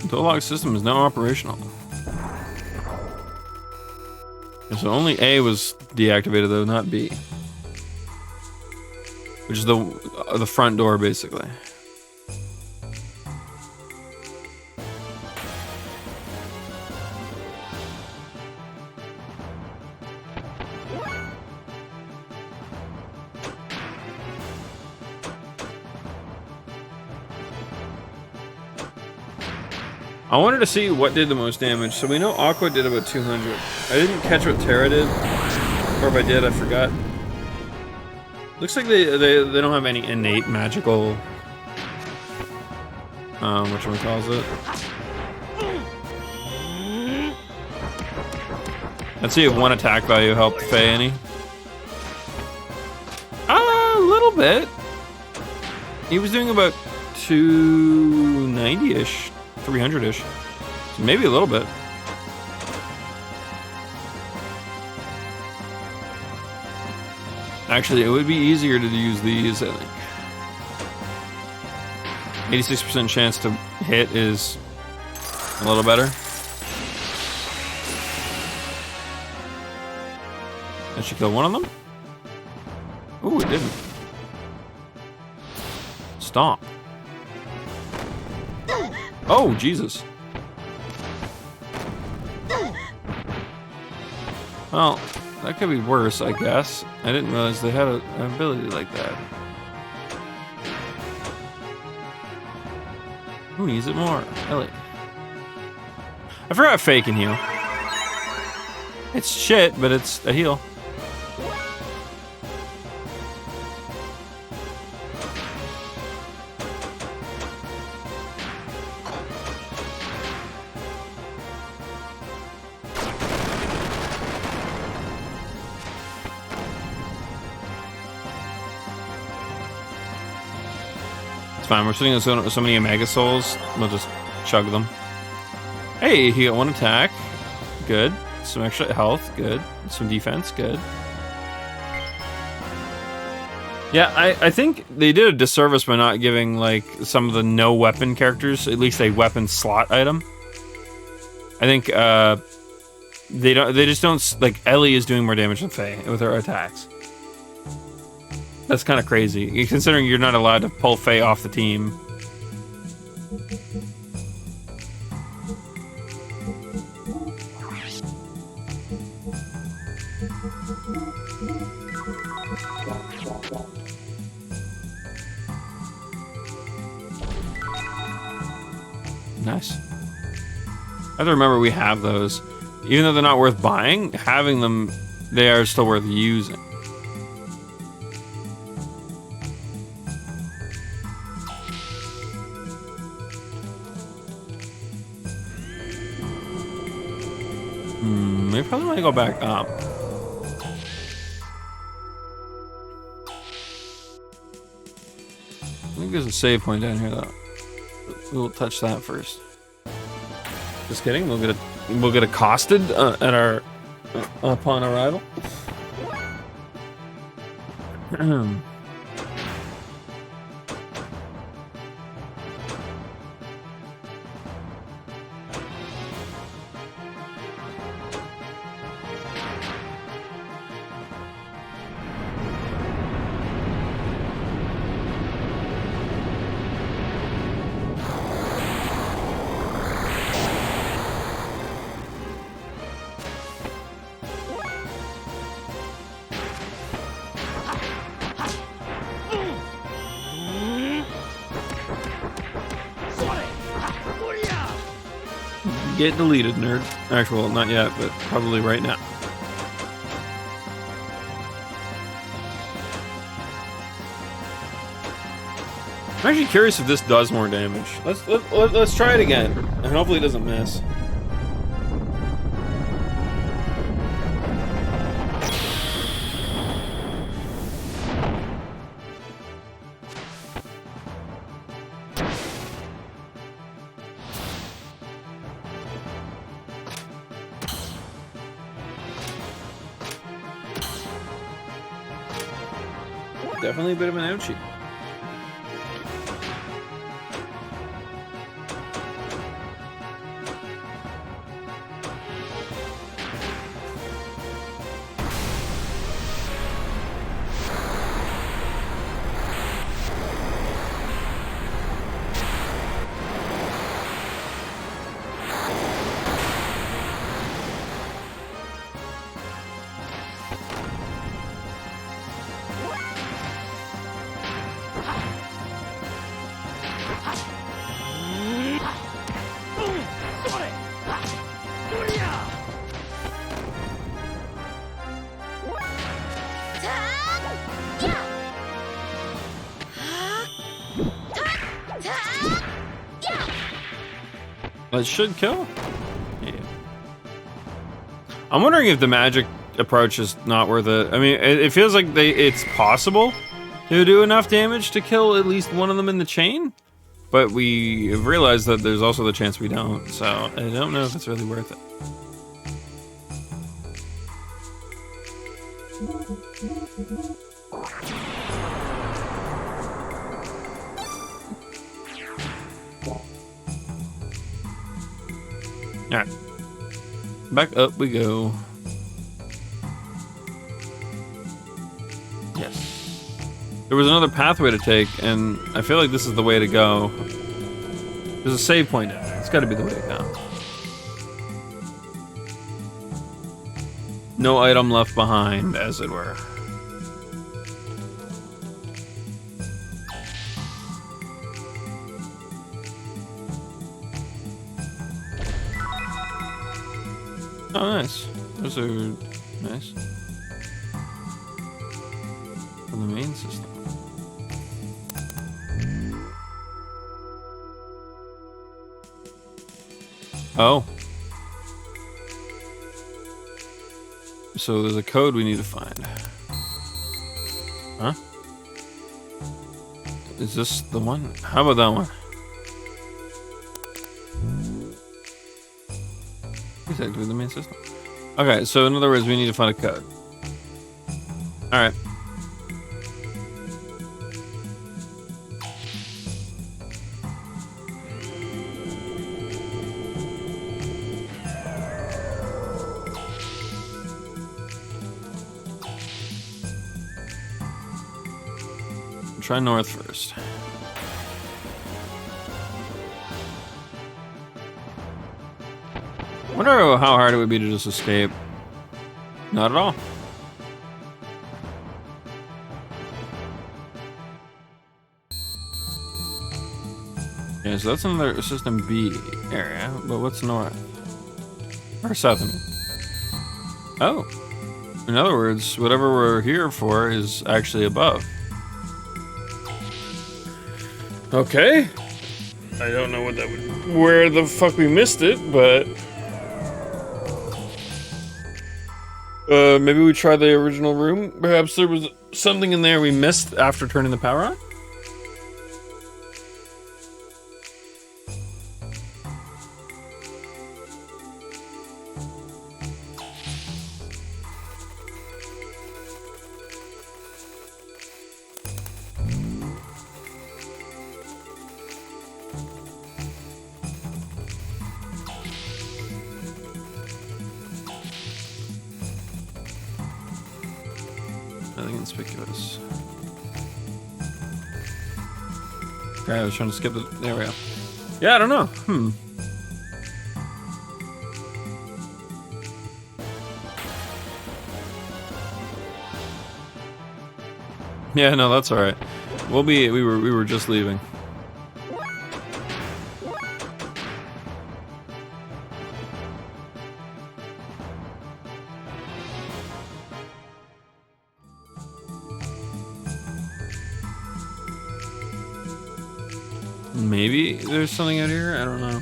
The door lock system is now operational. So only A was deactivated though, not B. which is the front door, basically. I wanted to see what did the most damage. So we know Aqua did about 200. I didn't catch what Terra did, or if I did, I forgot. Looks like they don't have any innate magical whatchamacallit. Let's see if one attack value helped Faye any. A little bit. He was doing about 290-ish, 300-ish. So maybe a little bit. Actually, it would be easier to use these, I think. 86% chance to hit is a little better. That should kill one of them? Ooh, it didn't. Stomp. Oh, Jesus. Well, that could be worse, I guess. I didn't realize they had an ability like that. Ooh, use it more. Really. I forgot Faye can heal. It's shit, but it's a heal. It's fine, we're sitting on so many Omega Souls, we'll just chug them. Hey, he got one attack. Good. Some extra health, good. Some defense, good. Yeah, I think they did a disservice by not giving, like, some of the no weapon characters at least a weapon slot item. I think, they just don't, like, Ellie is doing more damage than Faye with her attacks. That's kind of crazy, considering you're not allowed to pull Faye off the team. Nice. I have to remember we have those. Even though they're not worth buying, having them, they are still worth using. We probably want to go back up. I think there's a save point down here, though. We'll touch that first. Just kidding. We'll get accosted at our upon arrival. Get deleted, nerd. Actually, well, not yet, but probably right now. I'm actually curious if this does more damage. Let's try it again, and hopefully it doesn't miss. Definitely a bit of an ouchie. That should kill? Yeah. I'm wondering if the magic approach is not worth it. I mean, it feels like it's possible to do enough damage to kill at least one of them in the chain, but we have realized that there's also the chance we don't, so I don't know if it's really worth it. Alright. Back up we go. Yes. There was another pathway to take, and I feel like this is the way to go. There's a save point in there. It's gotta be the way to go. No item left behind, as it were. Oh, nice. Those are nice. For the main system. Oh. So there's a code we need to find. Huh? Is this the one? How about that one? Please activate the main system. Okay, so in other words, we need to find a code. Alright. Try north first. I wonder how hard it would be to just escape. Not at all. Yeah, so that's another system B area, but what's north? Or south, I mean. Oh. In other words, whatever we're here for is actually above. Okay. I don't know what that would... where the fuck we missed it, but... maybe we try the original room? Perhaps there was something in there we missed after turning the power on? Nothing conspicuous. Okay, I was trying to skip it. There we go. Yeah, I don't know. Yeah, no, that's all right. We were just leaving. Maybe there's something out here? I don't know.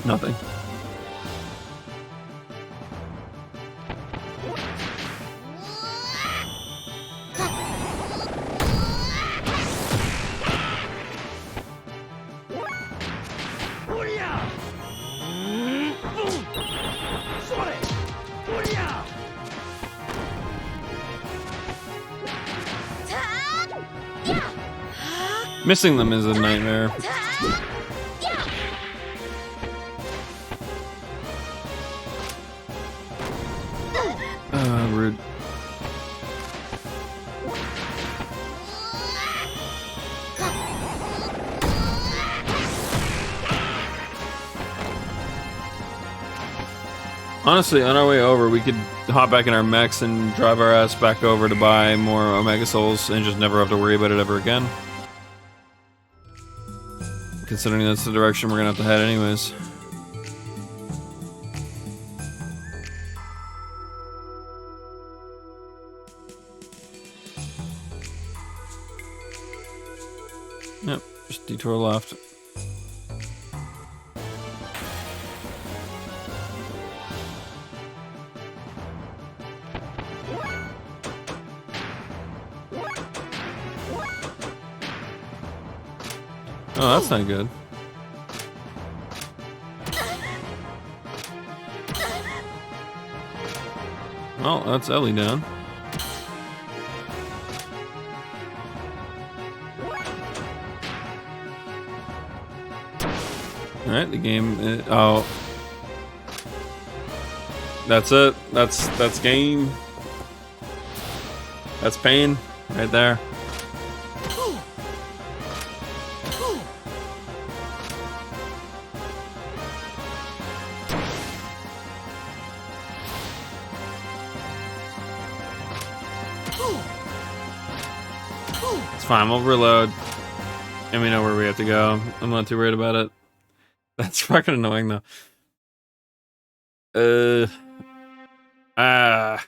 Nothing. Missing them is a nightmare. Rude. Honestly, on our way over, we could hop back in our mechs and drive our ass back over to buy more Omega Souls and just never have to worry about it ever again. Considering that's the direction we're gonna have to head anyways. Just detour left. Oh, that's not good. Oh, that's Ellie down. Alright, the game oh. That's it. That's game. That's pain right there. It's fine, we'll reload. And we know where we have to go. I'm not too worried about it. That's fucking annoying though. I'm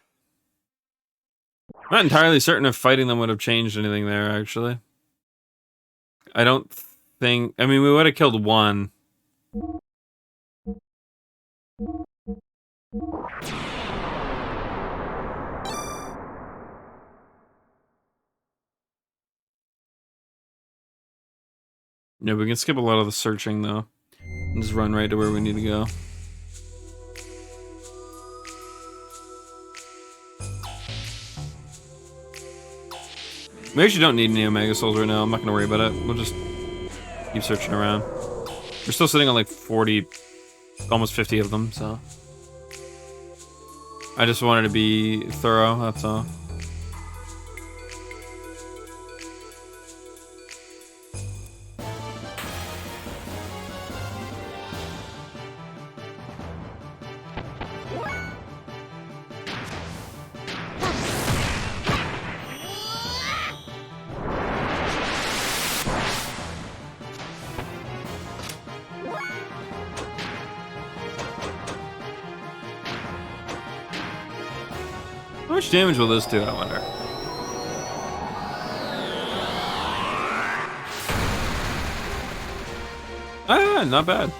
not entirely certain if fighting them would have changed anything there, actually. I don't think... I mean, we would have killed one. Yeah, we can skip a lot of the searching, though. And just run right to where we need to go. We actually don't need any Omega Souls right now. I'm not going to worry about it. We'll just keep searching around. We're still sitting on like 40, almost 50 of them, so... I just wanted to be thorough, that's all. How much damage will this do, I wonder? Ah, not bad.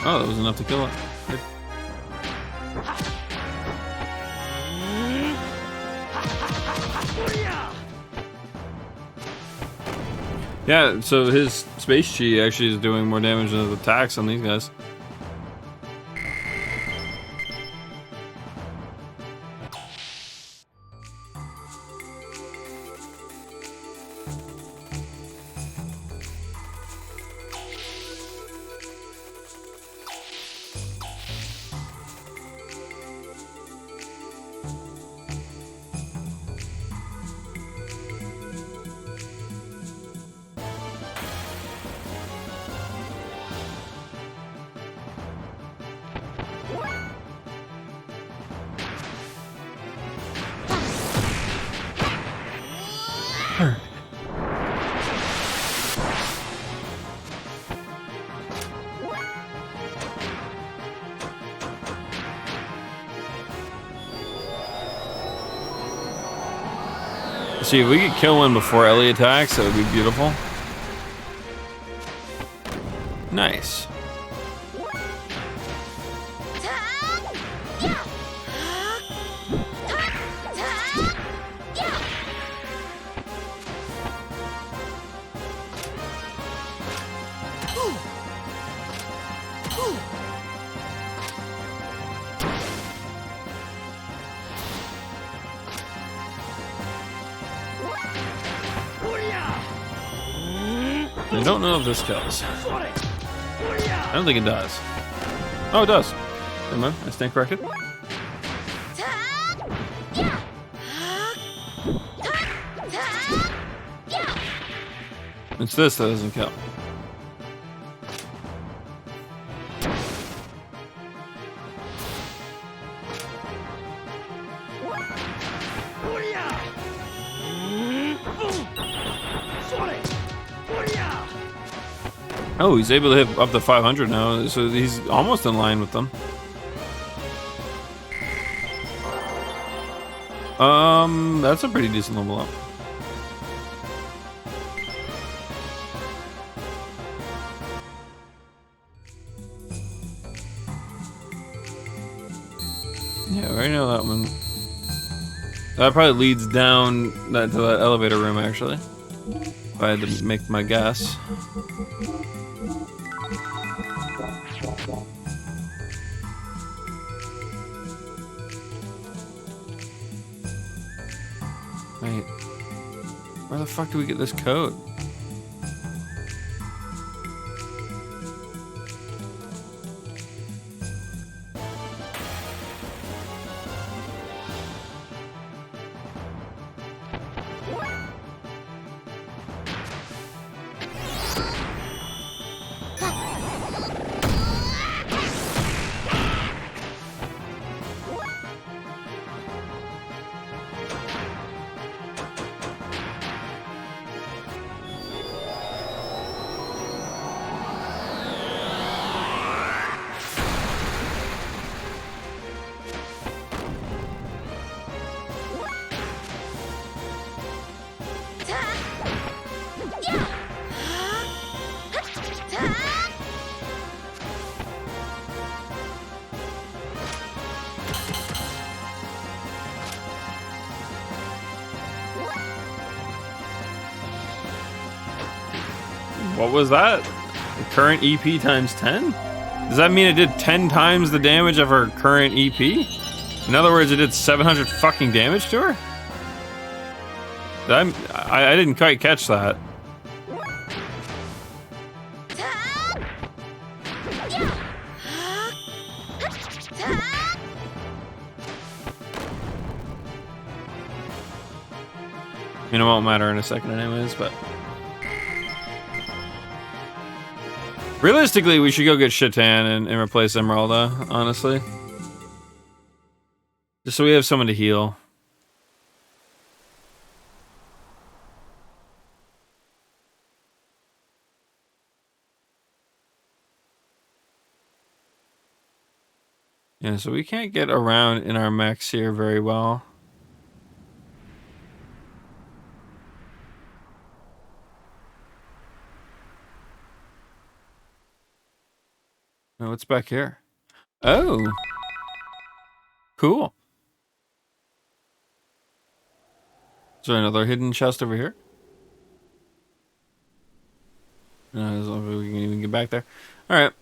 Oh, that was enough to kill it. Good. Yeah, so his space chi actually is doing more damage than his attacks on these guys. See, if we could kill one before Ellie attacks, that would be beautiful. Nice. I don't know if this kills. I don't think it does. Oh, it does. Never mind, I stand corrected. It's this that doesn't kill. Oh, he's able to hit up to 500 now, so he's almost in line with them. That's a pretty decent level up. Yeah, I already know that one. That probably leads down to that elevator room, actually. If I had to make my guess. Wait. Where the fuck do we get this code? What was that? The current EP times 10? Does that mean it did 10 times the damage of her current EP? In other words, it did 700 fucking damage to her? I didn't quite catch that. I mean, it won't matter in a second anyways, but... Realistically, we should go get Shatan and replace Emeralda, honestly. Just so we have someone to heal. Yeah, so we can't get around in our mechs here very well. Oh, what's back here? Oh. Cool. Is there another hidden chest over here? No, as long as we can even get back there. Alright.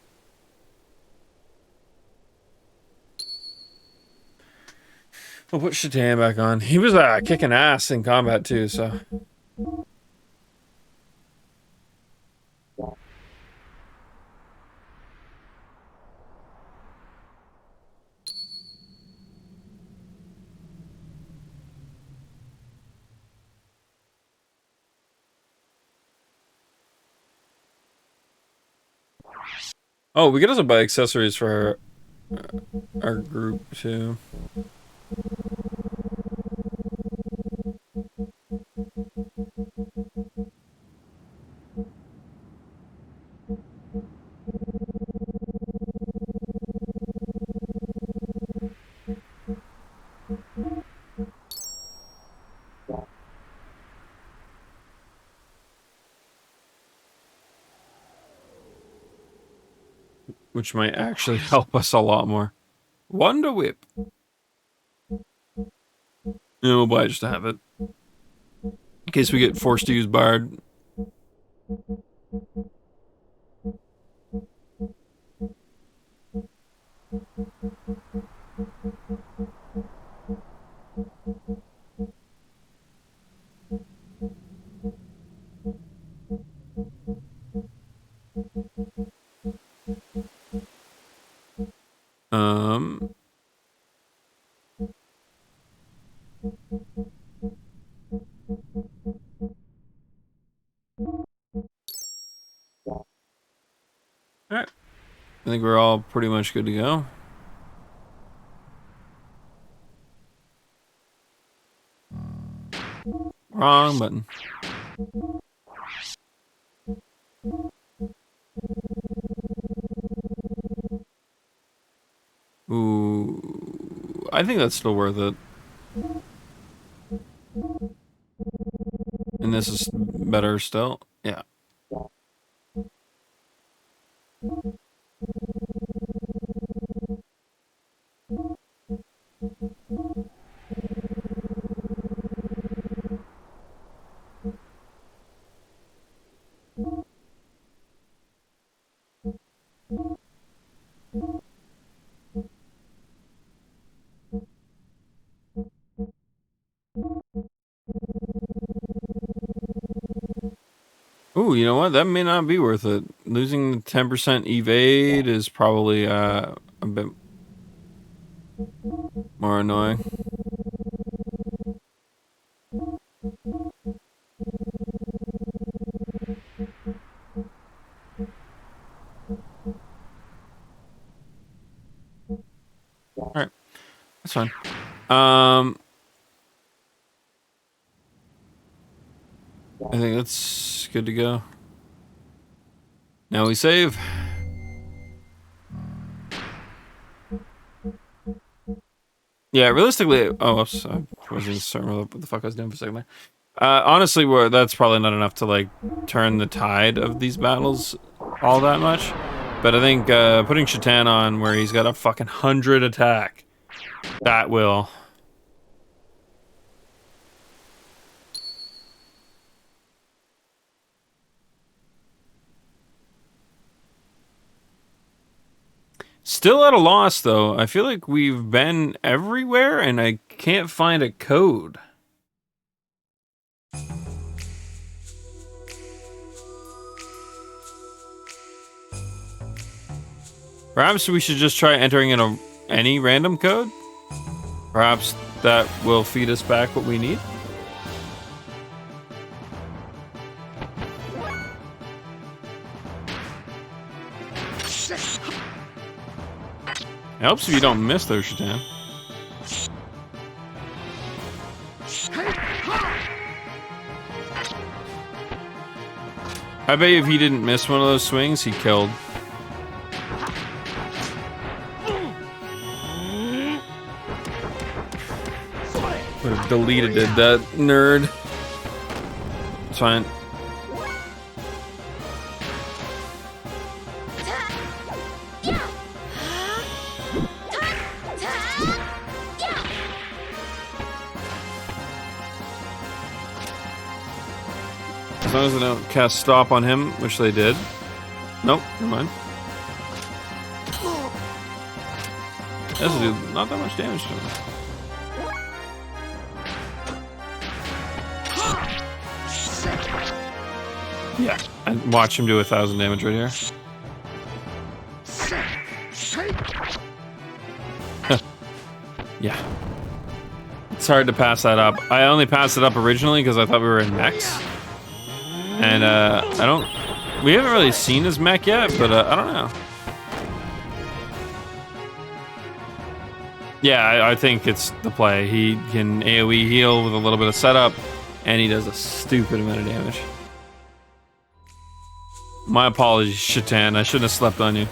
We'll put Shatan back on. He was kicking ass in combat too, so... Oh, we could also buy accessories for our group too. Which might actually help us a lot more. Wonder Whip. Yeah, we'll buy it just to have it. In case we get forced to use Bard. Alright. I think we're all pretty much good to go. Wrong button. Ooh, I think that's still worth it. And this is better still. Yeah. Ooh, you know what? That may not be worth it. Losing the 10% evade is probably a bit more annoying. Alright. That's fine. I think that's good to go. Now we save. Yeah, realistically, oh, oops, I wasn't certain what the fuck I was doing for a second there. Honestly, that's probably not enough to like turn the tide of these battles all that much. But I think putting Shatan on where he's got a fucking 100 attack, that will. Still at a loss, though. I feel like we've been everywhere, and I can't find a code. Perhaps we should just try entering in any random code? Perhaps that will feed us back what we need? It helps if you don't miss those, Shatan. I bet you if he didn't miss one of those swings, he killed. Would have deleted it, that nerd. It's fine. As long as they don't cast stop on him, which they did. Nope, never mind. That doesn't do not that much damage to him. Yeah, and watch him do 1,000 damage right here. Yeah. It's hard to pass that up. I only passed it up originally because I thought we were in mechs. And we haven't really seen his mech yet, but I don't know. Yeah, I think it's the play. He can AoE heal with a little bit of setup, and he does a stupid amount of damage. My apologies, Shatan. I shouldn't have slept on you.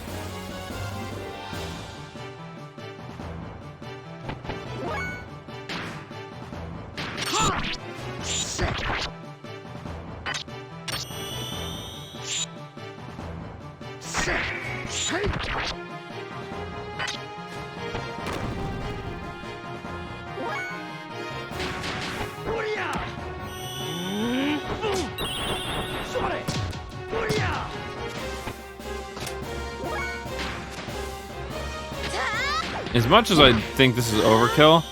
As much as I think this is overkill,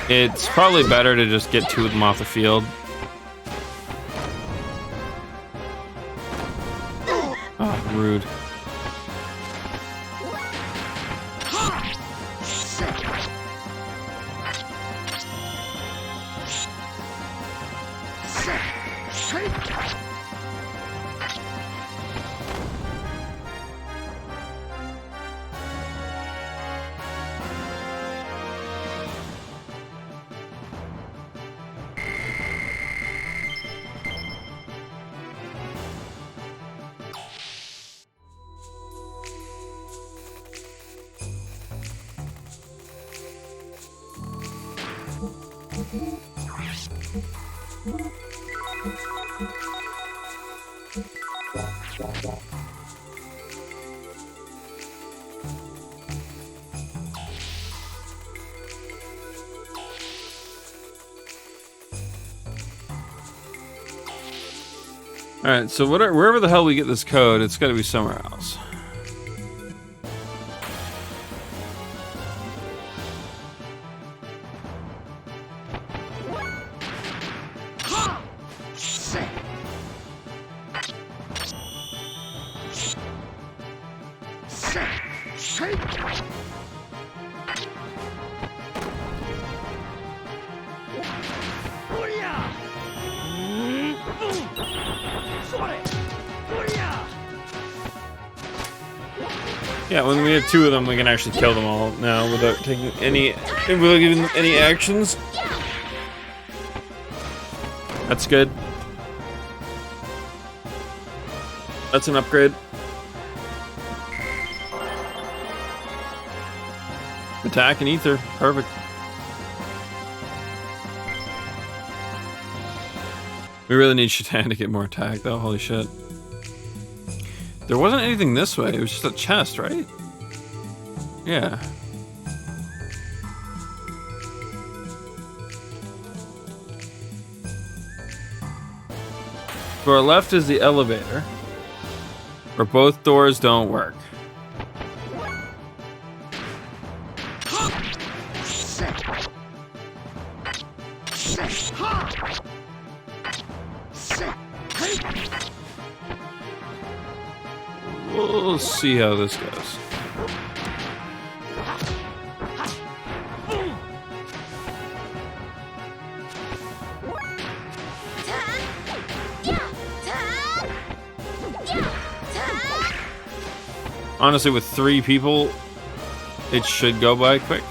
it's probably better to just get two of them off the field. Oh, rude. Alright, so wherever the hell we get this code, it's gotta be somewhere else. Yeah, when we have two of them, we can actually kill them all now without taking any, without giving them any actions. That's good. That's an upgrade. Attack and ether, perfect. We really need Shatan to get more attack though, holy shit. There wasn't anything this way, it was just a chest, right? Yeah. To our left is the elevator, where both doors don't work. We'll see how this goes. Honestly, with 3 people, it should go by quick.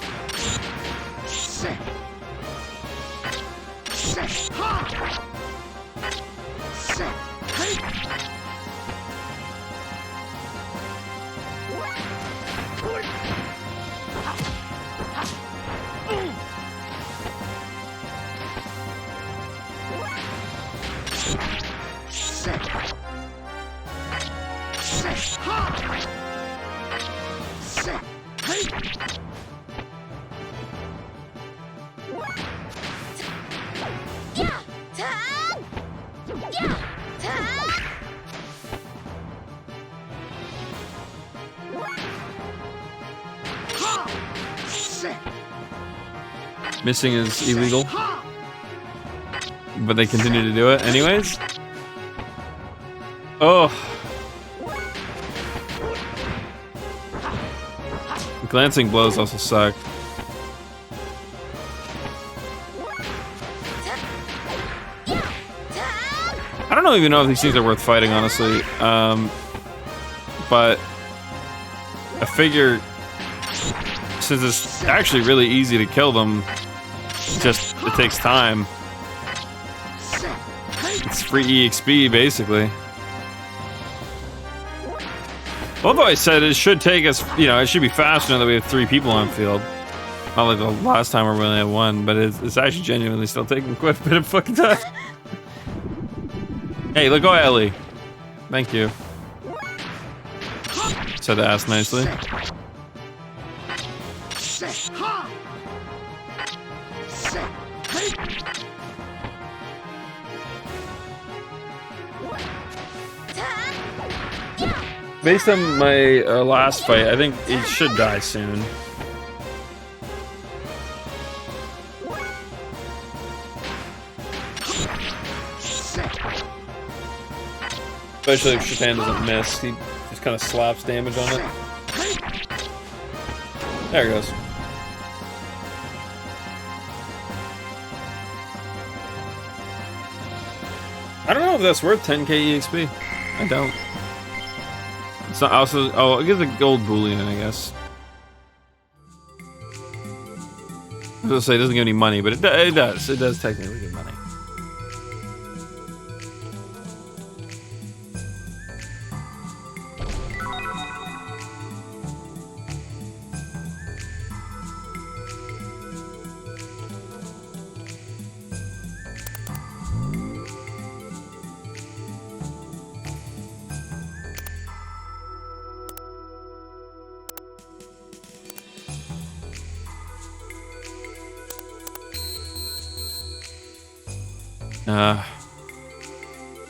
Missing is illegal, but they continue to do it anyways. Oh, glancing blows also suck. I don't even know if these things are worth fighting, honestly. But I figure since it's actually really easy to kill them, just it takes time. It's free EXP basically. Although I said it should take us, you know, it should be faster now that we have 3 people on field. Not like the last time where we only had 1, but it's actually genuinely still taking quite a bit of fucking time. Hey, look, go Ellie. Thank you. Said the ass nicely. Based on my last fight, I think it should die soon. Especially if Shatan doesn't miss, he just kind of slaps damage on it. There it goes. I don't know if that's worth 10k EXP. I don't. It's not also. Oh, it gives a gold bullion, I guess. I was gonna say it doesn't give any money, but it does. It does technically give money.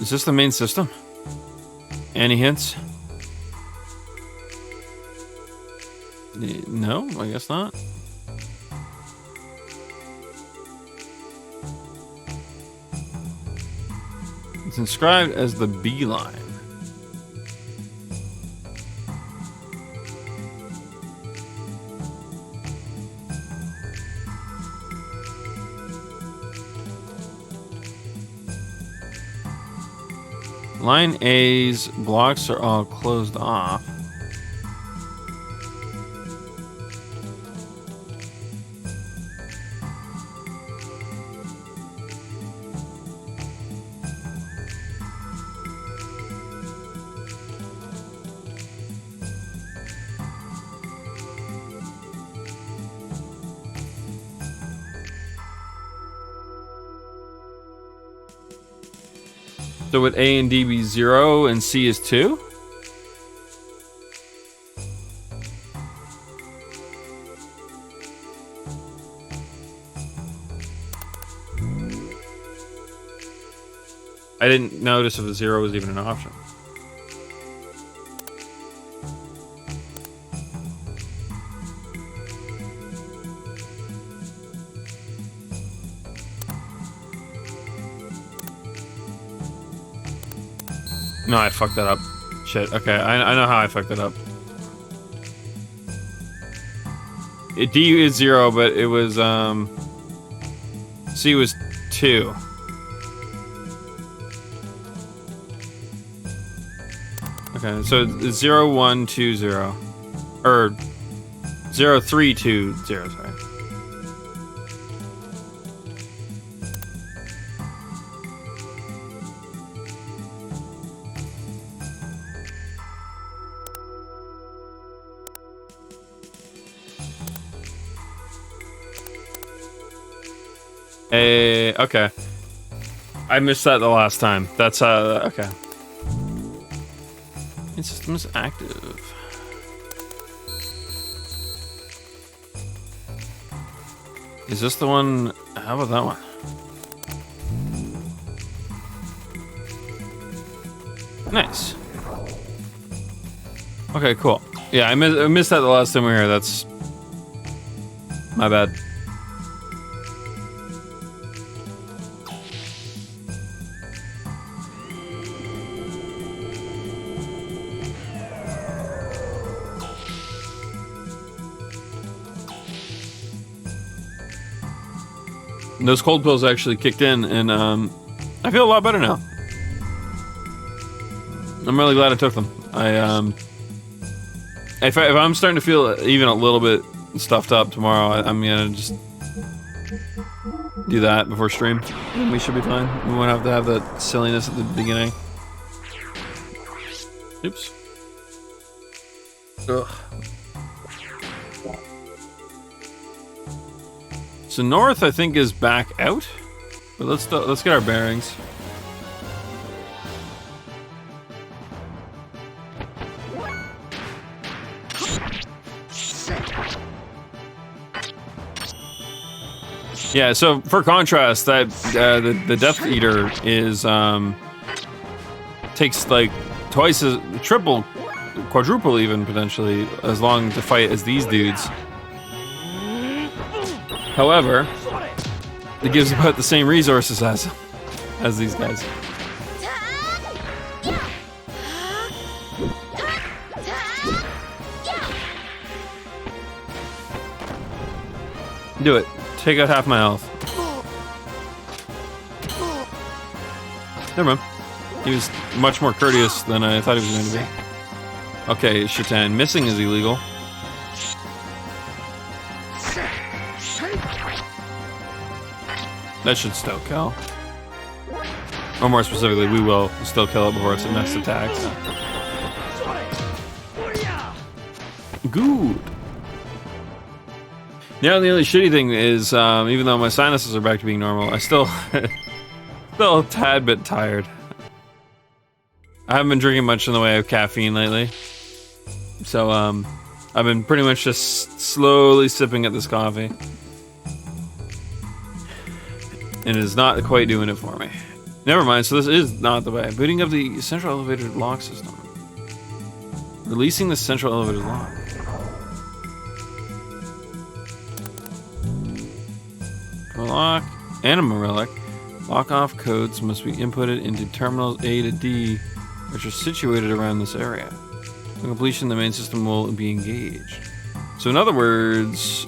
Is this the main system? Any hints? No, I guess not. It's inscribed as the B line. Line A's blocks are all closed off. So would A and D be 0 and C is 2? I didn't notice if a 0 was even an option. No, I fucked that up. Shit. Okay, I know how I fucked it up. D is 0, but it was C was 2. Okay, so it's 0, 1, 2, 0. Or 0, 3, 2, 0, sorry. Okay. I missed that the last time. That's, okay. The system is active. Is this the one? How about that one? Nice. Okay, cool. Yeah, I missed that the last time we were here. That's my bad. Those cold pills actually kicked in, and I feel a lot better now. I'm really glad I took them. If I'm starting to feel even a little bit stuffed up tomorrow, I'm gonna just do that before stream. And we should be fine. We won't have to have that silliness at the beginning. Oops. Ugh. So north, I think, is back out, but let's get our bearings. Yeah. So for contrast, that the Death Eater is takes like twice as triple, quadruple even potentially as long to fight as these dudes. However, it gives about the same resources as these guys. Do it. Take out half my health. Never mind. He was much more courteous than I thought he was going to be. Okay, Shatan. Missing is illegal. That should still kill. Or more specifically, we will still kill it before its next attack. So. Good. Yeah, the only shitty thing is, even though my sinuses are back to being normal, I still a tad bit tired. I haven't been drinking much in the way of caffeine lately. So, I've been pretty much just slowly sipping at this coffee. And it is not quite doing it for me. Never mind, so this is not the way. Booting up the central elevator lock system. Releasing the central elevator lock. Lock. Anima relic. Lock-off codes must be inputted into terminals A to D, which are situated around this area. On completion, the main system will be engaged. So in other words,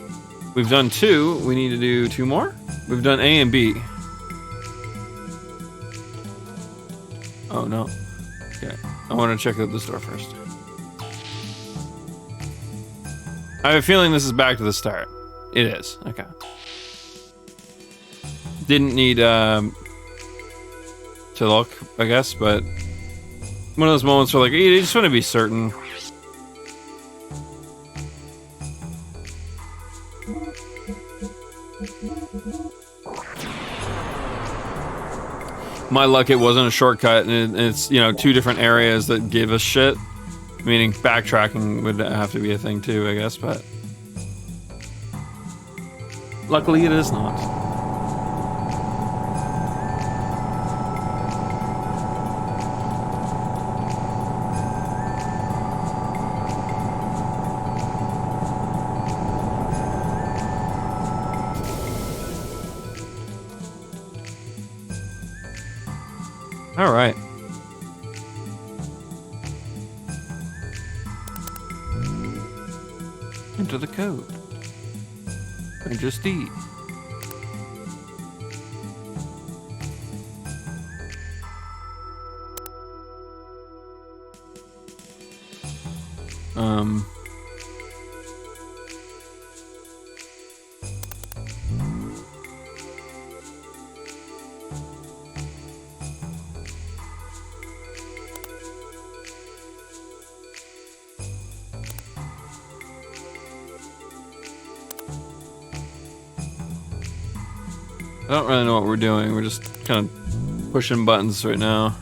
we've done 2. We need to do 2 more? We've done A and B. Oh, no. Okay. I want to check out this door first. I have a feeling this is back to the start. It is. Okay. Didn't need to look, I guess, but one of those moments where like you just want to be certain. My luck, it wasn't a shortcut, and it's, you know, 2 different areas that give us shit. Meaning backtracking would have to be a thing too, I guess, but luckily it is not. All right. Enter the code. And just D. I don't really know what we're doing. We're just kind of pushing buttons right now.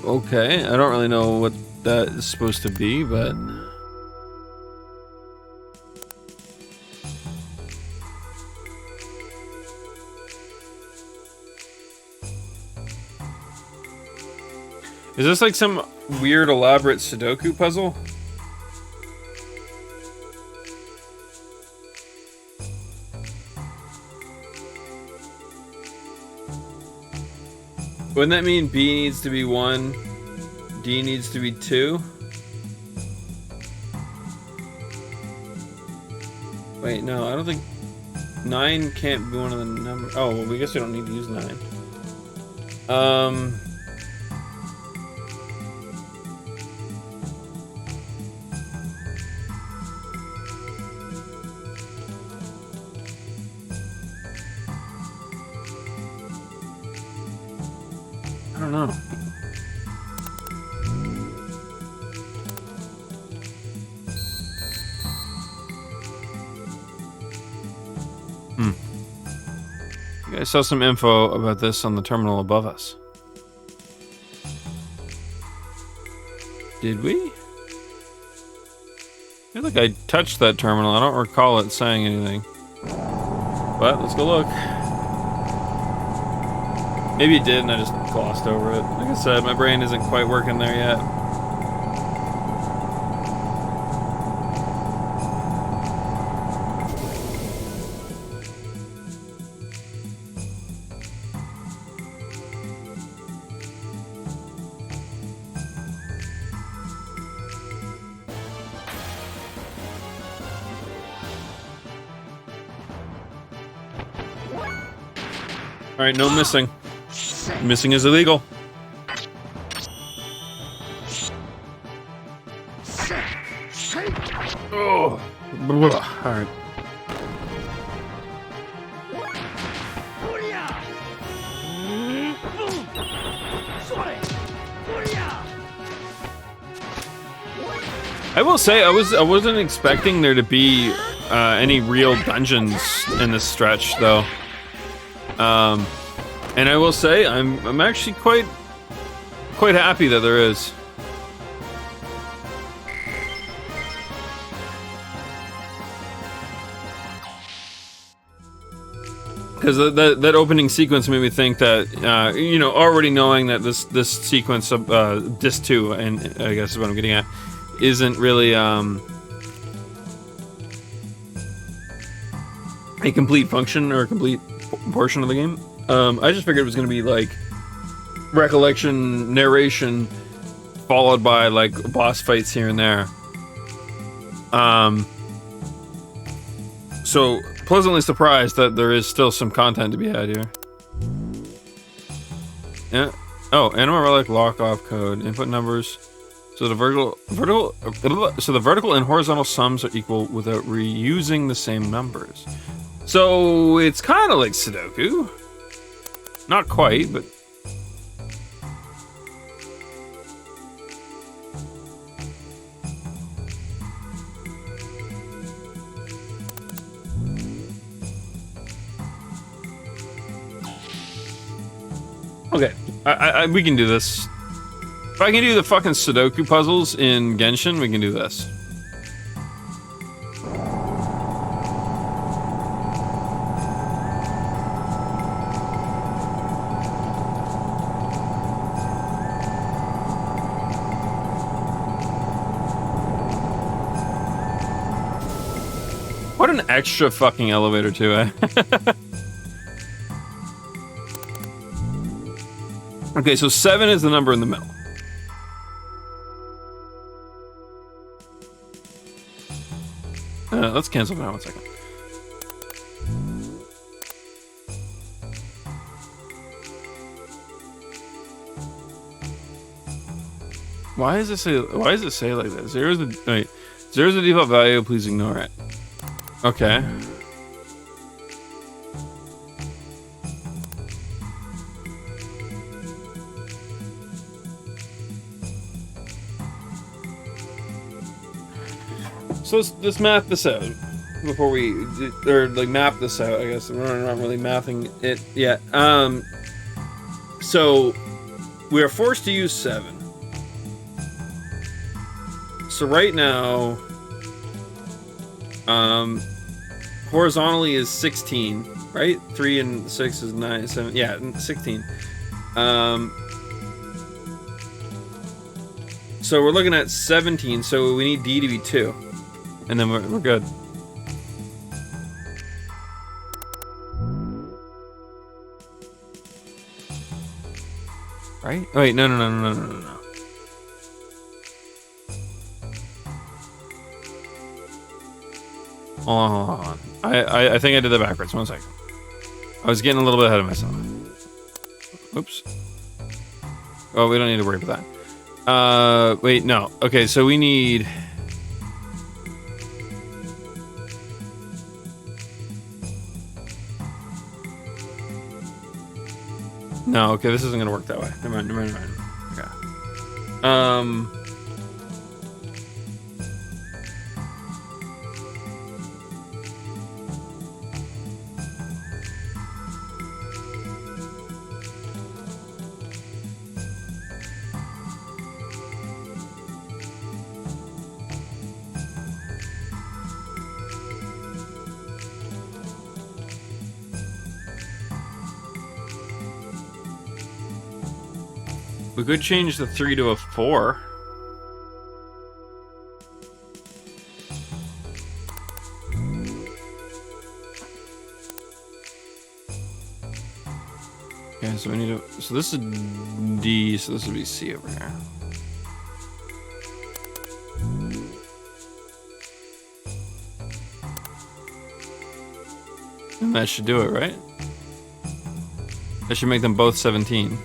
Okay, I don't really know what that is supposed to be, but is this like some weird elaborate Sudoku puzzle? Wouldn't that mean B needs to be 1, D needs to be 2? Wait, no, I don't think 9 can't be one of the numbers. Oh, well, we guess we don't need to use 9. I don't know. I saw some info about this on the terminal above us. Did we? I feel like I touched that terminal. I don't recall it saying anything. But let's go look. Maybe it did and I just glossed over it. Like I said, my brain isn't quite working there yet. Alright, no missing. Missing is illegal. Oh. Alright. I will say I wasn't expecting there to be any real dungeons in this stretch though. And I will say I'm actually quite happy that there is. Because that opening sequence made me think that, you know, already knowing that this sequence of disc 2, and I guess is what I'm getting at, isn't really a complete function or a complete portion of the game. I just figured it was going to be like recollection, narration, followed by like boss fights here and there. So pleasantly surprised that there is still some content to be had here. Yeah. Oh, Anima Relic lock-off code. Input numbers. So the vertical and horizontal sums are equal without reusing the same numbers. So it's kind of like Sudoku. Not quite, but... Okay, we can do this. If I can do the fucking Sudoku puzzles in Genshin, we can do this. What an extra fucking elevator too, eh? Okay, so 7 is the number in the middle. Let's cancel for now, 1 second. Why does it say like that? Zero is the default value, please ignore it. Okay. So let's math this out before we, or like map this out, I guess. We're not really mathing it yet. So we are forced to use 7. So right now, horizontally is 16, right? 3 and 6 is 9, 7, yeah, 16. So we're looking at 17, so we need D to be 2. And then we're good. Right? Oh, wait, no. Hold on. I think I did that backwards. 1 second. I was getting a little bit ahead of myself. Oops. Oh, we don't need to worry about that. Wait, no. Okay, so we need... No, okay, this isn't gonna work that way. Never mind. Okay. We could change the 3 to a 4. Okay, so we need to... So this is D, so this would be C over here. And that should do it, right? That should make them both 17.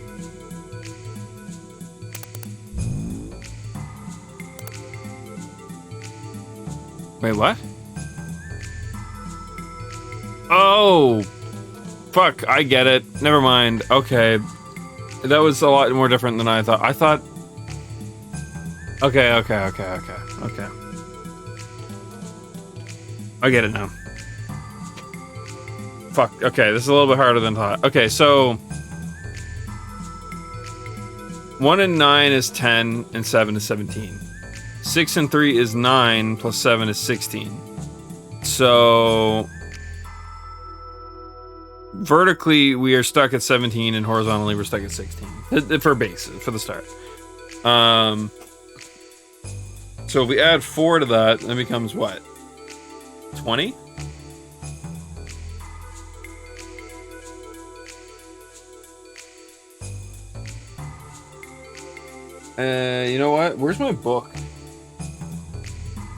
Wait, what? Oh! Fuck, I get it. Never mind. Okay. That was a lot more different than I thought. Okay. I get it now. Fuck. Okay, this is a little bit harder than I thought. Okay, so 1 and 9 is 10, and 7 is 17. 6 and 3 is 9, plus 7 is 16. So vertically, we are stuck at 17, and horizontally, we're stuck at 16 for base for the start. So if we add 4 to that, then it becomes what? 20? You know what? Where's my book?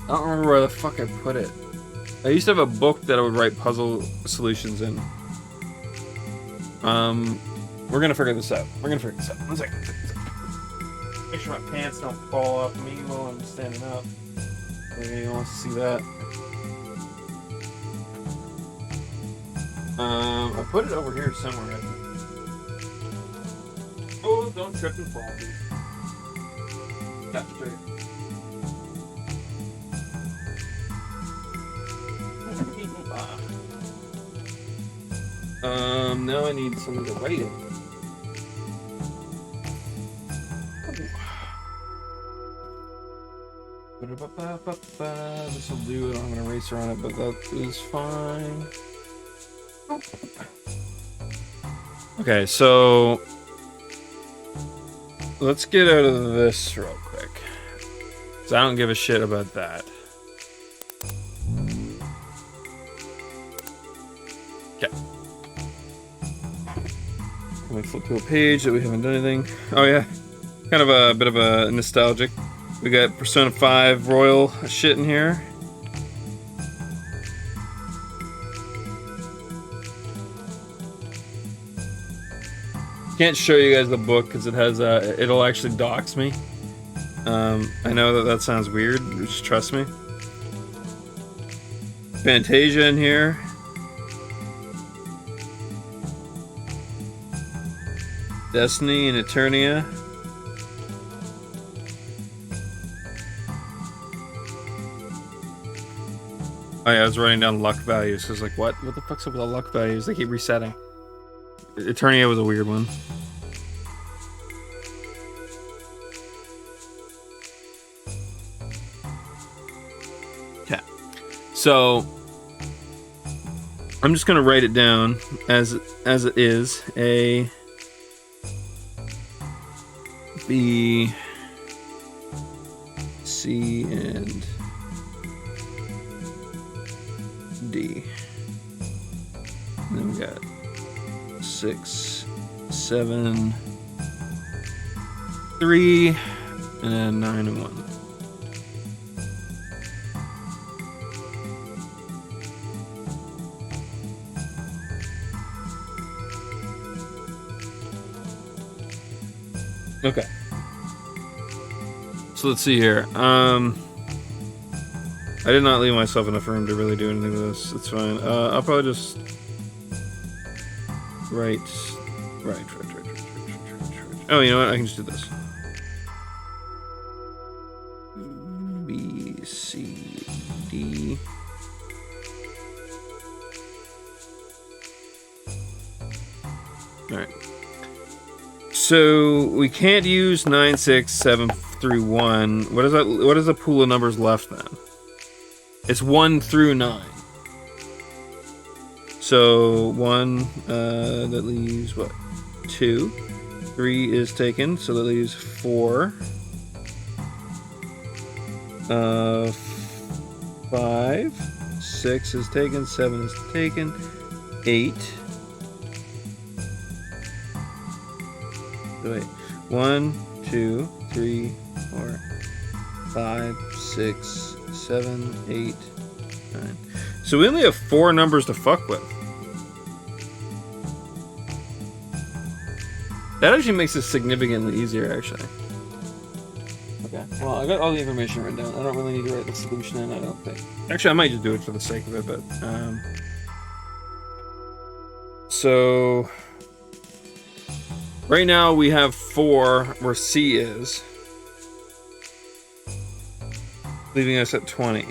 I don't remember where the fuck I put it. I used to have a book that I would write puzzle solutions in. We're gonna figure this out. One second. Make sure my pants don't fall off me while I'm standing up. Anybody wants to see that? I put it over here somewhere, I think. Oh, don't trip and fall, please. That's straight. Now I need something to write it. This will do it. I'm gonna eraser on it, but that is fine. Okay, so let's get out of this real quick. 'Cause I don't give a shit about that. Okay. Let me flip to a page that we haven't done anything. Oh yeah, kind of a bit of a nostalgic. We got Persona 5 Royal shit in here. Can't show you guys the book because it has it'll actually dox me. I know that sounds weird, just trust me. Fantasia in here. Destiny and Eternia. Oh yeah, I was writing down luck values because like what the fuck's up with the luck values? They keep resetting. Eternia was a weird one. Okay, so I'm just gonna write it down as it is. A, B, C, and D. And then we got 6, 7, 3, and then 9 and 1. Okay. So let's see here. I did not leave myself enough room to really do anything with this. It's fine. I'll probably just right. Oh, you know what? I can just do this. B, C, D. All right. So we can't use 9, 6, 7 through 1. What is that? What is the pool of numbers left then? It's 1 through 9. So 1 that leaves what? 2. 3 is taken, so that leaves 4. 5. 6 is taken. 7 is taken. 8. So wait. 1, 2, 3, 4, 5, 6, 7, 8, 9. So we only have 4 numbers to fuck with. That actually makes it significantly easier, actually. Okay, well, I got all the information written down. I don't really need to write the solution in, I don't think. Actually, I might just do it for the sake of it, but... So... Right now, we have 4 where C is. leaving us at 20.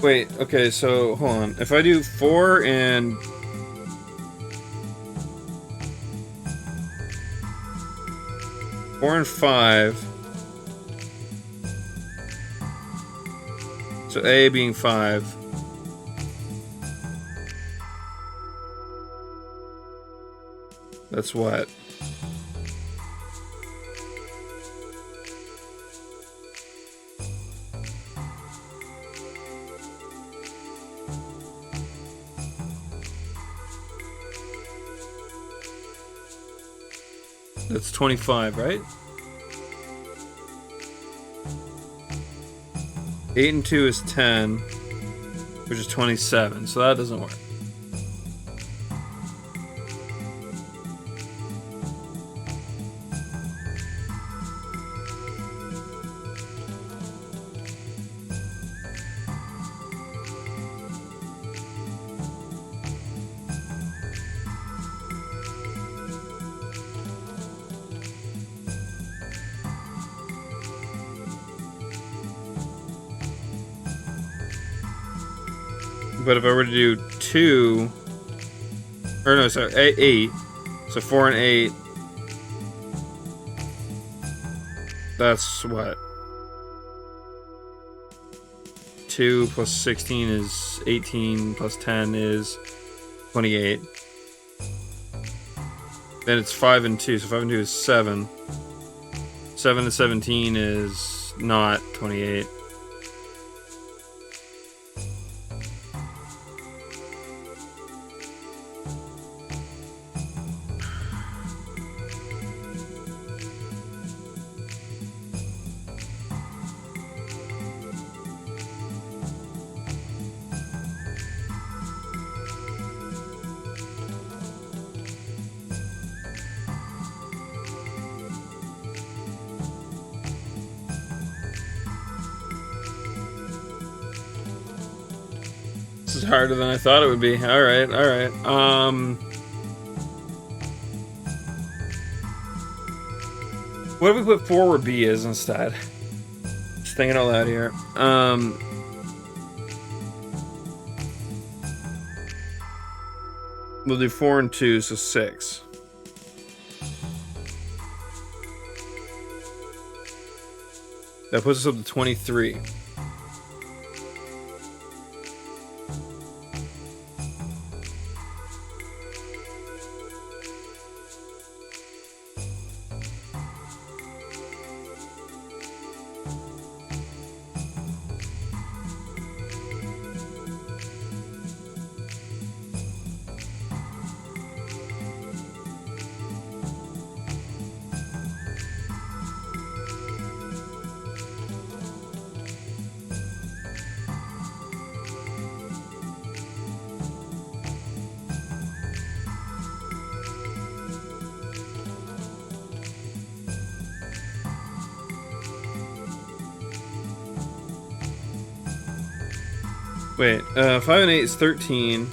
Wait, okay, so hold on. If I do 4 and 4 and 5, so A being 5. That's what? That's 25, right? 8 and 2 is 10, which is 27, so that doesn't work. But if I were to do 2, or no, sorry, 8, so 4 and 8, that's what? 2 plus 16 is 18, plus 10 is 28. Then it's 5 and 2, so 5 and 2 is 7. 7 and 17 is not 28. This is harder than I thought it would be. Alright, alright. What if we put 4 where B is instead? Just thinking out loud here. We'll do 4 and 2, so 6. That puts us up to 23. Wait, 5 and 8 is 13.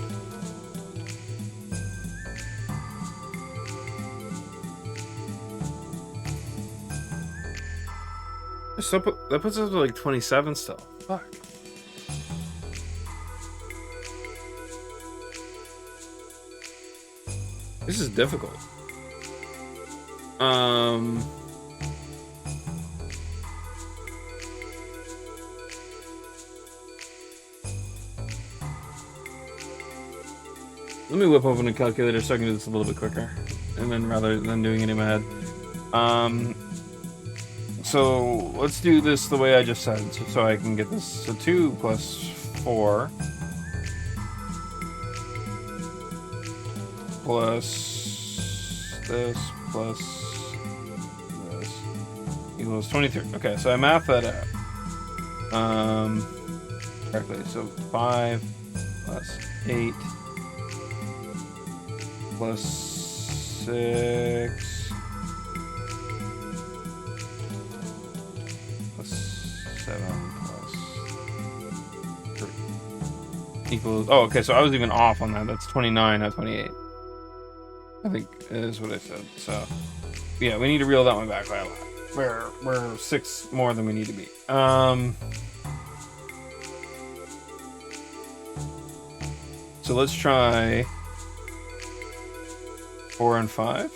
So that puts us at like 27 still. Fuck. This is difficult. Let me whip open a calculator so I can do this a little bit quicker, and then rather than doing it in my head. So let's do this the way I just said, so I can get this. So 2 plus 4 plus this plus this equals 23. Okay, so I math that out. Correctly. So 5 plus 8 plus 6 plus 7 plus 3 equals. Oh, okay. So I was even off on that. That's 29, not 28. I think is what I said. So yeah, we need to reel that one back by a lot. We're 6 more than we need to be. So let's try 4 and 5.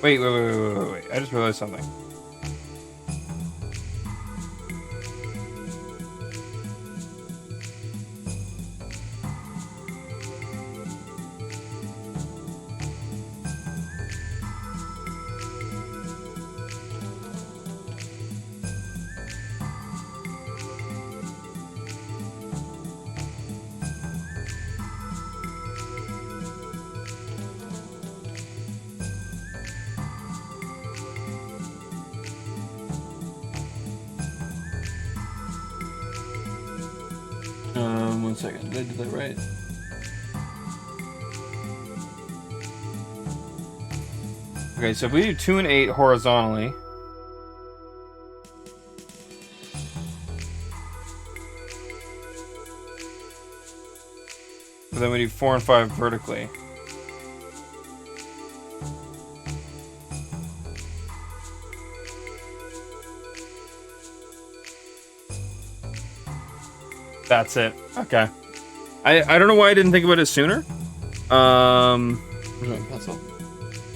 Wait. I just realized something. One second. Did I do that right? Okay, so if we do 2 and 8 horizontally, but then we do 4 and 5 vertically. That's it. Okay. I don't know why I didn't think about it sooner. Where's my pencil?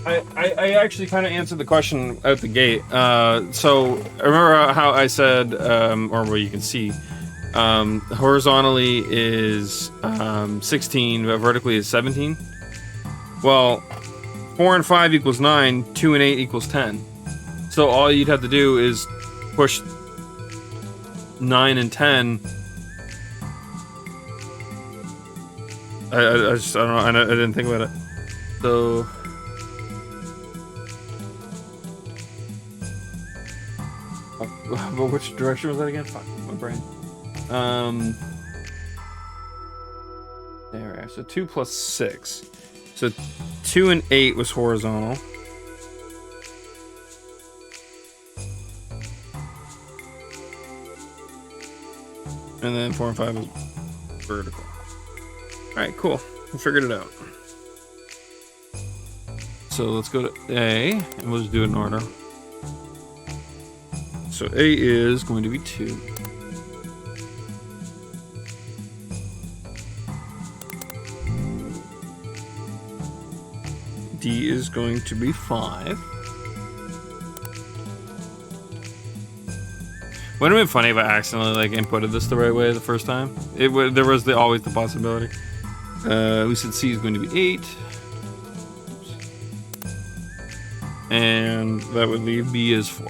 I actually kind of answered the question out the gate. So remember how I said, or well, you can see, horizontally is 16, but vertically is 17. Well, 4 and 5 equals 9. 2 and 8 equals 10. So all you'd have to do is push 9 and 10. I don't know. I didn't think about it. So. But which direction was that again? Fuck, my brain. There we are. So 2 plus 6. So 2 and 8 was horizontal. And then 4 and 5 was vertical. Alright, cool. We figured it out. So let's go to A, and we'll just do it in order. So A is going to be 2. D is going to be 5. Wouldn't it have been funny if I accidentally inputted this the right way the first time? There was always the possibility. We said C is going to be 8. Oops. And that would leave B as 4.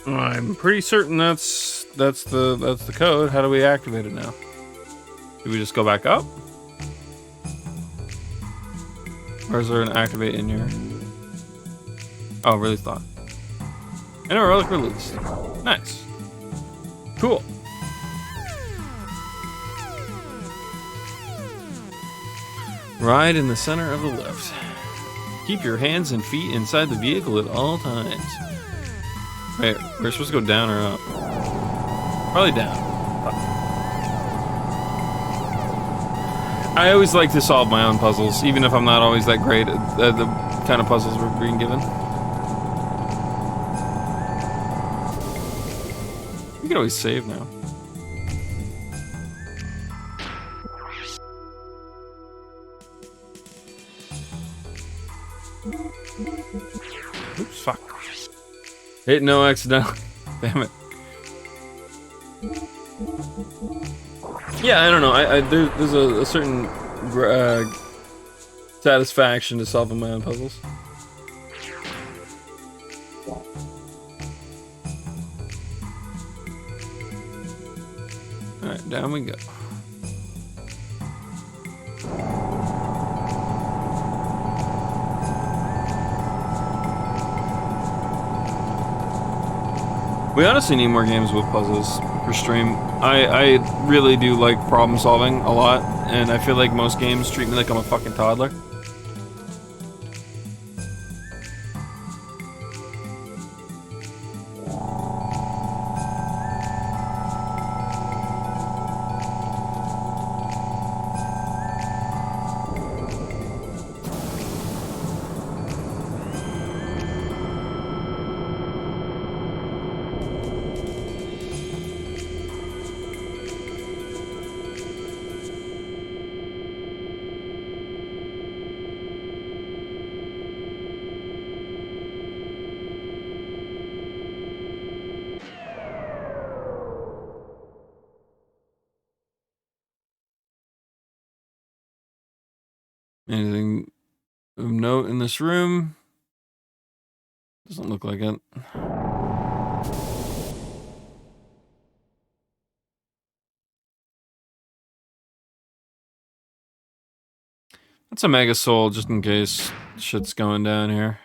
I'm pretty certain that's the code. How do we activate it now? Do we just go back up? Or is there an activate in here? Oh, release thought. And a relic released. Nice. Cool. Ride in the center of the lift. Keep your hands and feet inside the vehicle at all times. Wait, we're supposed to go down or up? Probably down. I always like to solve my own puzzles, even if I'm not always that great at the kind of puzzles we're being given. You can always save now. Hit no accidental. Damn it. Yeah, I don't know. There's a certain satisfaction to solving my own puzzles. Alright, down we go. We honestly need more games with puzzles for stream. I really do like problem solving a lot, and I feel like most games treat me like I'm a fucking toddler. Anything of note in this room? Doesn't look like it. That's a mega soul just in case shit's going down here.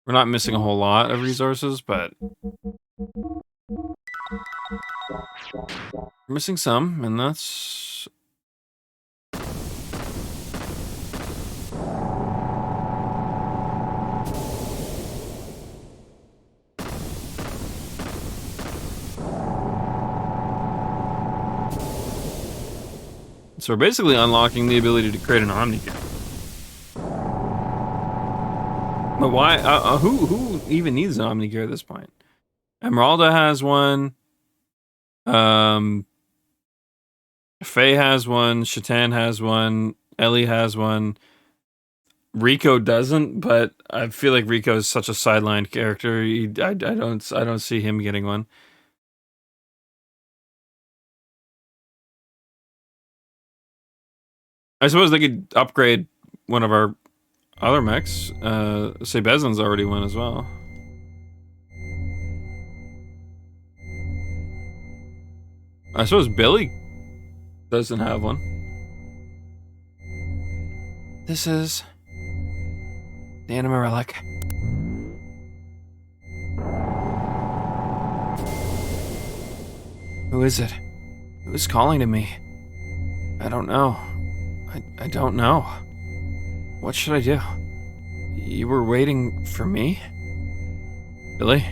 We're not missing a whole lot of resources, but we're missing some, and that's... So we're basically unlocking the ability to create an Omni Gear. But why? Who even needs an Omni Gear at this point? Emeralda has one. Faye has one. Shatan has one. Ellie has one. Rico doesn't, but I feel like Rico is such a sidelined character. I don't see him getting one. I suppose they could upgrade one of our other mechs. Say Bezin's already one as well. I suppose Billy doesn't have one. This is the Anima Relic. Who is it? Who is calling to me? I don't know. I don't know. What should I do? You were waiting for me? Billy?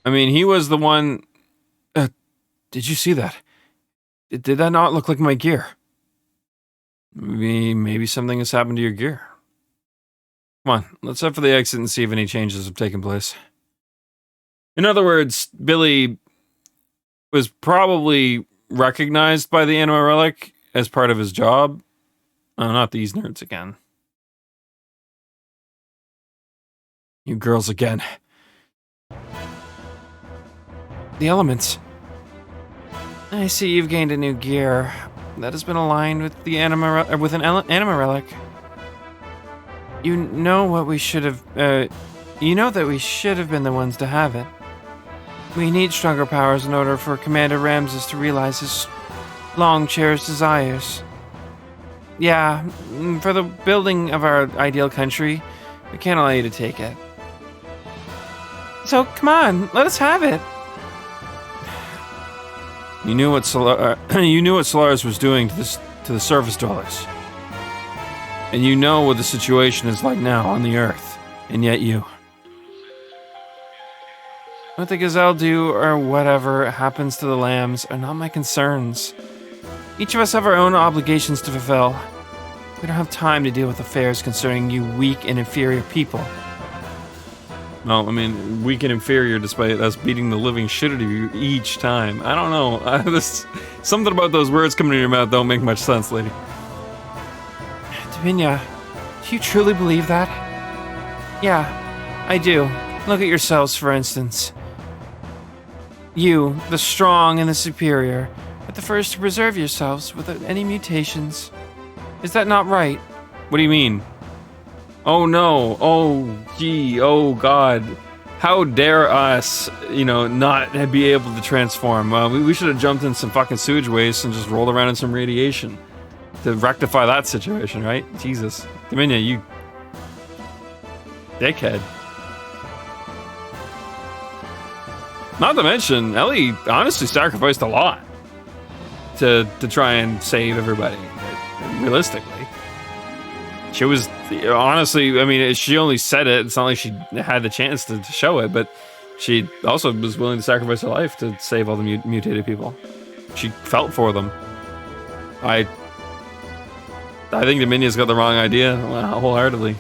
I mean, he was the one... did you see that? Did that not look like my gear? Maybe something has happened to your gear. Come on, let's head for the exit and see if any changes have taken place. In other words, Billy was probably recognized by the Anima Relic as part of his job. Oh, not these nerds again. You girls again. The elements. I see you've gained a new gear that has been aligned with the Anima Relic. You know what we should have. You know that we should have been the ones to have it. We need stronger powers in order for Commander Ramses to realize his long-cherished desires. Yeah, for the building of our ideal country, we can't allow you to take it. So come on, let us have it. You knew what Solaris was doing to the surface dwellers. And you know what the situation is like now on the Earth. And yet you... What the Gazelle do or whatever happens to the lambs are not my concerns. Each of us have our own obligations to fulfill. We don't have time to deal with affairs concerning you weak and inferior people. No, I mean, weak and inferior despite us beating the living shit out of you each time. I don't know. Something about those words coming in your mouth don't make much sense, lady. Davinia, do you truly believe that? Yeah, I do. Look at yourselves, for instance. You, the strong and the superior, are the first to preserve yourselves without any mutations. Is that not right? What do you mean? Oh no, oh gee, oh god. How dare us, not be able to transform. We should have jumped in some fucking sewage waste and just rolled around in some radiation to rectify that situation, right? Jesus. Dominia, you dickhead. Not to mention, Ellie honestly sacrificed a lot to try and save everybody, realistically. She was, honestly, I mean, she only said it. It's not like she had the chance to show it, but she also was willing to sacrifice her life to save all the mutated people. She felt for them. I think Dominia's got the wrong idea wholeheartedly.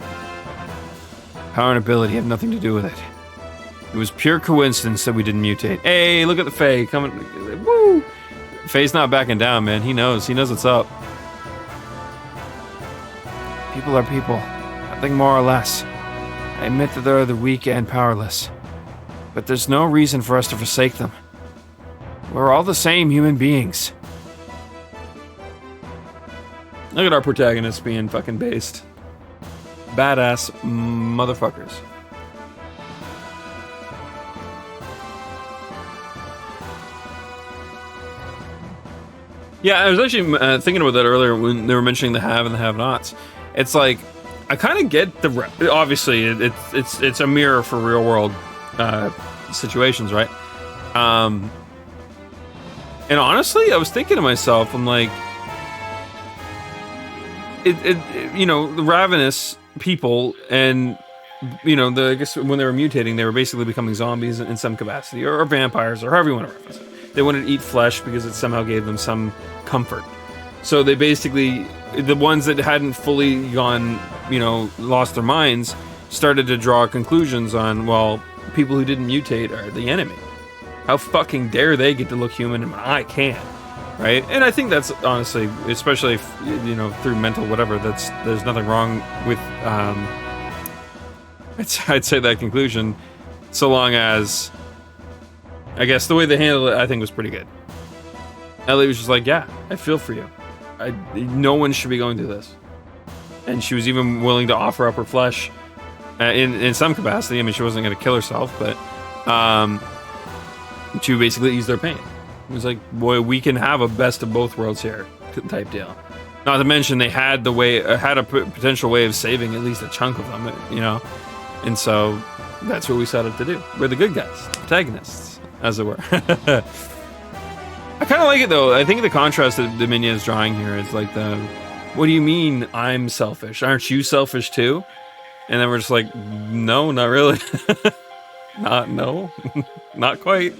Power and ability have nothing to do with it. It was pure coincidence that we didn't mutate. Hey, look at the Fae coming. Woo! Fae's not backing down, man. He knows. He knows what's up. People are people, nothing more or less. I admit that they're the weak and powerless, but there's no reason for us to forsake them. We're all the same human beings. Look at our protagonists being fucking based. Badass motherfuckers. Yeah, I was actually thinking about that earlier when they were mentioning the have and the have-nots. It's like, I kind of get the... Obviously, it's a mirror for real-world situations, right? And honestly, I was thinking to myself, I'm like... the ravenous people and... I guess when they were mutating, they were basically becoming zombies in some capacity, or vampires, or however you want to reference it. They wanted to eat flesh because it somehow gave them some comfort. So they basically, the ones that hadn't fully gone, lost their minds, started to draw conclusions on, well, people who didn't mutate are the enemy. How fucking dare they get to look human and I can't, right? And I think that's honestly, especially if, through mental whatever, there's nothing wrong with, I'd say that conclusion, so long as, I guess the way they handled it, I think was pretty good. Ellie was just like, yeah, I feel for you. No one should be going through this. And she was even willing to offer up her flesh in some capacity. I mean, she wasn't going to kill herself, but to basically ease their pain. It was like, boy, we can have a best of both worlds here type deal. Not to mention they had a potential way of saving at least a chunk of them, And so that's what we set out to do. We're the good guys, protagonists, as it were. I kind of like it though. I think the contrast that Dominia is drawing here is like what do you mean I'm selfish? Aren't you selfish too? And then we're just like, no, not really. No, not quite.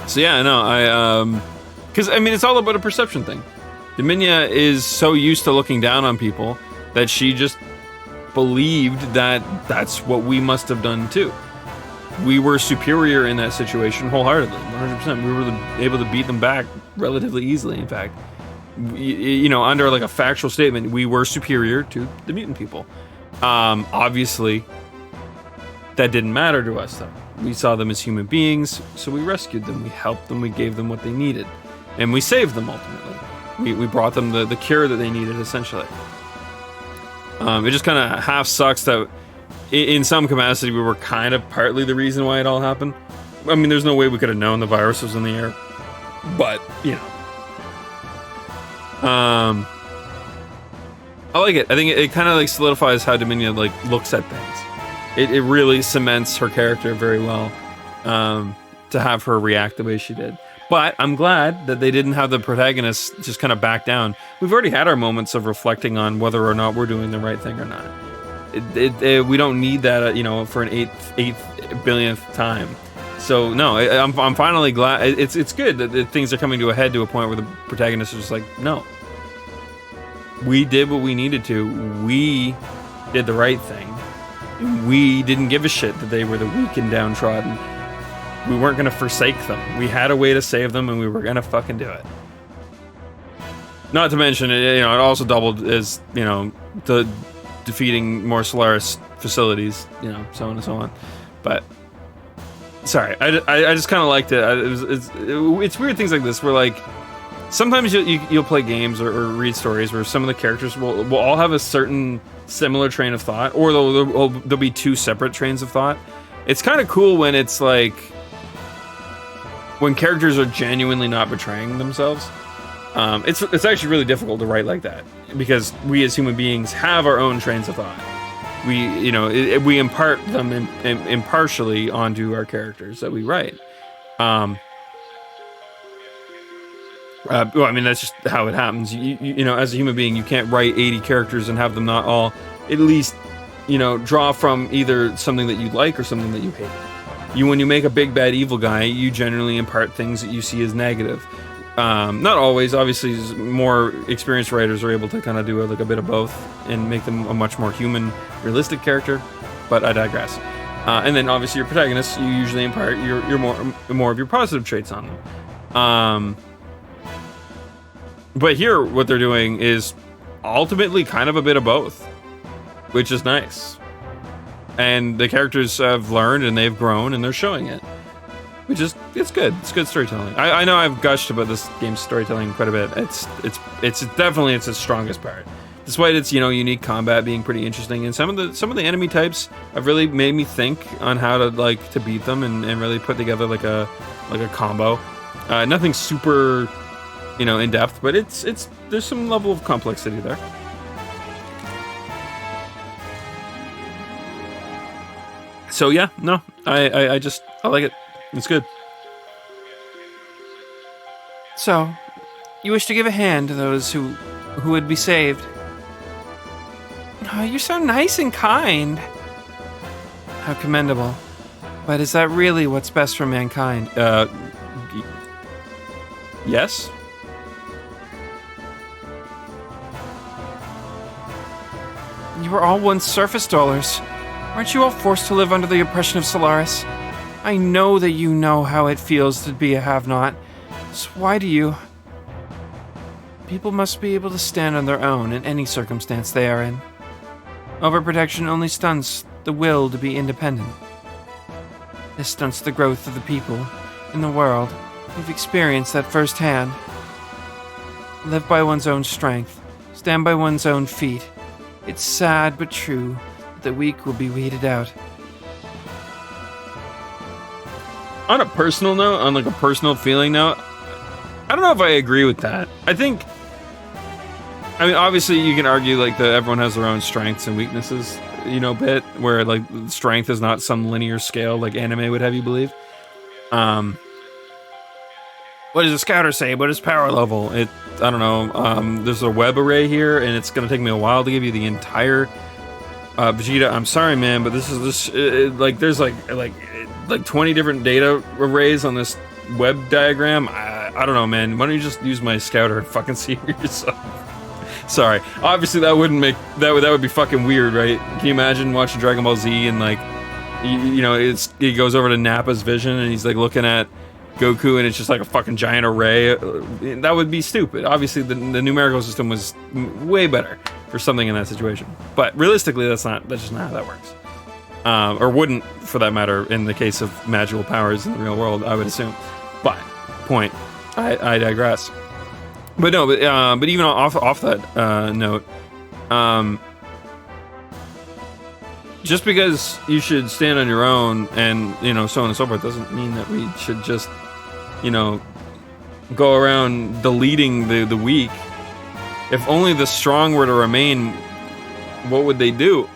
So yeah, no, because I mean, it's all about a perception thing. Dominia is so used to looking down on people that she just believed that that's what we must have done too. We were superior in that situation wholeheartedly, 100%. We were able to beat them back relatively easily. In fact, under like a factual statement, we were superior to the mutant people. Obviously, that didn't matter to us though. We saw them as human beings, so we rescued them, we helped them, we gave them what they needed, and we saved them ultimately. We brought them the cure that they needed, essentially. It just kind of half sucks that in some capacity we were kind of partly the reason why it all happened. I mean, there's no way we could have known the virus was in the air, but I like it. I think it kind of like solidifies how Dominia like looks at things. It really cements her character very well to have her react the way she did. But I'm glad that they didn't have the protagonist just kind of back down. We've already had our moments of reflecting on whether or not we're doing the right thing or not. We don't need that, for an eighth billionth time. So no, I'm finally glad. It's good that things are coming to a head to a point where the protagonist is just like, no, we did what we needed to. We did the right thing. We didn't give a shit that they were the weak and downtrodden. We weren't going to forsake them. We had a way to save them, and we were going to fucking do it. Not to mention, it also doubled as, the defeating more Solaris facilities, so on and so on. But, sorry, I just kind of liked it. It's weird things like this where, like, sometimes you'll play games or read stories where some of the characters will all have a certain similar train of thought, or there'll be two separate trains of thought. It's kind of cool when it's like, when characters are genuinely not betraying themselves. It's actually really difficult to write like that, because we as human beings have our own trains of thought. We impart them impartially onto our characters that we write. Well, I mean, that's just how it happens. As a human being, you can't write 80 characters and have them not all at least, draw from either something that you like or something that you hate. When you make a big bad evil guy, you generally impart things that you see as negative. Not always. Obviously, more experienced writers are able to kind of do a bit of both and make them a much more human, realistic character. But I digress. And then obviously your protagonists, you usually impart your more of your positive traits on them. But here, what they're doing is ultimately kind of a bit of both, which is nice. And the characters have learned and they've grown and they're showing it, which is, it's good. It's good storytelling. I know I've gushed about this game's storytelling quite a bit. It's definitely its strongest part, despite its unique combat being pretty interesting, and some of the enemy types have really made me think on how to beat them and really put together like a combo. Nothing super in depth, but there's some level of complexity there. So yeah, no, I like it. It's good. So, you wish to give a hand to those who would be saved. Oh, you're so nice and kind. How commendable. But is that really what's best for mankind? Yes. You were all once surface dwellers. Aren't you all forced to live under the oppression of Solaris? I know that you know how it feels to be a have-not. So why do you? People must be able to stand on their own in any circumstance they are in. Overprotection only stunts the will to be independent. This stunts the growth of the people in the world. We've experienced that firsthand. Live by one's own strength. Stand by one's own feet. It's sad but true that the weak will be weeded out. On a personal note, on a personal feeling note, I don't know if I agree with that. I mean, obviously you can argue that everyone has their own strengths and weaknesses, bit where strength is not some linear scale like anime would have you believe. What does a scouter say? What is power level? I don't know. There's a web array here, and it's gonna take me a while to give you the entire. Vegeta, I'm sorry, man, but there's 20 different data arrays on this web diagram. I don't know, man. Why don't you just use my scouter and fucking see for yourself? Sorry. Obviously, that wouldn't make that would be fucking weird, right? Can you imagine watching Dragon Ball Z and he goes over to Nappa's vision and he's looking at Goku and it's just a fucking giant array? That would be stupid. Obviously, the numerical system was way better for something in that situation. But realistically, that's just not how that works. Or wouldn't, for that matter, in the case of magical powers in the real world, I would assume. But point, I digress. But no, but even off that note, just because you should stand on your own and so on and so forth doesn't mean that we should just go around deleting the weak. If only the strong were to remain, what would they do?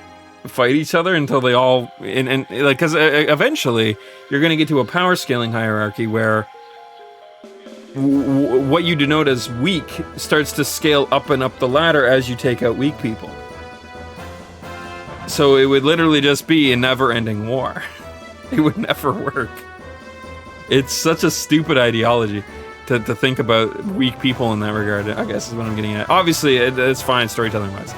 Fight each other until they all because eventually you're going to get to a power scaling hierarchy where what you denote as weak starts to scale up and up the ladder as you take out weak people. So it would literally just be a never-ending war. It would never work. It's such a stupid ideology. to think about weak people in that regard, I guess is what I'm getting at. Obviously, it's fine storytelling-wise.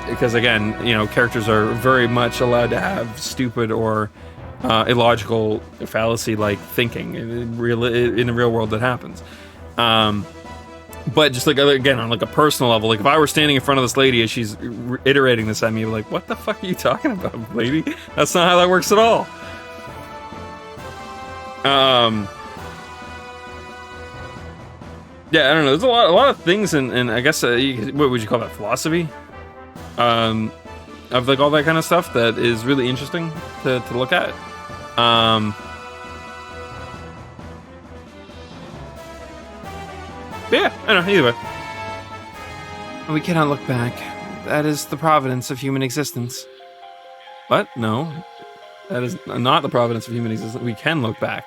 Because again, you know, characters are very much allowed to have stupid or illogical fallacy-like thinking in the real world that happens. But just like, again, on like a personal level, like if I were standing in front of this lady as she's iterating this at me, like, what the fuck are you talking about, lady? That's not how that works at all. Yeah, I don't know. There's a lot of things in I guess, what would you call that, philosophy? Of like all that kind of stuff that is really interesting to look at. But yeah, I don't know, either way. We cannot look back. That is the providence of human existence. What? No. That is not the providence of human existence. We can look back.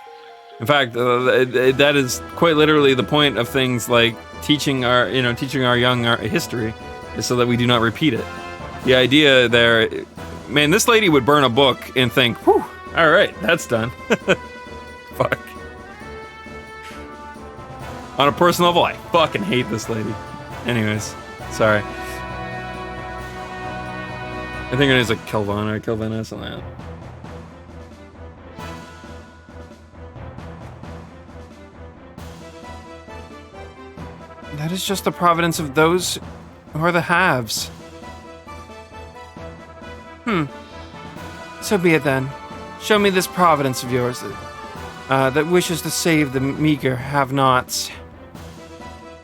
In fact, that is quite literally the point of things like teaching our young our history, is so that we do not repeat it. The idea there, man, this lady would burn a book and think, whew, all right, that's done. Fuck. On a personal level, I fucking hate this lady. Anyways, sorry. I think her name's like Kelvana or Kelvana, something like that. That is just the providence of those who are the haves. So be it then. Show me this providence of yours that wishes to save the meager have-nots.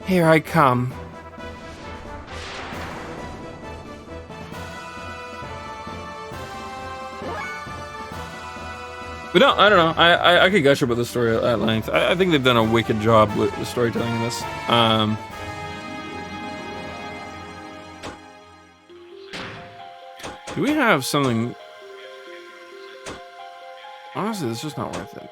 Here I come. But no, I don't know. I could gush about the story at length. I think they've done a wicked job with the storytelling in this. Do we have something? Honestly, this is just not worth it.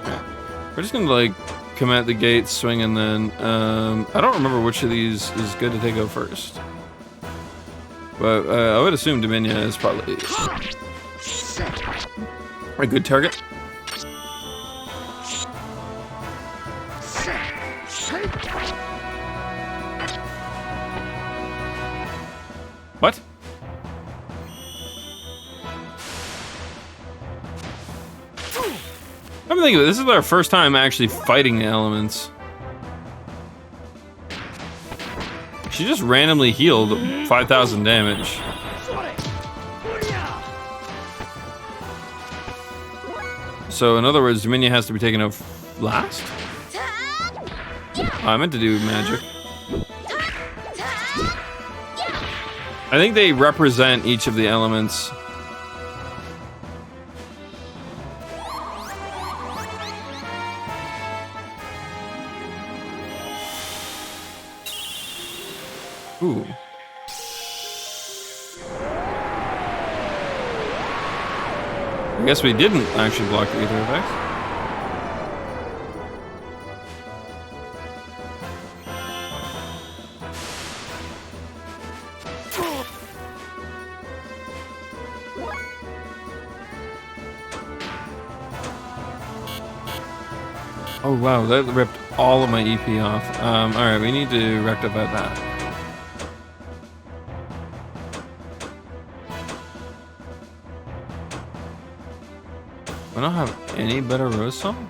Yeah. We're just gonna like come at the gate, swing, and then I don't remember which of these is good to take out first. But I would assume Dominia is probably a good target. What? I'm thinking this is our first time actually fighting the elements. She just randomly healed 5,000 damage. So in other words, Dominia has to be taken out last? I meant to do magic. I think they represent each of the elements. Ooh. I guess we didn't actually block the ether effects. Oh wow, that ripped all of my EP off. Alright, we need to rectify that. I don't have any better rose song?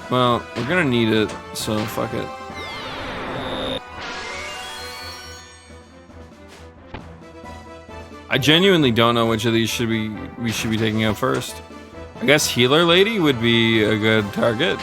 Well, we're gonna need it, so fuck it. I genuinely don't know which of these we should be taking out first. I guess Healer Lady would be a good target.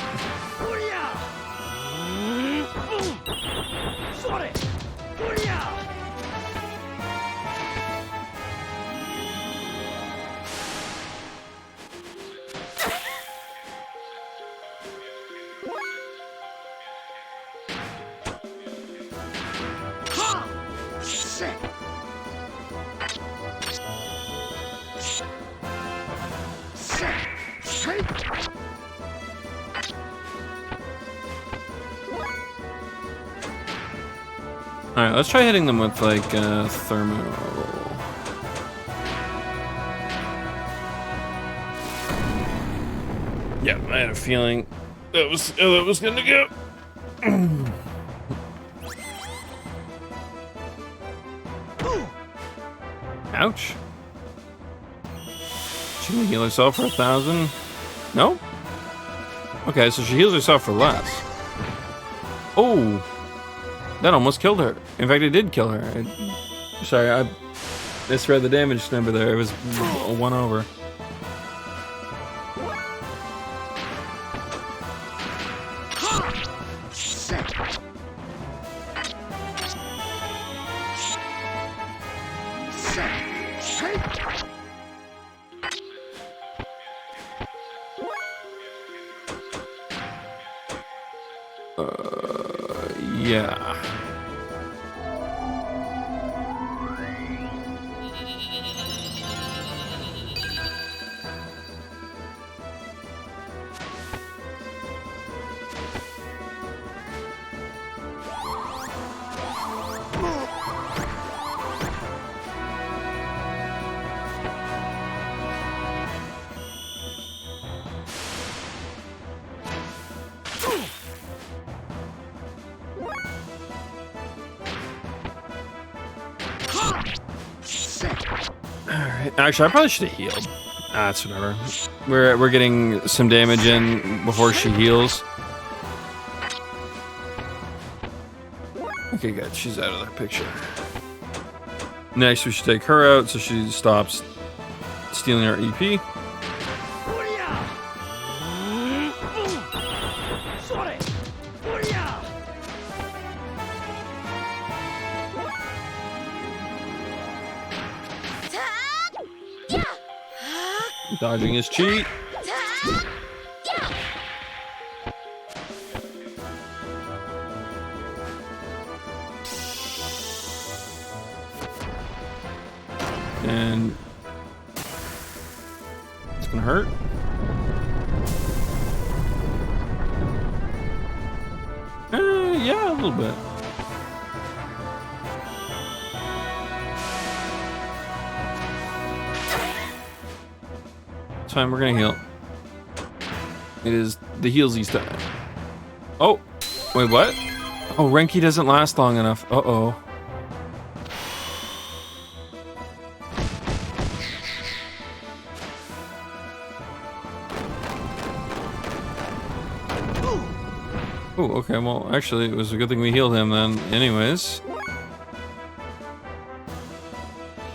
Alright, let's try hitting them with like thermo. Yeah, I had a feeling that was gonna go. Ouch. She can heal herself for 1,000. No? Okay, so she heals herself for less. Oh, that almost killed her. In fact, it did kill her. Sorry, I misread the damage number there. It was a 1 over. Yeah. Alright. Actually, I probably should have healed. That's whatever. We're getting some damage in before she heals. Okay, good. She's out of the picture. Next, we should take her out so she stops stealing our EP. Dodging his cheat. And it's gonna hurt. Yeah, a little bit. It's fine, we're gonna heal. It is the healsies time. Oh, wait, what? Oh, Renki doesn't last long enough. Uh-oh. Oh, okay, well, actually, it was a good thing we healed him then, anyways.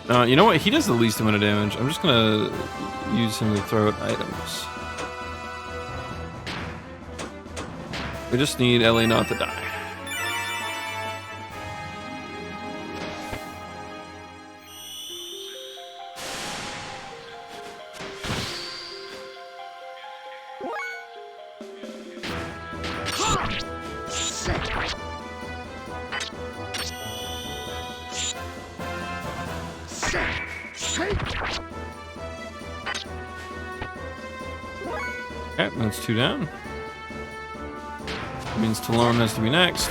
You know what? He does the least amount of damage. I'm just gonna use him to throw out items. We just need Ellie not to die. Okay, that's 2 down. Means Talon has to be next.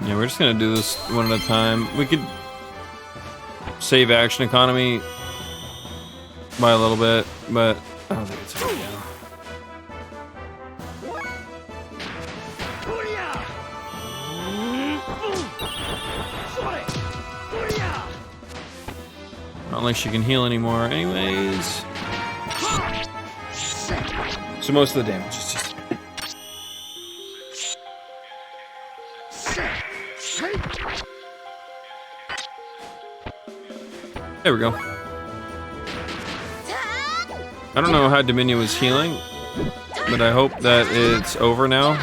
Yeah, we're just gonna do this one at a time. We could save action economy by a little bit, but I don't think it's a big deal. Not like she can heal anymore anyways. So most of the damage is just... There we go. I don't know how Dominion was healing, but I hope that it's over now.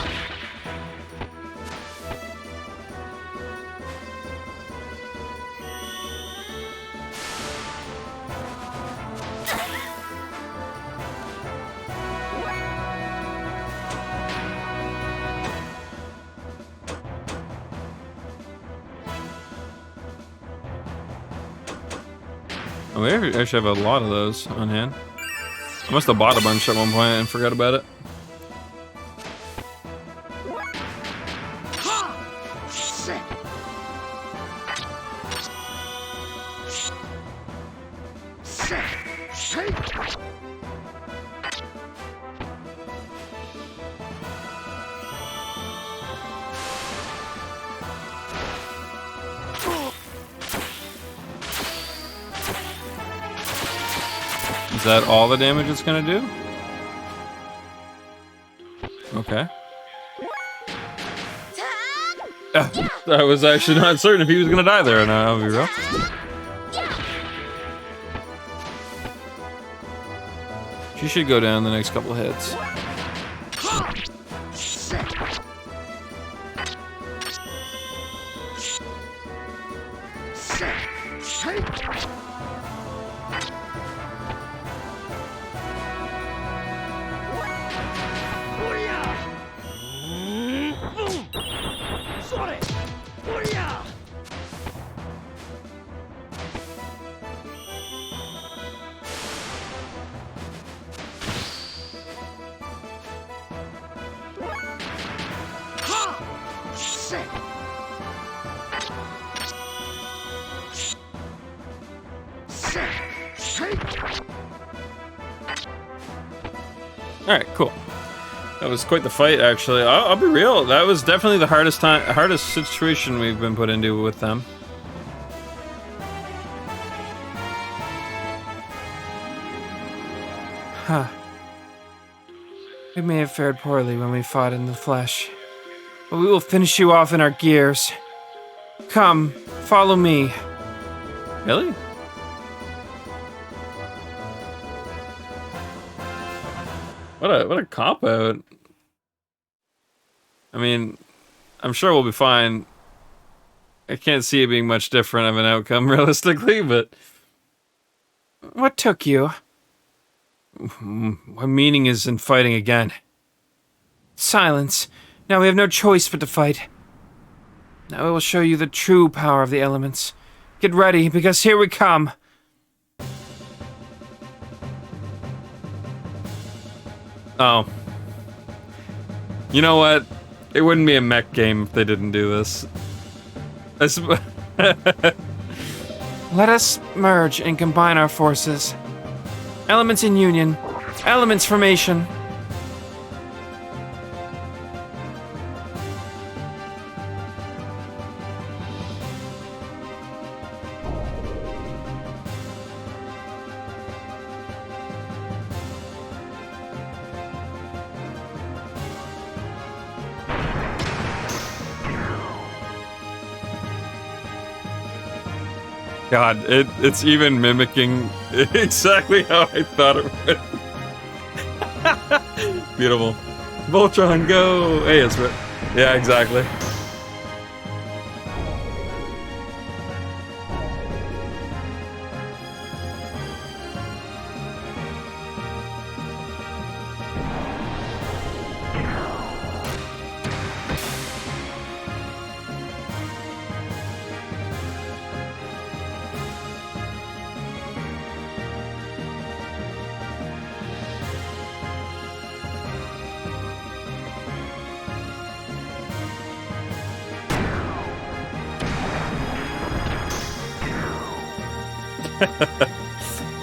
Oh, we actually have a lot of those on hand. I must have bought a bunch at one point and forgot about it. Is that all the damage it's gonna do? Okay. I was actually not certain if he was gonna die there or not, I'll be real. She should go down the next couple hits. Alright, cool. That was quite the fight, actually. I'll be real, that was definitely the hardest situation we've been put into with them. Huh. We may have fared poorly when we fought in the flesh, but we will finish you off in our gears. Come, follow me. Really? What a cop-out. I mean, I'm sure we'll be fine. I can't see it being much different of an outcome, realistically, but... What took you? What meaning is in fighting again? Silence. Now we have no choice but to fight. Now I will show you the true power of the elements. Get ready, because here we come. Oh. You know what? It wouldn't be a mech game if they didn't do this. Let us merge and combine our forces. Elements in union. Elements formation. God, it's even mimicking exactly how I thought it would. Beautiful. Voltron, go! Hey, it's right. Yeah, exactly.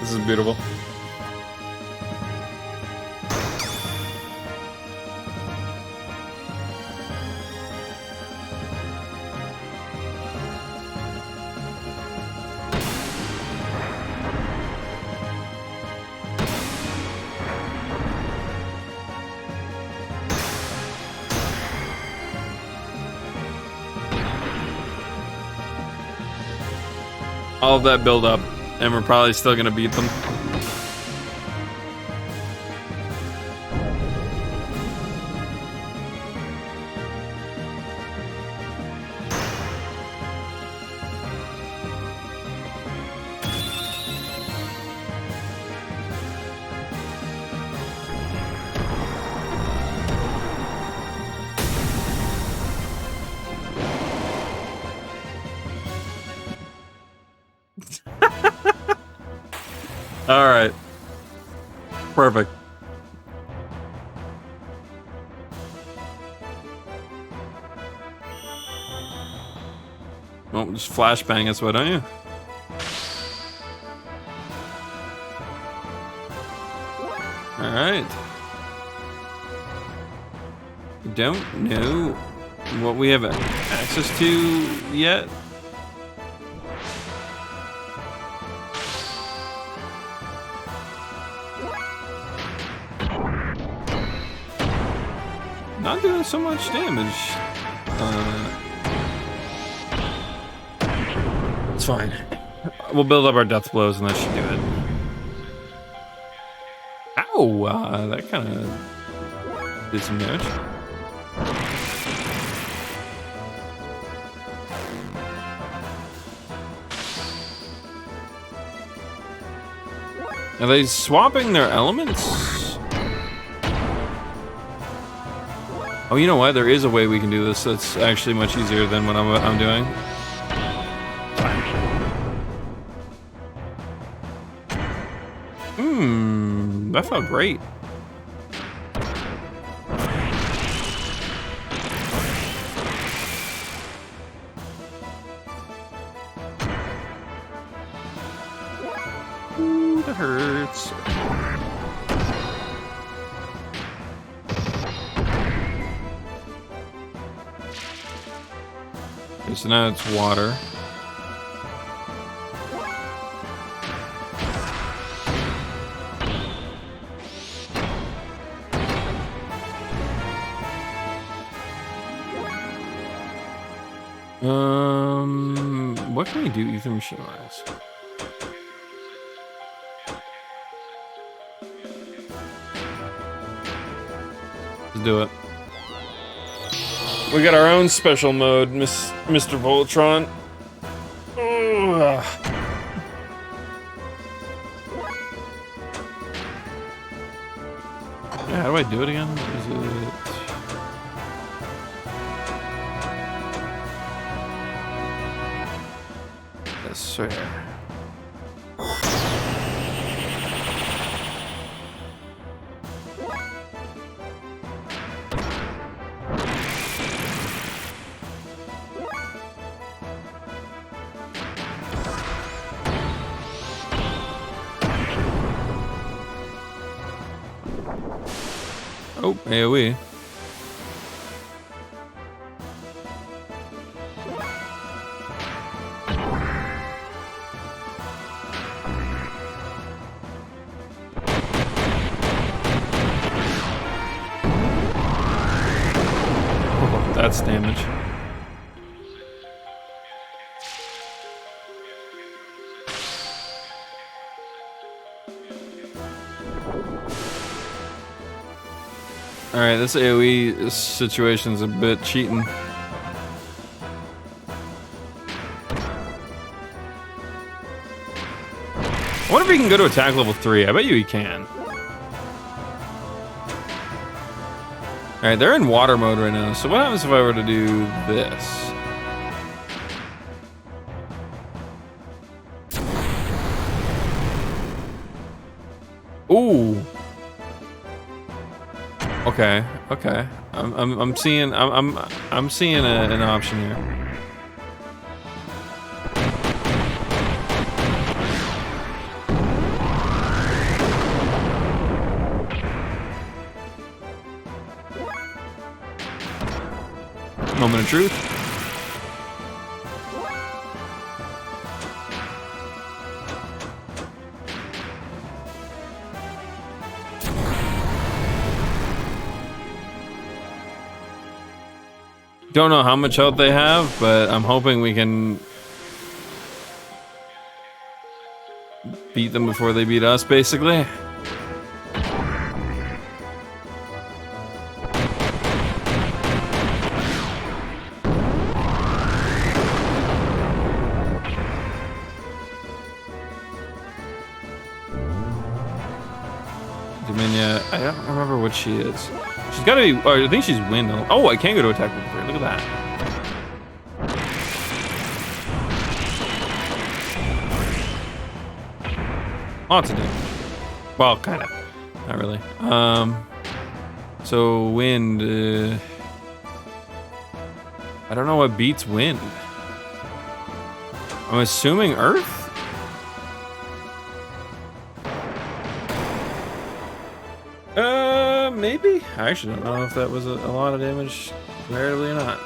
This is beautiful. All of that build up, and we're probably still gonna beat them. All right. Perfect. Well, just flashbang us, why don't you? All right. Don't know what we have access to yet. Not doing so much damage. It's fine. We'll build up our death blows and that should do it. Ow! That kind of did some damage. Are they swapping their elements? Oh, you know what? There is a way we can do this that's actually much easier than what I'm doing. That felt great. Ooh, that hurts. Okay, so now it's water. What can we do ether machine wise? Let's do it. We got our own special mode, Mr. Voltron. Ugh. Yeah, how do I do it again? Is it... Yes, right here. Oh, AoE. Oh, that's damage. Alright, this AoE situation's a bit cheating. I wonder if he can go to attack level 3. I bet you he can. Alright, they're in water mode right now. So what happens if I were to do this? Ooh. Okay, okay. I'm seeing an option here. Moment of truth. Don't know how much health they have, but I'm hoping we can beat them before they beat us, basically. Dominia, I don't remember what she is. She's gotta be, oh, I think she's wind. Oh, I can go to attack level 3. Look at that. Lots of damage. Well, kind of. Not really. So wind. I don't know what beats wind. I'm assuming earth? Maybe? I actually don't know if that was a lot of damage comparatively or not.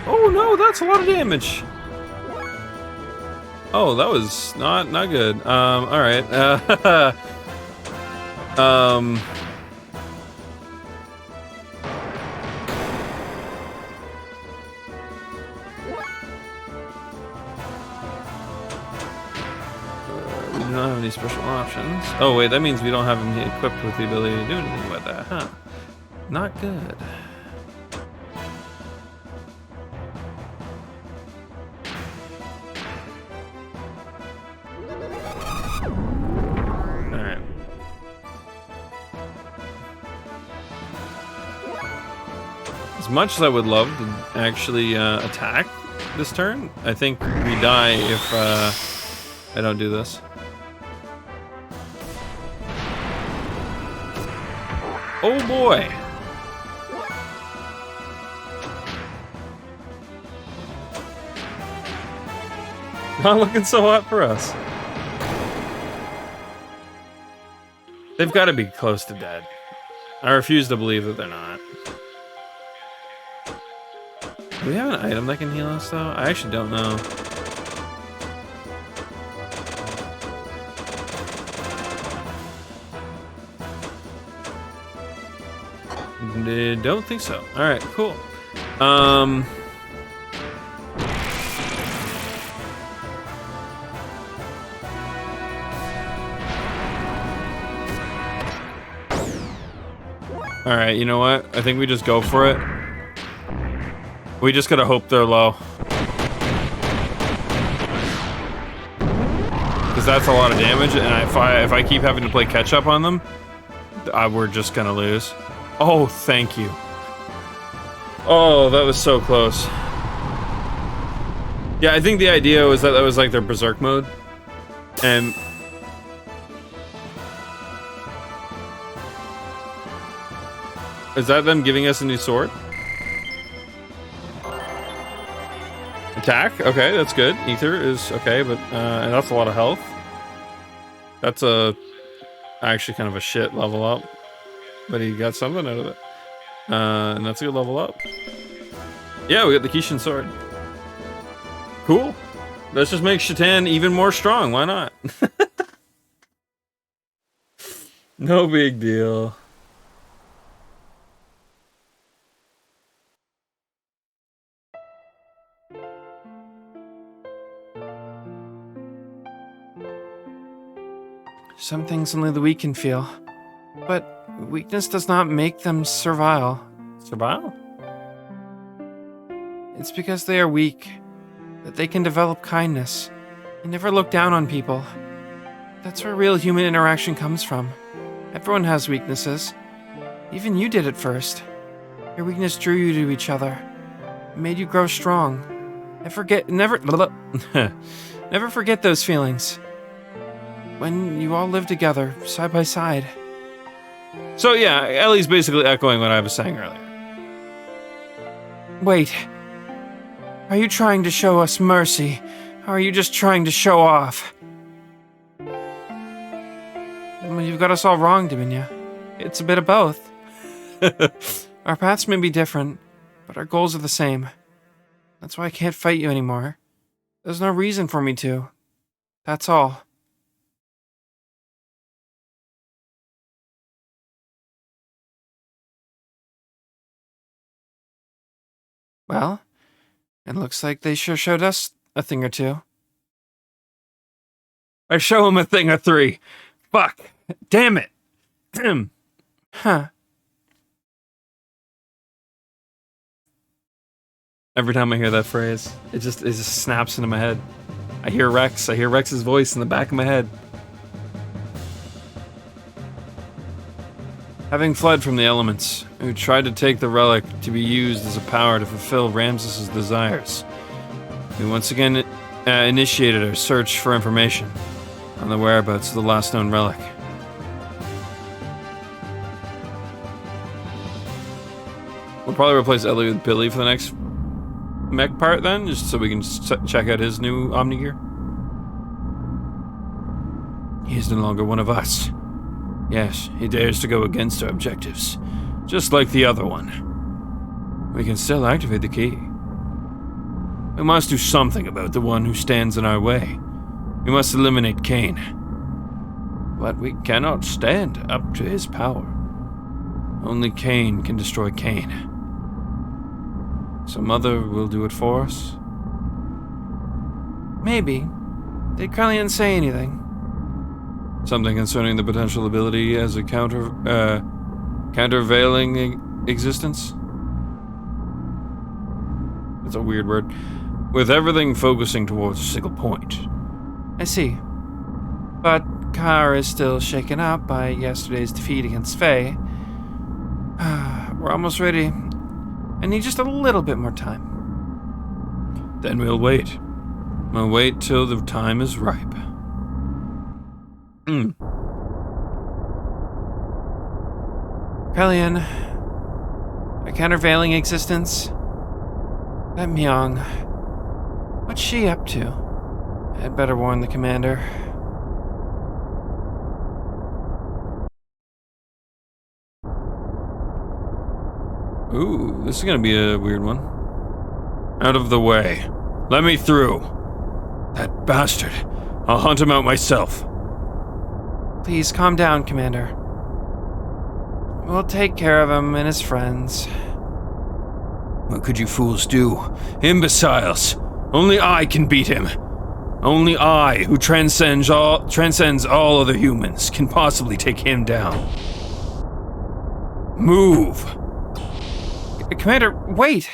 Oh no, that's a lot of damage. Oh, that was not good. All right. We do not have any special options. Oh wait, that means we don't have him equipped with the ability to do anything about that, huh? Not good. As much as I would love to actually attack this turn, I think we die if I don't do this. Oh boy! Not looking so hot for us. They've got to be close to dead. I refuse to believe that they're not. Do we have an item that can heal us, though? I actually don't know. Don't think so. Alright, cool. Alright, you know what? I think we just go for it. We just gotta hope they're low. Because that's a lot of damage, and if I keep having to play catch up on them, we're just gonna lose. Oh, thank you. Oh, that was so close. Yeah, I think the idea was that was like their berserk mode. And is that them giving us a new sword? Attack? Okay, that's good. Ether is okay, but and that's a lot of health. That's actually kind of a shit level up. But he got something out of it. And that's a good level up. Yeah, we got the Kishin sword. Cool. Let's just make Shatan even more strong. Why not? No big deal. Some things only the weak can feel. But weakness does not make them servile. Servile? It's because they are weak that they can develop kindness and never look down on people. That's where real human interaction comes from. Everyone has weaknesses. Even you did at first. Your weakness drew you to each other. It made you grow strong. Never forget those feelings. When you all live together, side by side. So yeah, Ellie's basically echoing what I was saying earlier. Wait. Are you trying to show us mercy? Or are you just trying to show off? Well, you've got us all wrong, Dominia. It's a bit of both. Our paths may be different, but our goals are the same. That's why I can't fight you anymore. There's no reason for me to. That's all. Well, it looks like they sure showed us a thing or two. I show him a thing or three. Fuck. Damn it. Huh. Every time I hear that phrase, it just snaps into my head. I hear Rex. I hear Rex's voice in the back of my head. Having fled from the elements, who tried to take the relic to be used as a power to fulfill Ramses' desires, we once again initiated our search for information on the whereabouts of the last known relic. We'll probably replace Ellie with Billy for the next mech part then, just so we can check out his new Omni gear. He is no longer one of us. Yes, he dares to go against our objectives, just like the other one. We can still activate the key. We must do something about the one who stands in our way. We must eliminate Cain. But we cannot stand up to his power. Only Cain can destroy Cain. So Mother will do it for us? Maybe. Did Carlian say anything? Something concerning the potential ability as a countervailing existence? That's a weird word. With everything focusing towards a single point. I see. But Kar is still shaken up by yesterday's defeat against Faye. We're almost ready. I need just a little bit more time. Then we'll wait. We'll wait till the time is ripe. Carlian, a countervailing existence? That Myung. What's she up to? I'd better warn the commander. Ooh, this is gonna be a weird one. Out of the way. Let me through. That bastard. I'll hunt him out myself. Please calm down, Commander. We'll take care of him and his friends. What could you fools do? Imbeciles. Only I can beat him. Only I, who transcends all other humans, can possibly take him down. Move! Commander, wait!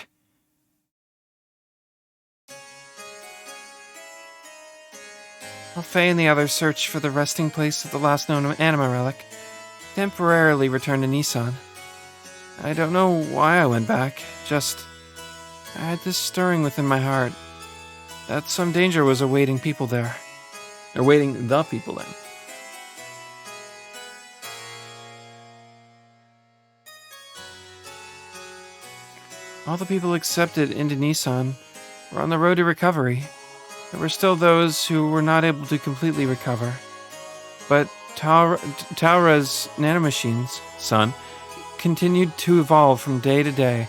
While Faye and the others searched for the resting place of the last known anima relic, temporarily returned to Nissan. I don't know why I went back, just I had this stirring within my heart that some danger was awaiting people there. Awaiting the people then. All the people accepted into Nissan were on the road to recovery. There were still those who were not able to completely recover. But Taura's nanomachines, son, continued to evolve from day to day.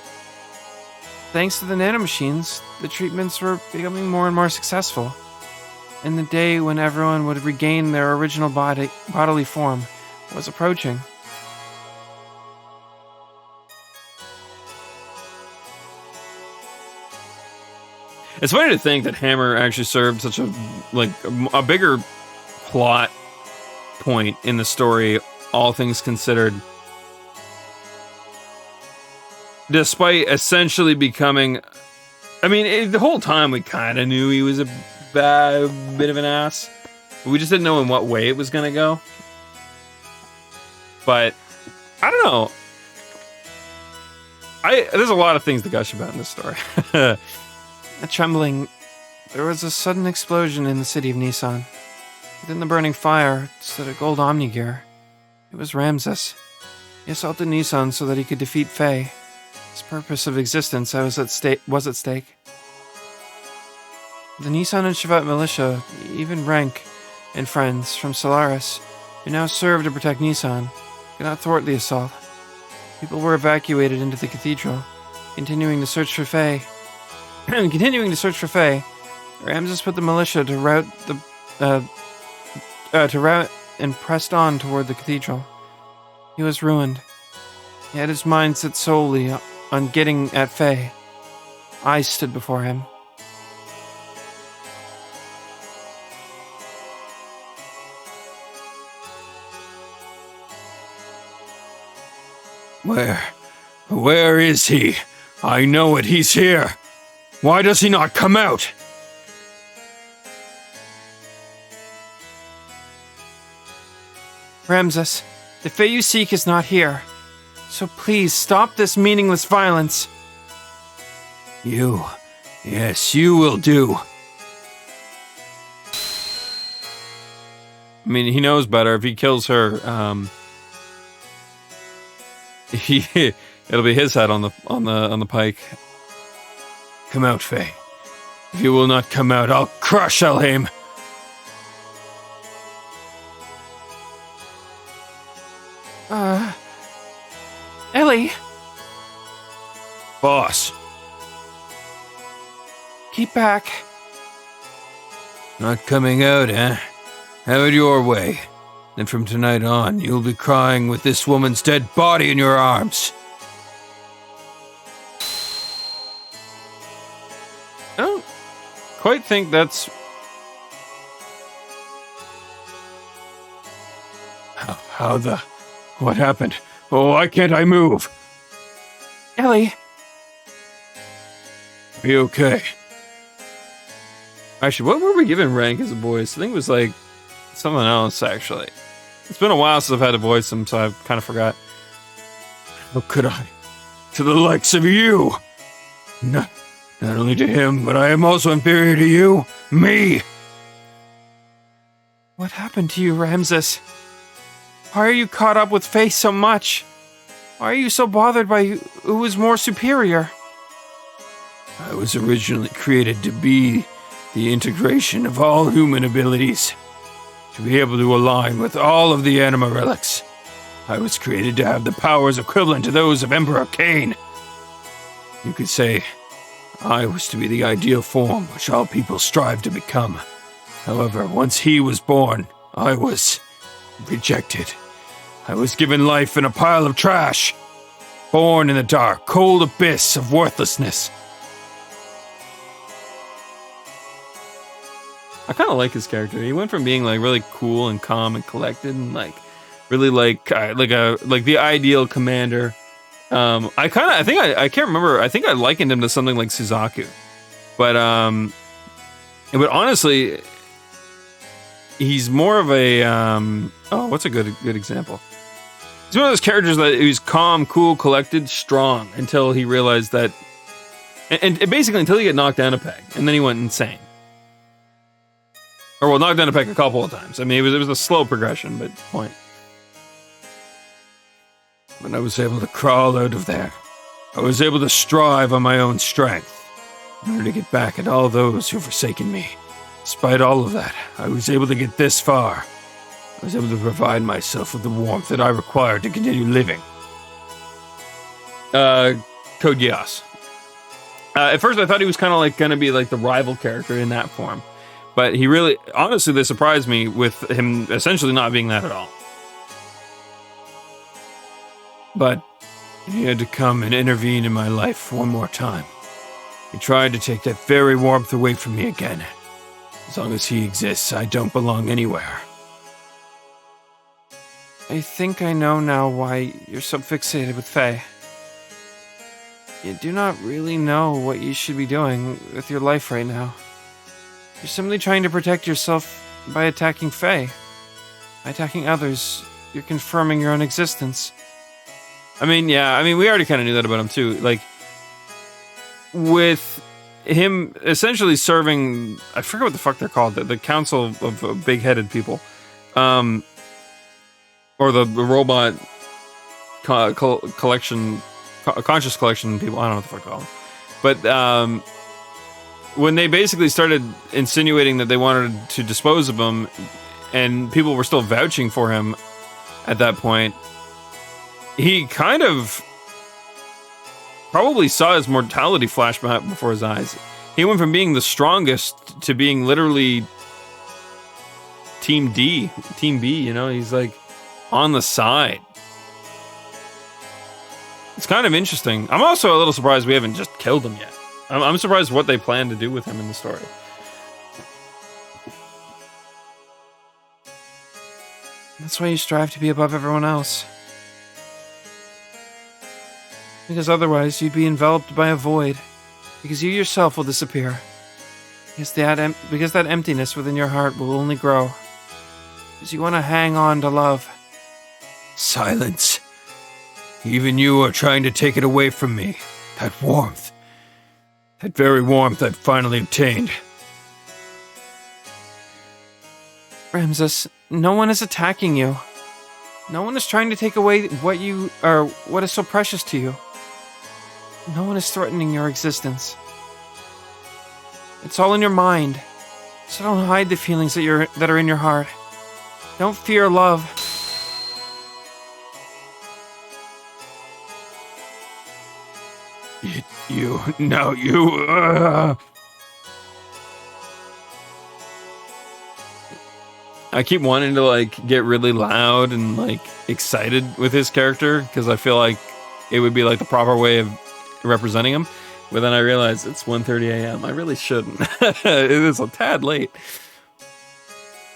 Thanks to the nanomachines, the treatments were becoming more and more successful. And the day when everyone would regain their original bodily form was approaching. It's funny to think that Hammer actually served such a bigger plot point in the story, all things considered. Despite essentially becoming... I mean, the whole time we kind of knew he was a bit of an ass. We just didn't know in what way it was going to go. But, I don't know. There's a lot of things to gush about in this story. Trembling, there was a sudden explosion in the city of Nissan. Within the burning fire stood a gold Omni gear. It was Ramses. He assaulted Nissan so that he could defeat Faye. His purpose of existence was at stake. The Nissan and Shavat militia, even Rank and friends from Solaris, who now serve to protect Nissan, could not thwart the assault. People were evacuated into the cathedral, continuing to search for Faye. Ramses put the militia to rout and pressed on toward the cathedral. He was ruined. He had his mind set solely on getting at Faye. I stood before him. Where is he? I know it, he's here. Why does he not come out? Ramses, the Fae you seek is not here. So please stop this meaningless violence. You. Yes, you will do. I mean, he knows better. If he kills her, it'll be his head on the pike. Come out, Faye. If you will not come out, I'll crush Elhaim. Ellie, Boss. keep back. Not coming out, eh? Have it your way. Then from tonight on, you'll be crying with this woman's dead body in your arms. I don't quite think that's... How the... What happened? Oh, why can't I move? Ellie, Are you okay? Actually, what were we given rank as a voice? I think it was like something else, actually. It's been a while since I've had to voice them, so I kind of forgot. How could I? To the likes of you! Not only to him, but I am also inferior to you. Me! what happened to you, Ramses? Why are you caught up with Fae so much? Why are you so bothered by who is more superior? I was originally created to be the integration of all human abilities, to be able to align with all of the anima relics. I was created to have the powers equivalent to those of Emperor Cain. You could say I was to be the ideal form which all people strive to become. However, once he was born, I was rejected. I was given life in a pile of trash, born in the dark, cold abyss of worthlessness. I kind of like his character. He went from being like really cool and calm and collected and like really like the ideal commander. I can't remember. I think I likened him to something like Suzaku, but honestly, he's more of a what's a good example? He's one of those characters that he's calm, cool, collected, strong until he realized that, and basically until he got knocked down a peg, and then he went insane. Or well, knocked down a peg a couple of times. I mean, it was a slow progression, but point. When I was able to crawl out of there, I was able to strive on my own strength in order to get back at all those who forsaken me. Despite all of that, I was able to get this far. I was able to provide myself with the warmth that I required to continue living. Code Geass. At first, I thought he was kind of like going to be like the rival character in that form. But he really, honestly, they surprised me with him essentially not being that at all. But he had to come and intervene in my life one more time. He tried to take that very warmth away from me again. As long as he exists, I don't belong anywhere. I think I know now why you're so fixated with Faye. You do not really know what you should be doing with your life right now. You're simply trying to protect yourself by attacking Faye. By attacking others, you're confirming your own existence. I mean, yeah, we already kind of knew that about him too. Like, with him essentially serving, I forget what the fuck they're called, the council of big-headed people. Or the robot collection, conscious collection people, I don't know what the fuck they're called. But when they basically started insinuating that they wanted to dispose of him, and people were still vouching for him at that point, he kind of probably saw his mortality flash before his eyes. He went from being the strongest to being literally Team B, you know? He's like on the side. It's kind of interesting. I'm also a little surprised we haven't just killed him yet. I'm surprised what they plan to do with him in the story. That's why you strive to be above everyone else. Because otherwise you'd be enveloped by a void. Because you yourself will disappear. Because that emptiness within your heart will only grow. Because you want to hang on to love. Silence. Even you are trying to take it away from me. That warmth. That very warmth I've finally obtained. Ramsus, no one is attacking you. No one is trying to take away what is so precious to you. No one is threatening your existence. It's all in your mind. So don't hide the feelings that are in your heart. Don't fear love. I keep wanting to like get really loud and like excited with his character because I feel like it would be like the proper way of representing him. But then I realize it's 1:30 a.m. I really shouldn't. It is a tad late.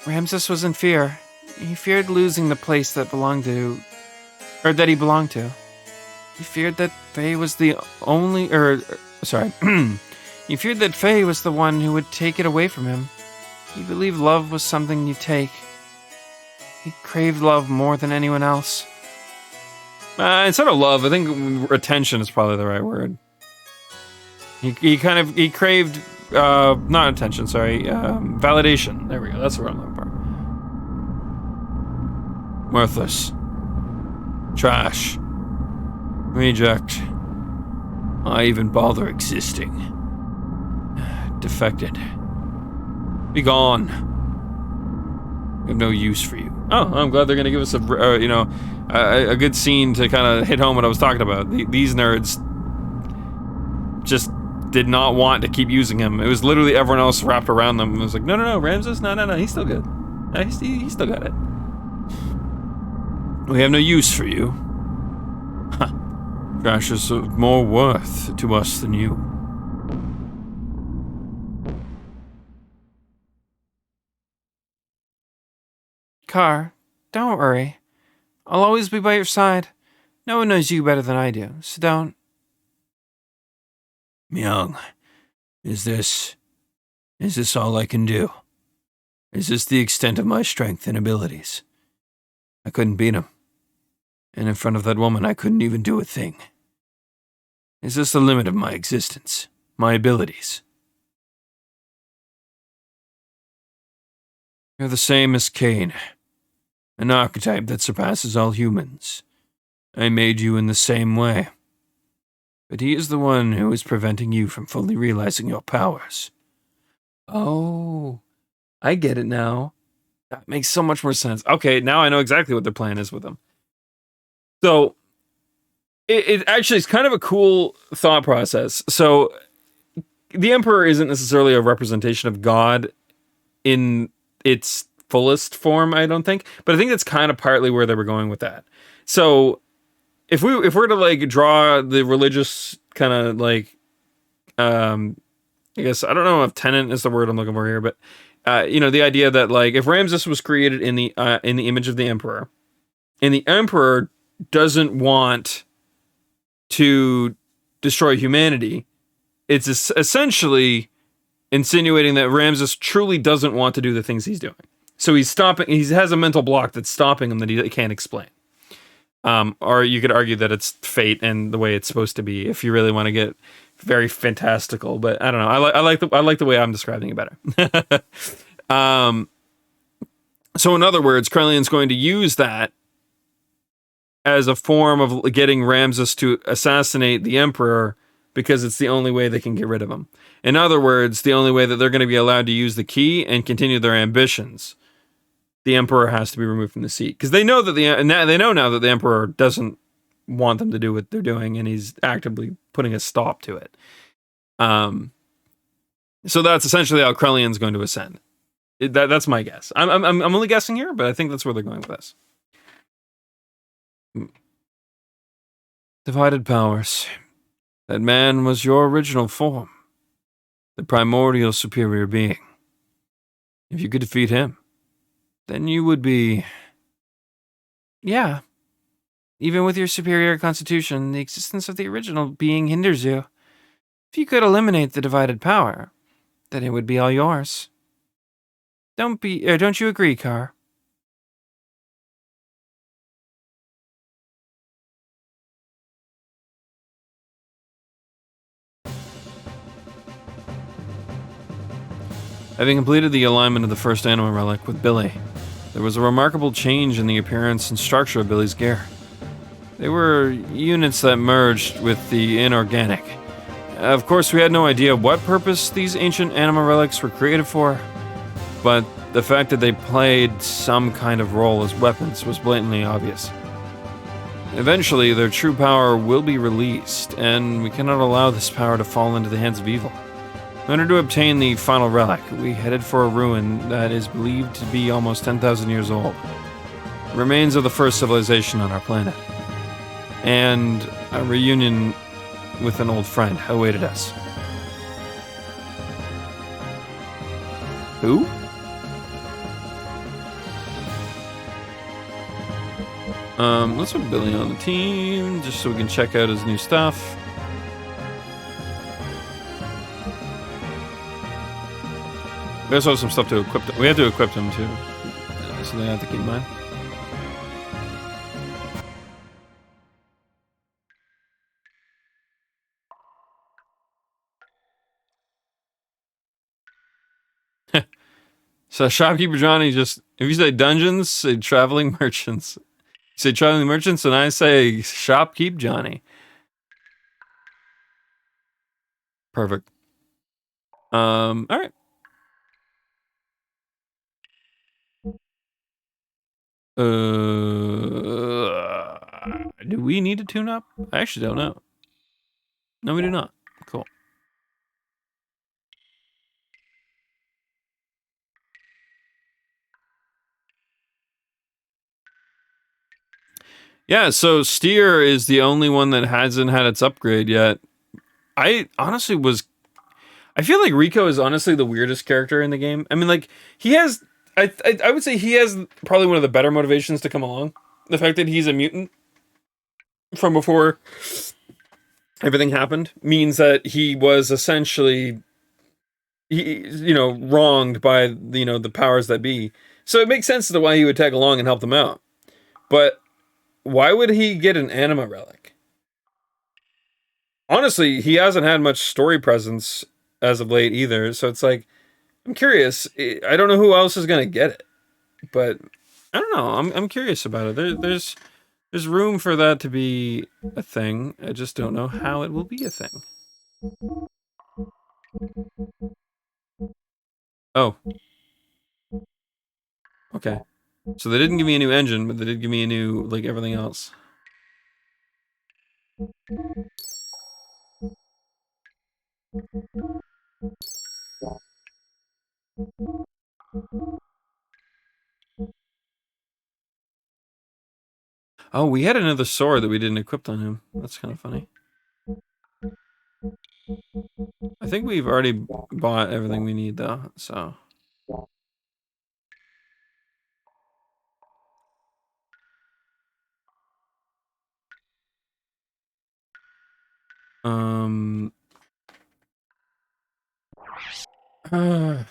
Ramsus was in fear. He feared losing the place that he belonged to. He feared that Faye was he feared that Faye was the one who would take it away from him. He believed love was something you take. He craved love more than anyone else. Instead of love, I think attention is probably the right word. He craved, not attention, sorry, validation. There we go, that's what I'm looking for. Worthless. Trash. Reject. I even bother existing. Defected. Be gone. We have no use for you. Oh, I'm glad they're going to give us a good scene to kind of hit home what I was talking about. These nerds just did not want to keep using him. It was literally everyone else wrapped around them. It was like, no, Ramsus, no, he's still good. He's still got it. We have no use for you. Huh. Trash is of more worth to us than you. Car, don't worry. I'll always be by your side. No one knows you better than I do, so don't. Myung, is this all I can do? Is this the extent of my strength and abilities? I couldn't beat him. And in front of that woman, I couldn't even do a thing. Is this the limit of my existence? My abilities? You're the same as Cain. An archetype that surpasses all humans. I made you in the same way. But he is the one who is preventing you from fully realizing your powers. Oh, I get it now. That makes so much more sense. Okay, now I know exactly what their plan is with him. So, it actually is kind of a cool thought process. So, the Emperor isn't necessarily a representation of God in its fullest form, I don't think. But I think that's kind of partly where they were going with that. So, if we're to like draw the religious kind of like, I guess, I don't know if tenet is the word I'm looking for here, but the idea that like if Ramsus was created in the image of the Emperor, and the Emperor doesn't want to destroy humanity, it's essentially insinuating that Ramsus truly doesn't want to do the things he's doing. So he has a mental block that's stopping him that he can't explain. Or you could argue that it's fate and the way it's supposed to be, if you really want to get very fantastical. But I don't know. I like the way I'm describing it better. So in other words, Krellian's going to use that as a form of getting Ramsus to assassinate the Emperor because it's the only way they can get rid of him. In other words, the only way that they're going to be allowed to use the key and continue their ambitions, the Emperor has to be removed from the seat. Because they know that they know now that the Emperor doesn't want them to do what they're doing, and he's actively putting a stop to it. So that's essentially how Krellian's going to ascend. That's my guess. I'm only guessing here, but I think that's where they're going with this. Divided powers. That man was your original form. The primordial superior being. If you could defeat him, then you would be... Yeah. Even with your superior constitution, the existence of the original being hinders you. If you could eliminate the divided power, then it would be all yours. Don't you agree, Car? Having completed the alignment of the first anima relic with Billy, there was a remarkable change in the appearance and structure of Billy's gear. They were units that merged with the inorganic. Of course, we had no idea what purpose these ancient anima relics were created for, but the fact that they played some kind of role as weapons was blatantly obvious. Eventually, their true power will be released, and we cannot allow this power to fall into the hands of evil. In order to obtain the final relic, we headed for a ruin that is believed to be almost 10,000 years old. The remains of the first civilization on our planet. And a reunion with an old friend awaited us. Who? Let's put Billy on the team, just so we can check out his new stuff. We also have some stuff to equip. We have to equip him too, so they have to keep in mind. So shopkeeper Johnny just, if you say dungeons, say traveling merchants. You say traveling merchants, and I say shopkeep Johnny. Perfect. All right. Do we need to tune up? I actually don't know. No, we do not. Cool. Yeah, so Steer is the only one that hasn't had its upgrade yet. I feel like Rico is honestly the weirdest character in the game. I mean, like, he has, I would say he has probably one of the better motivations to come along. The fact that he's a mutant from before everything happened means that he was essentially, wronged by, the powers that be. So it makes sense as to why he would tag along and help them out. But why would he get an anima relic? Honestly, he hasn't had much story presence as of late either, so it's like, I'm curious. I don't know who else is gonna get it, but I don't know. I'm curious about it. There's room for that to be a thing. I just don't know how it will be a thing. Oh, okay. So they didn't give me a new engine, but they did give me a new, like, everything else. Oh, we had another sword that we didn't equip on him. That's kind of funny. I think we've already bought everything we need, though, so... Uh,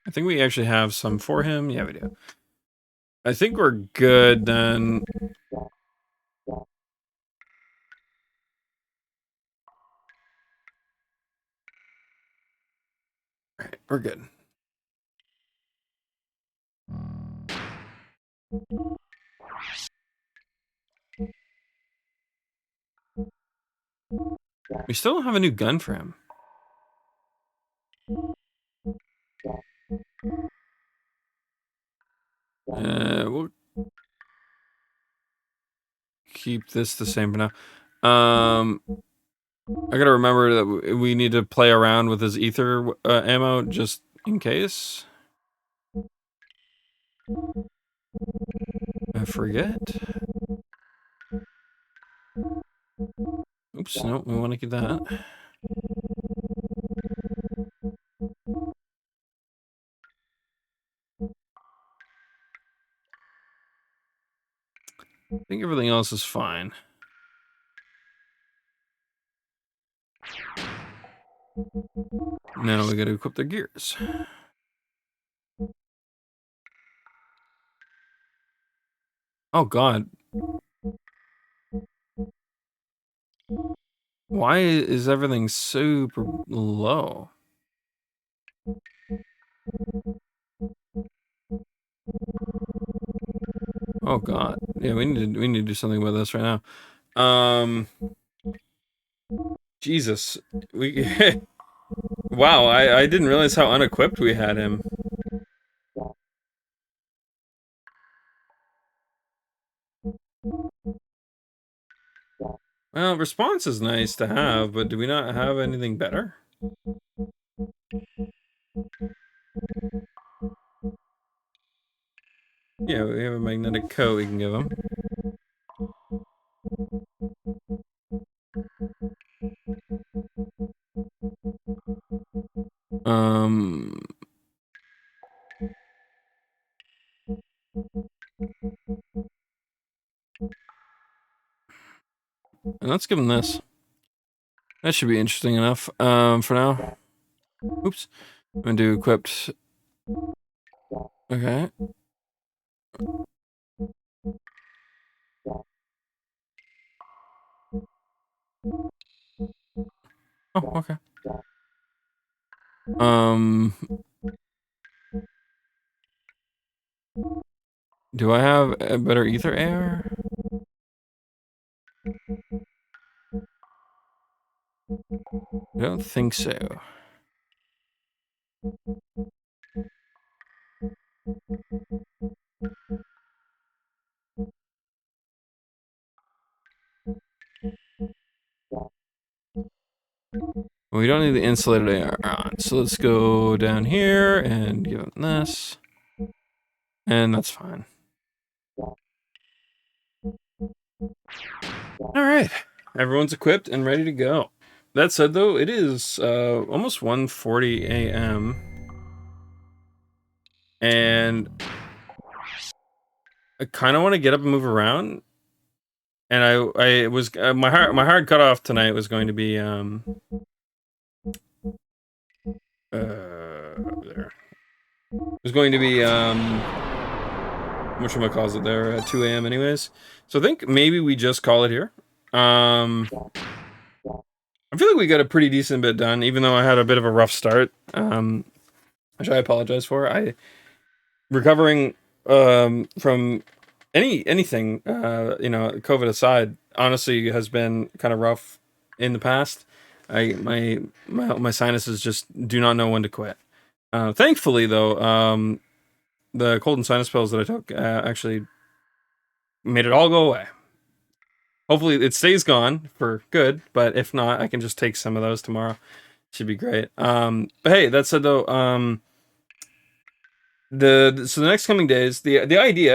I think we actually have some for him. Yeah, we do. I think we're good then. Alright, we're good. We still don't have a new gun for him. We'll keep this the same for now. I gotta remember that we need to play around with his ether ammo just in case. I forget. Oops, no, we want to keep that. I think everything else is fine. Now we gotta equip the gears. Oh God. Why is everything super low? Oh God. Yeah, we need to do something with this right now. Jesus. We wow, I didn't realize how unequipped we had him. Well, response is nice to have, but do we not have anything better? Yeah, we have a magnetic coat we can give him. Um, and let's give him this. That should be interesting enough. For now. Oops. I'm gonna do equipped. Okay. Oh, okay. Do I have a better ether air? I don't think so. We don't need the insulated air on, so let's go down here and give him this. And that's fine. Alright. Everyone's equipped and ready to go. That said, though, it is almost 1:40 a.m. And I kind of want to get up and move around. And I was my hard cutoff tonight was going to be there. It was going to be whatchamacallit there at 2 a.m. anyways. So I think maybe we just call it here. I feel like we got a pretty decent bit done, even though I had a bit of a rough start. Which I apologize for. Recovering from anything, COVID aside, honestly has been kind of rough in the past. My sinuses just do not know when to quit. Thankfully, though, the cold and sinus pills that I took actually made it all go away. Hopefully, it stays gone for good. But if not, I can just take some of those tomorrow. Should be great. But hey, that said, though, so the next coming days, the idea